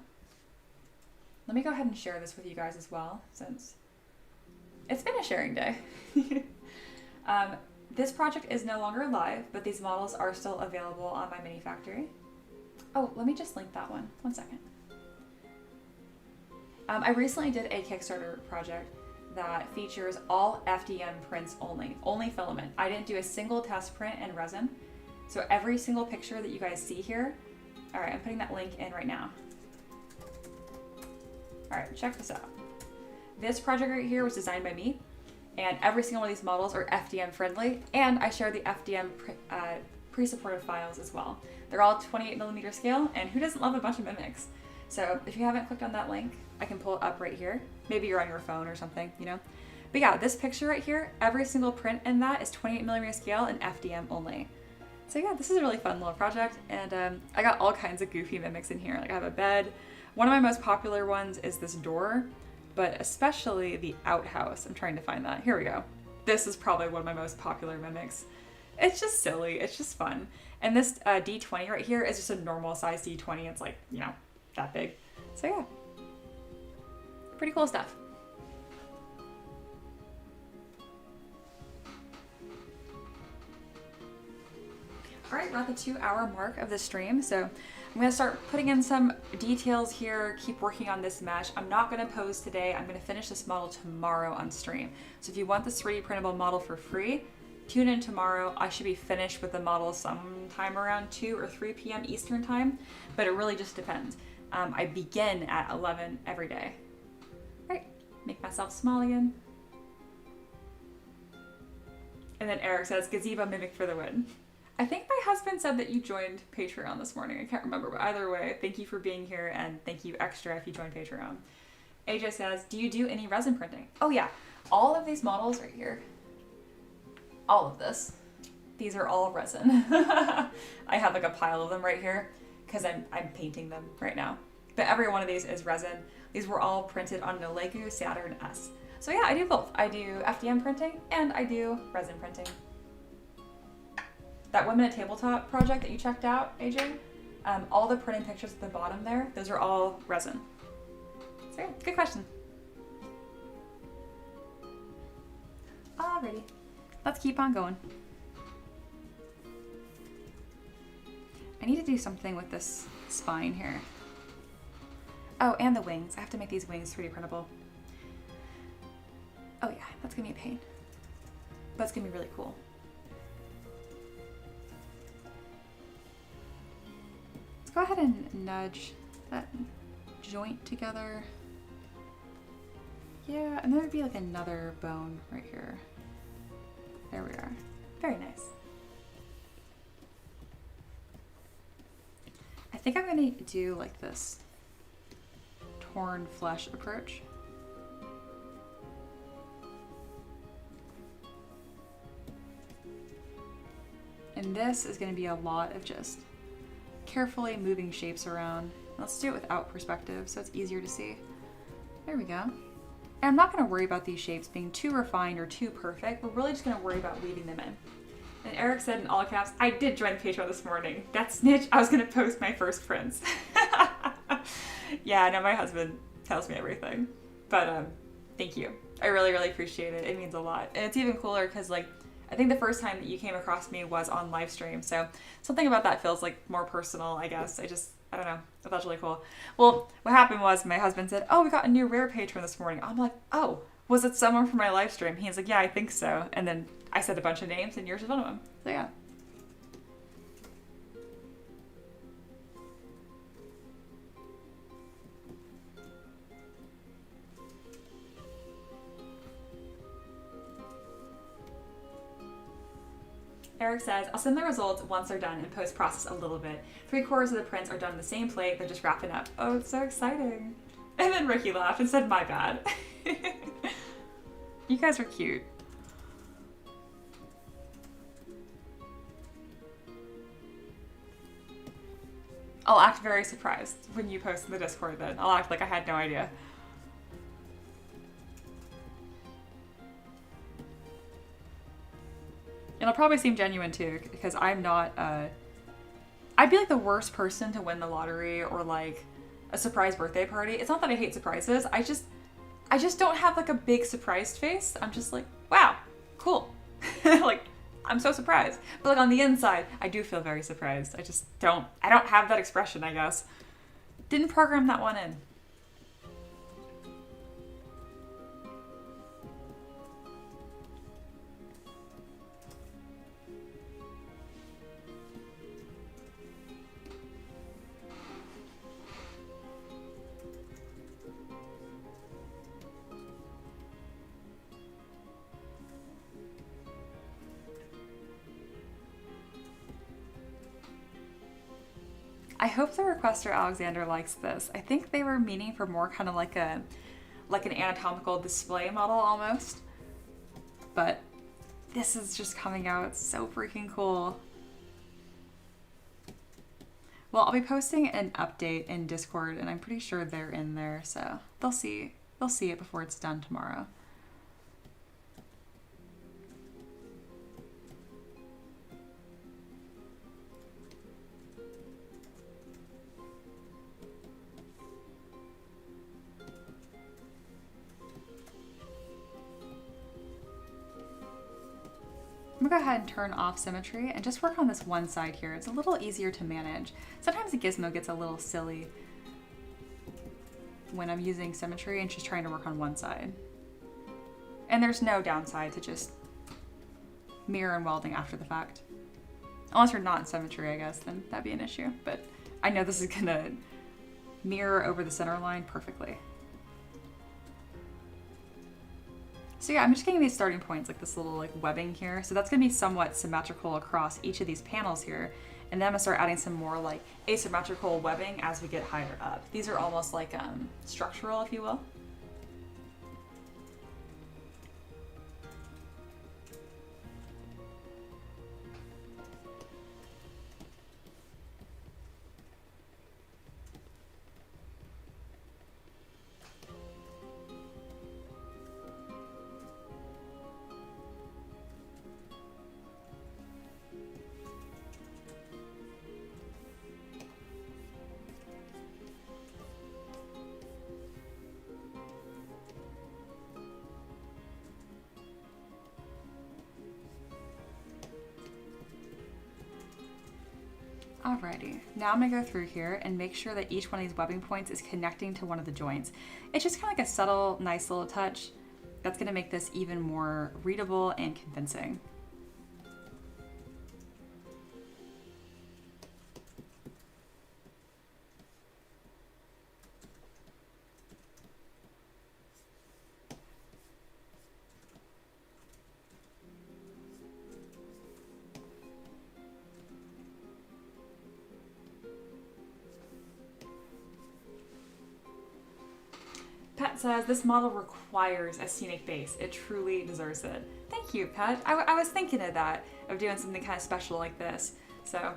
let me go ahead and share this with you guys as well, since it's been a sharing day. This project is no longer live, but these models are still available on my mini factory. Oh, let me just link that one. 1 second. I recently did a Kickstarter project that features all FDM prints only filament. I didn't do a single test print in resin. So every single picture that you guys see here, all right, I'm putting that link in right now. All right, check this out. This project right here was designed by me, and every single one of these models are FDM friendly, and I share the FDM pre-supported files as well. They're all 28mm scale, and who doesn't love a bunch of mimics? So if you haven't clicked on that link, I can pull it up right here. Maybe you're on your phone or something, you know? But yeah, this picture right here, every single print in that is 28mm scale and FDM only. So yeah, this is a really fun little project, and I got all kinds of goofy mimics in here. Like I have a bed. One of my most popular ones is this door, but especially the outhouse. I'm trying to find that. Here we go. This is probably one of my most popular mimics. It's just silly. It's just fun. And this D20 right here is just a normal size D20. It's like, you know, that big. So yeah, pretty cool stuff. All right, we're at the 2-hour mark of the stream. So I'm gonna start putting in some details here, keep working on this mesh. I'm not gonna pose today. I'm gonna finish this model tomorrow on stream. So if you want this 3D printable model for free, tune in tomorrow. I should be finished with the model sometime around 2 or 3 p.m. Eastern time, but it really just depends. I begin at 11 every day. All right, make myself small again. And then Eric says, gazebo mimic for the win. I think my husband said that you joined Patreon this morning. I can't remember, but either way, thank you for being here, and thank you extra if you joined Patreon. AJ says, do you do any resin printing? Oh yeah, all of these models right here, all of this, these are all resin. I have like a pile of them right here because I'm painting them right now. But every one of these is resin. These were all printed on an Lego Saturn S. So yeah, I do both. I do FDM printing and I do resin printing. That Women at Tabletop project that you checked out, AJ, all the printed pictures at the bottom there, those are all resin. So yeah, good question. Alrighty, let's keep on going. I need to do something with this spine here. Oh, and the wings. I have to make these wings 3D printable. Oh yeah, that's gonna be a pain. But it's gonna be really cool. Go ahead and nudge that joint together. Yeah, and there would be like another bone right here. There we are. Very nice. think I'm gonna do like this torn flesh approach. And this is gonna be a lot of just carefully moving shapes around. Let's do it without perspective so it's easier to see. There we go. And I'm not gonna worry about these shapes being too refined or too perfect. We're really just gonna worry about weaving them in. And Eric said in all caps, I did join Patreon this morning. That snitch, I was gonna post my first prints. Yeah, I know my husband tells me everything. But thank you. I really, really appreciate it. It means a lot. And it's even cooler because like, I think the first time that you came across me was on LIVESTREAM. So something about that feels like more personal, I guess. I don't know. I thought it was really cool. Well, what happened was my husband said, oh, we got a new rare patron this morning. I'm like, oh, was it someone from my live stream? He's like, yeah, I think so. And then I said a bunch of names and yours was one of them. So yeah. Eric says, I'll send the results once they're done and post-process a little bit. 3/4 of the prints are done on the same plate, they're just wrapping up. Oh, it's so exciting. And then Ricky laughed and said, my bad. You guys are cute. I'll act very surprised when you post in the Discord then. I'll act like I had no idea. It'll probably seem genuine too, because I'm not, I'd be like the worst person to win the lottery or like a surprise birthday party. It's not that I hate surprises. I just don't have like a big surprised face. I'm just like, wow, cool. Like, I'm so surprised. But like on the inside, I do feel very surprised. I don't have that expression, I guess. Didn't program that one in. I hope the requester Alexander likes this. I think they were meaning for more kind of like an anatomical display model almost. But this is just coming out so freaking cool. Well, I'll be posting an update in Discord and I'm pretty sure they're in there, so they'll see it before it's done tomorrow. I'm gonna go ahead and turn off symmetry and just work on this one side here. It's a little easier to manage. Sometimes the gizmo gets a little silly when I'm using symmetry and just trying to work on one side. And there's no downside to just mirror and welding after the fact. Unless you're not in symmetry, I guess, then that'd be an issue. But I know this is gonna mirror over the center line perfectly. So yeah, I'm just getting these starting points, like this little like webbing here. So that's gonna be somewhat symmetrical across each of these panels here. And then I'm gonna start adding some more like asymmetrical webbing as we get higher up. These are almost like structural, if you will. Alrighty, now I'm gonna go through here and make sure that each one of these webbing points is connecting to one of the joints. It's just kind of like a subtle, nice little touch that's gonna make this even more readable and convincing. Pat says, this model requires a scenic base. It truly deserves it. Thank you, Pat. I was thinking of that, of doing something kind of special like this. So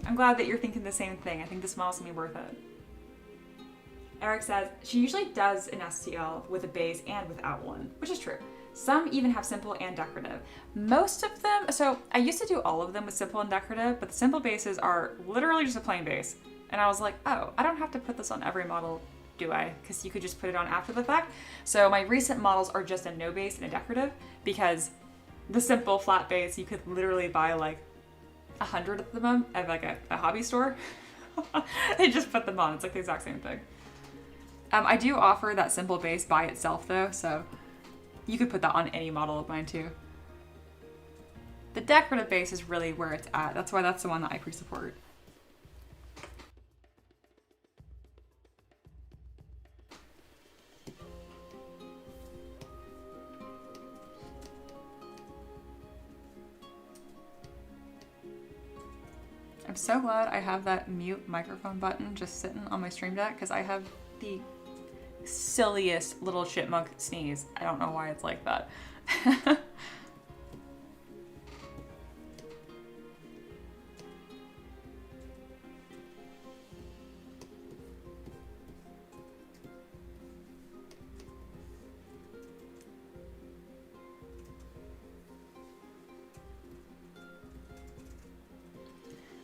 I'm glad that you're thinking the same thing. I think this model's gonna be worth it. Eric says, she usually does an STL with a base and without one, which is true. Some even have simple and decorative. Most of them, so I used to do all of them with simple and decorative, but the simple bases are literally just a plain base. And I was like, oh, I don't have to put this on every model, do I? Because you could just put it on after the fact. So my recent models are just a no base and a decorative, because the simple flat base, you could literally buy like 100 of them at like a hobby store. And just put them on. It's like the exact same thing. I do offer that simple base by itself though, so you could put that on any model of mine too. The decorative base is really where it's at. That's why that's the one that I pre-support. I'm so glad I have that mute microphone button just sitting on my Stream Deck, because I have the silliest little chipmunk sneeze. I don't know why it's like that.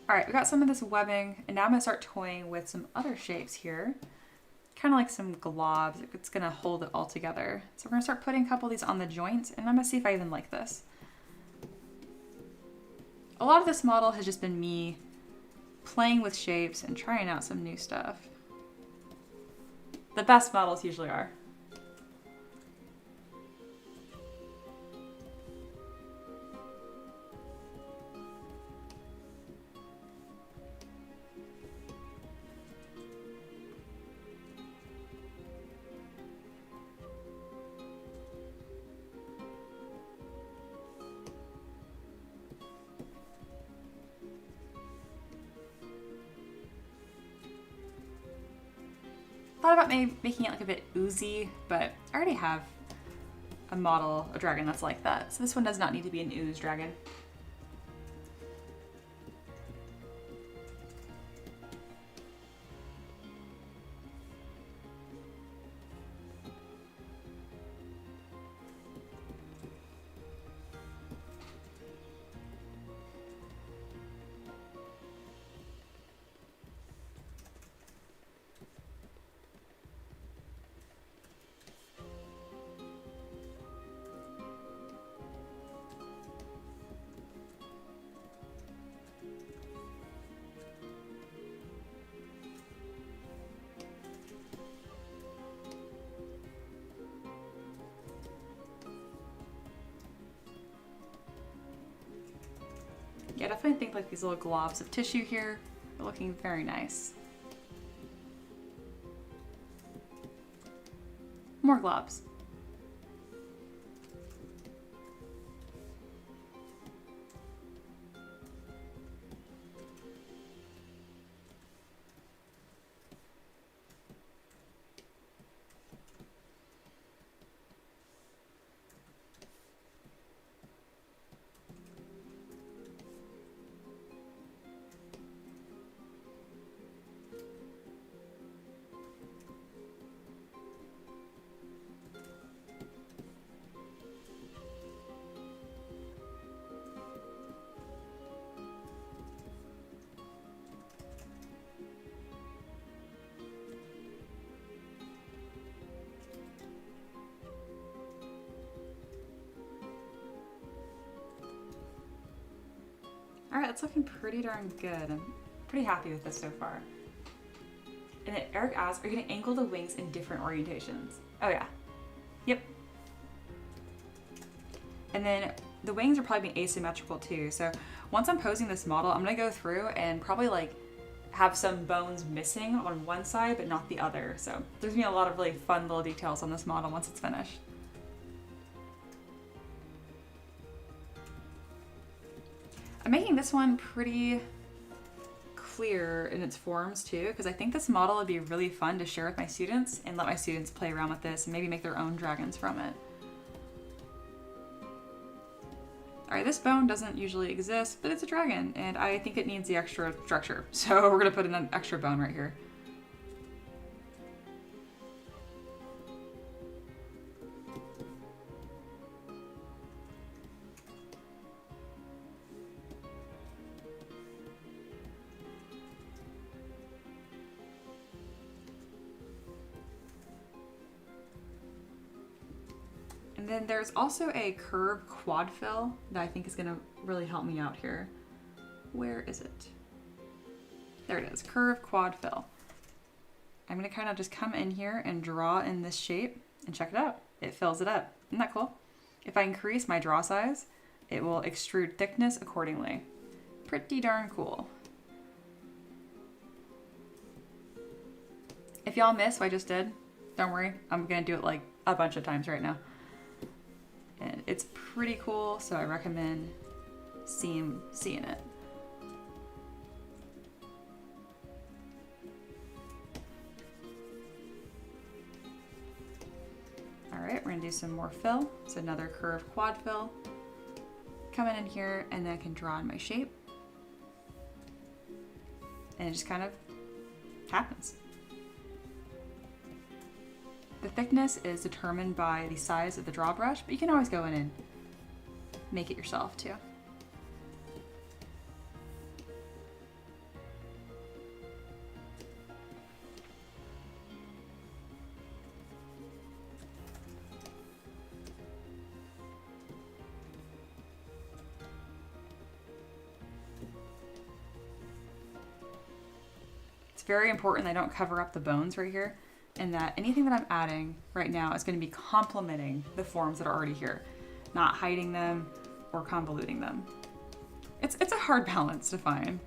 All right, we got some of this webbing, and now I'm gonna start toying with some other shapes here. Kind of like some globs. It's gonna hold it all together. So we're gonna start putting a couple of these on the joints, and I'm gonna see if I even like this. A lot of this model has just been me playing with shapes and trying out some new stuff. The best models usually are. Thought about maybe making it like a bit oozy, but I already have a model, a dragon that's like that. So this one does not need to be an ooze dragon. Yeah, I definitely think like these little globs of tissue here are looking very nice. More globs. All right, it's looking pretty darn good. I'm pretty happy with this so far. And then Eric asks, are you gonna angle the wings in different orientations? Oh yeah, yep. And then the wings are probably being asymmetrical too. So once I'm posing this model, I'm gonna go through and probably like have some bones missing on one side, but not the other. So there's gonna be a lot of really fun little details on this model once it's finished. I'm making this one pretty clear in its forms too, because I think this model would be really fun to share with my students and let my students play around with this and maybe make their own dragons from it. All right, this bone doesn't usually exist, but it's a dragon, and I think it needs the extra structure. So we're gonna put in an extra bone right here. And then there's also a curved quad fill that I think is gonna really help me out here. Where is it? There it is, curved quad fill. I'm gonna kind of just come in here and draw in this shape and check it out. It fills it up. Isn't that cool? If I increase my draw size, it will extrude thickness accordingly. Pretty darn cool. If y'all missed what I just did, don't worry, I'm gonna do it like a bunch of times right now. And it's pretty cool, so I recommend seeing it. All right, we're gonna do some more fill. So another curved quad fill. Come in here, and then I can draw in my shape. And it just kind of happens. The thickness is determined by the size of the draw brush, but you can always go in and make it yourself too. It's very important that I don't cover up the bones right here, and that anything that I'm adding right now is going to be complementing the forms that are already here, not hiding them or convoluting them. It's a hard balance to find.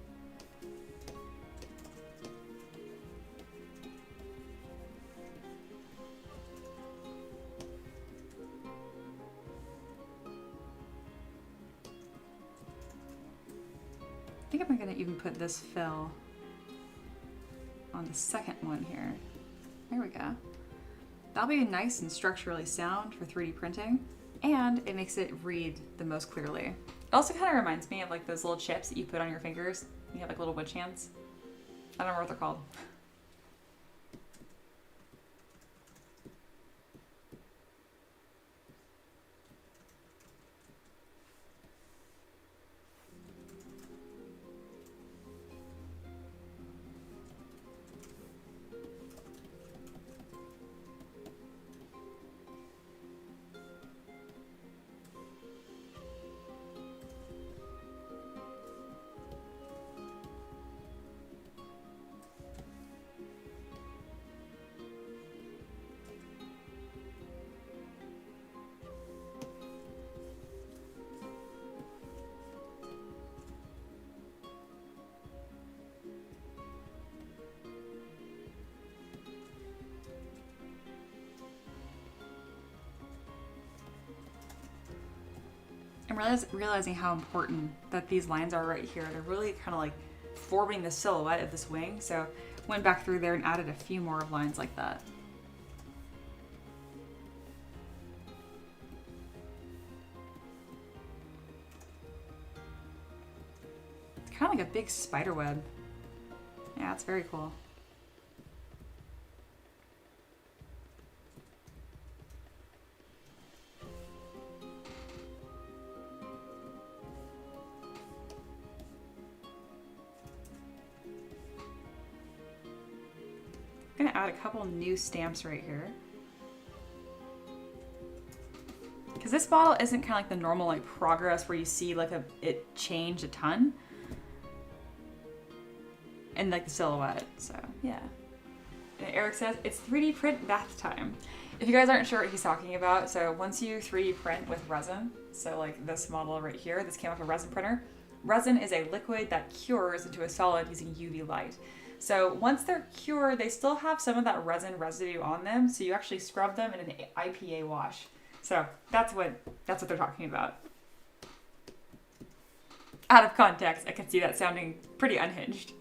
I think I'm going to even put this fill on the second one here. There we go. That'll be nice and structurally sound for 3D printing, and it makes it read the most clearly. It also kind of reminds me of like those little chips that you put on your fingers. You have like little witch hands. I don't know what they're called. I'm realizing how important that these lines are right here. They're really kind of like forming the silhouette of this wing. So went back through there and added a few more lines like that. It's kind of like a big spider web. Yeah, it's very cool. I'm gonna add a couple new stamps right here. Because this model isn't kind of like the normal like progress where you see like it change a ton. And like the silhouette, so yeah. And Eric says, it's 3D print bath time. If you guys aren't sure what he's talking about, so once you 3D print with resin, so like this model right here, this came off a resin printer. Resin is a liquid that cures into a solid using UV light. So once they're cured, they still have some of that resin residue on them, so you actually scrub them in an IPA wash. So that's what they're talking about. Out of context, I can see that sounding pretty unhinged.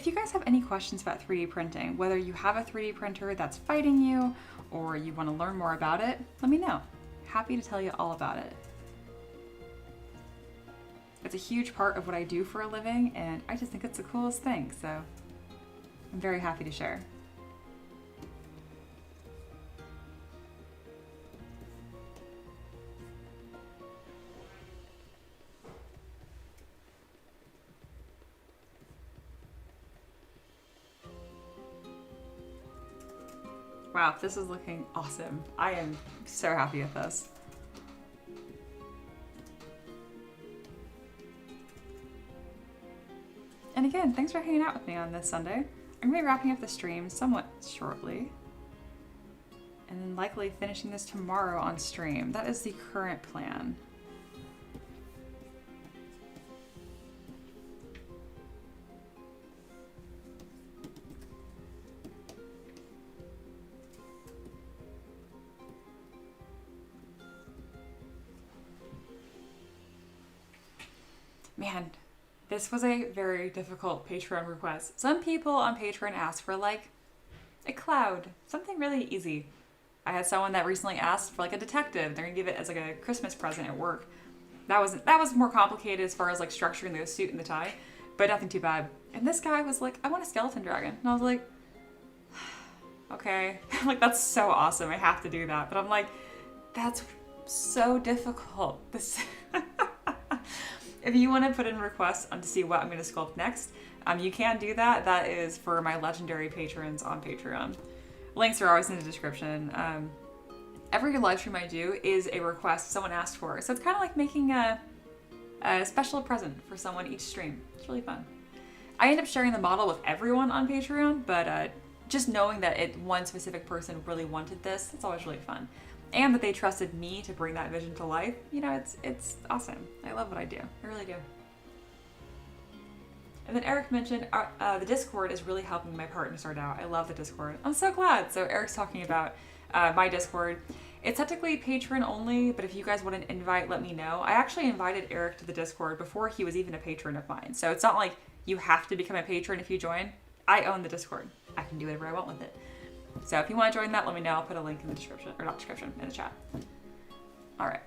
if you guys have any questions about 3D printing, whether you have a 3D printer that's fighting you or you want to learn more about it, let me know. Happy to tell you all about it. It's a huge part of what I do for a living, and I just think it's the coolest thing, so I'm very happy to share. Wow, this is looking awesome. I am so happy with this. And again, thanks for hanging out with me on this Sunday. I'm gonna be wrapping up the stream somewhat shortly. And then likely finishing this tomorrow on stream. That is the current plan. Man, this was a very difficult Patreon request. Some people on Patreon asked for like a cloud, something really easy. I had someone that recently asked for like a detective. They're gonna give it as like a Christmas present at work. That was more complicated as far as like structuring the suit and the tie, but nothing too bad. And this guy was like, I want a skeleton dragon. And I was like, okay, like that's so awesome. I have to do that. But I'm like, that's so difficult. This If you want to put in requests to see what I'm going to sculpt next, you can do that. That is for my legendary patrons on Patreon. Links are always in the description. Every live stream I do is a request someone asked for. So it's kind of like making a special present for someone each stream. It's really fun. I end up sharing the model with everyone on Patreon, but just knowing that one specific person really wanted this, it's always really fun. And that they trusted me to bring that vision to life, you know, it's awesome. I love what I do. I really do. And then Eric mentioned the Discord is really helping my partner start out. I love the Discord. I'm so glad. So Eric's talking about my Discord. It's technically patron only, but if you guys want an invite, let me know. I actually invited Eric to the Discord before he was even a patron of mine. So it's not like you have to become a patron if you join. I own the Discord. I can do whatever I want with it. So if you want to join that, let me know. I'll put a link in the description, or not description, in the chat. All right.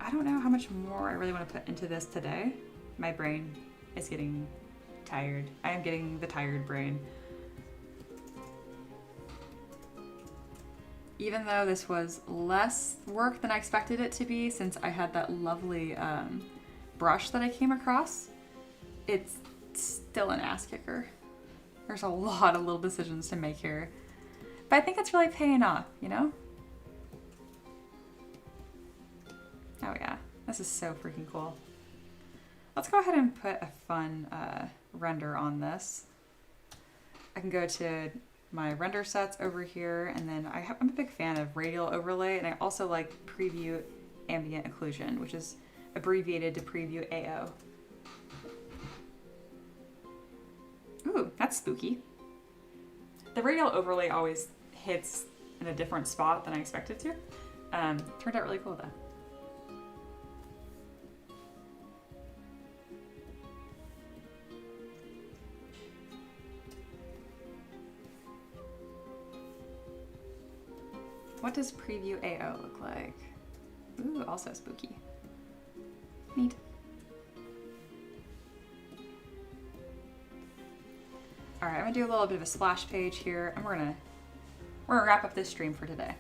I don't know how much more I really want to put into this today. My brain is getting tired. I am getting the tired brain. Even though this was less work than I expected it to be, since I had that lovely brush that I came across, it's still an ass kicker. There's a lot of little decisions to make here. But I think it's really paying off, you know? Oh yeah, this is so freaking cool. Let's go ahead and put a fun render on this. I can go to my render sets over here, and then I'm a big fan of radial overlay, and I also like preview ambient occlusion, which is abbreviated to preview AO. Ooh, that's spooky. The radial overlay always hits in a different spot than I expected to. Turned out really cool though. What does preview AO look like? Ooh, also spooky. Neat. All right, I'm gonna do a little bit of a splash page here, and we're gonna wrap up this stream for today.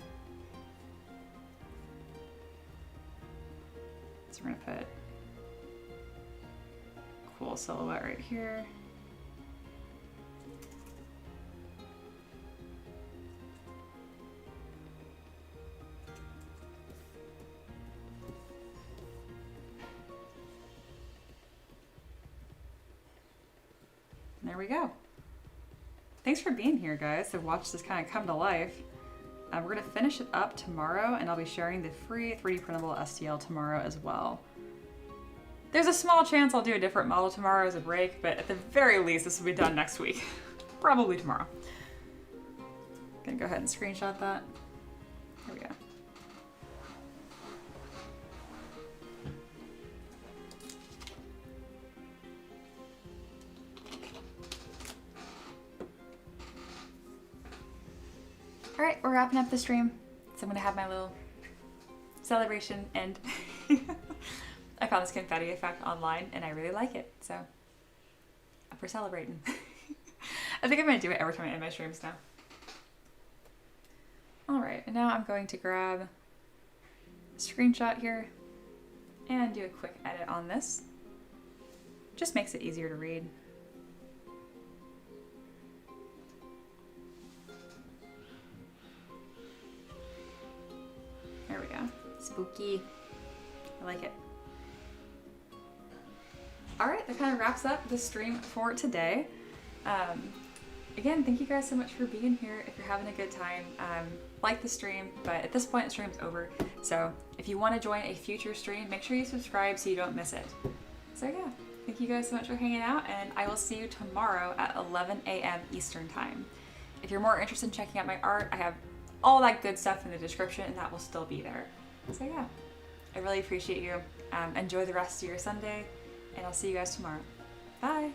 So we're gonna put a cool silhouette right here. And there we go. Thanks for being here, guys, to watch this kind of come to life. We're gonna finish it up tomorrow, and I'll be sharing the free 3D printable STL tomorrow as well. There's a small chance I'll do a different model tomorrow as a break, but at the very least, this will be done next week. Probably tomorrow. Gonna go ahead and screenshot that. There we go. All right, we're wrapping up the stream. So I'm gonna have my little celebration end. I found this confetti effect online and I really like it. So up for celebrating. I think I'm gonna do it every time I end my streams now. All right, and now I'm going to grab a screenshot here and do a quick edit on this. Just makes it easier to read. There we go. Spooky. I like it. All right, that kind of wraps up the stream for today. Again, thank you guys so much for being here. If you're having a good time, like the stream, but at this point the stream's over. So if you want to join a future stream, make sure you subscribe so you don't miss it. So yeah, thank you guys so much for hanging out, and I will see you tomorrow at 11 a.m. Eastern time. If you're more interested in checking out my art, I have all that good stuff in the description, and that will still be there. So yeah, I really appreciate you. Enjoy the rest of your Sunday, and I'll see you guys tomorrow. Bye!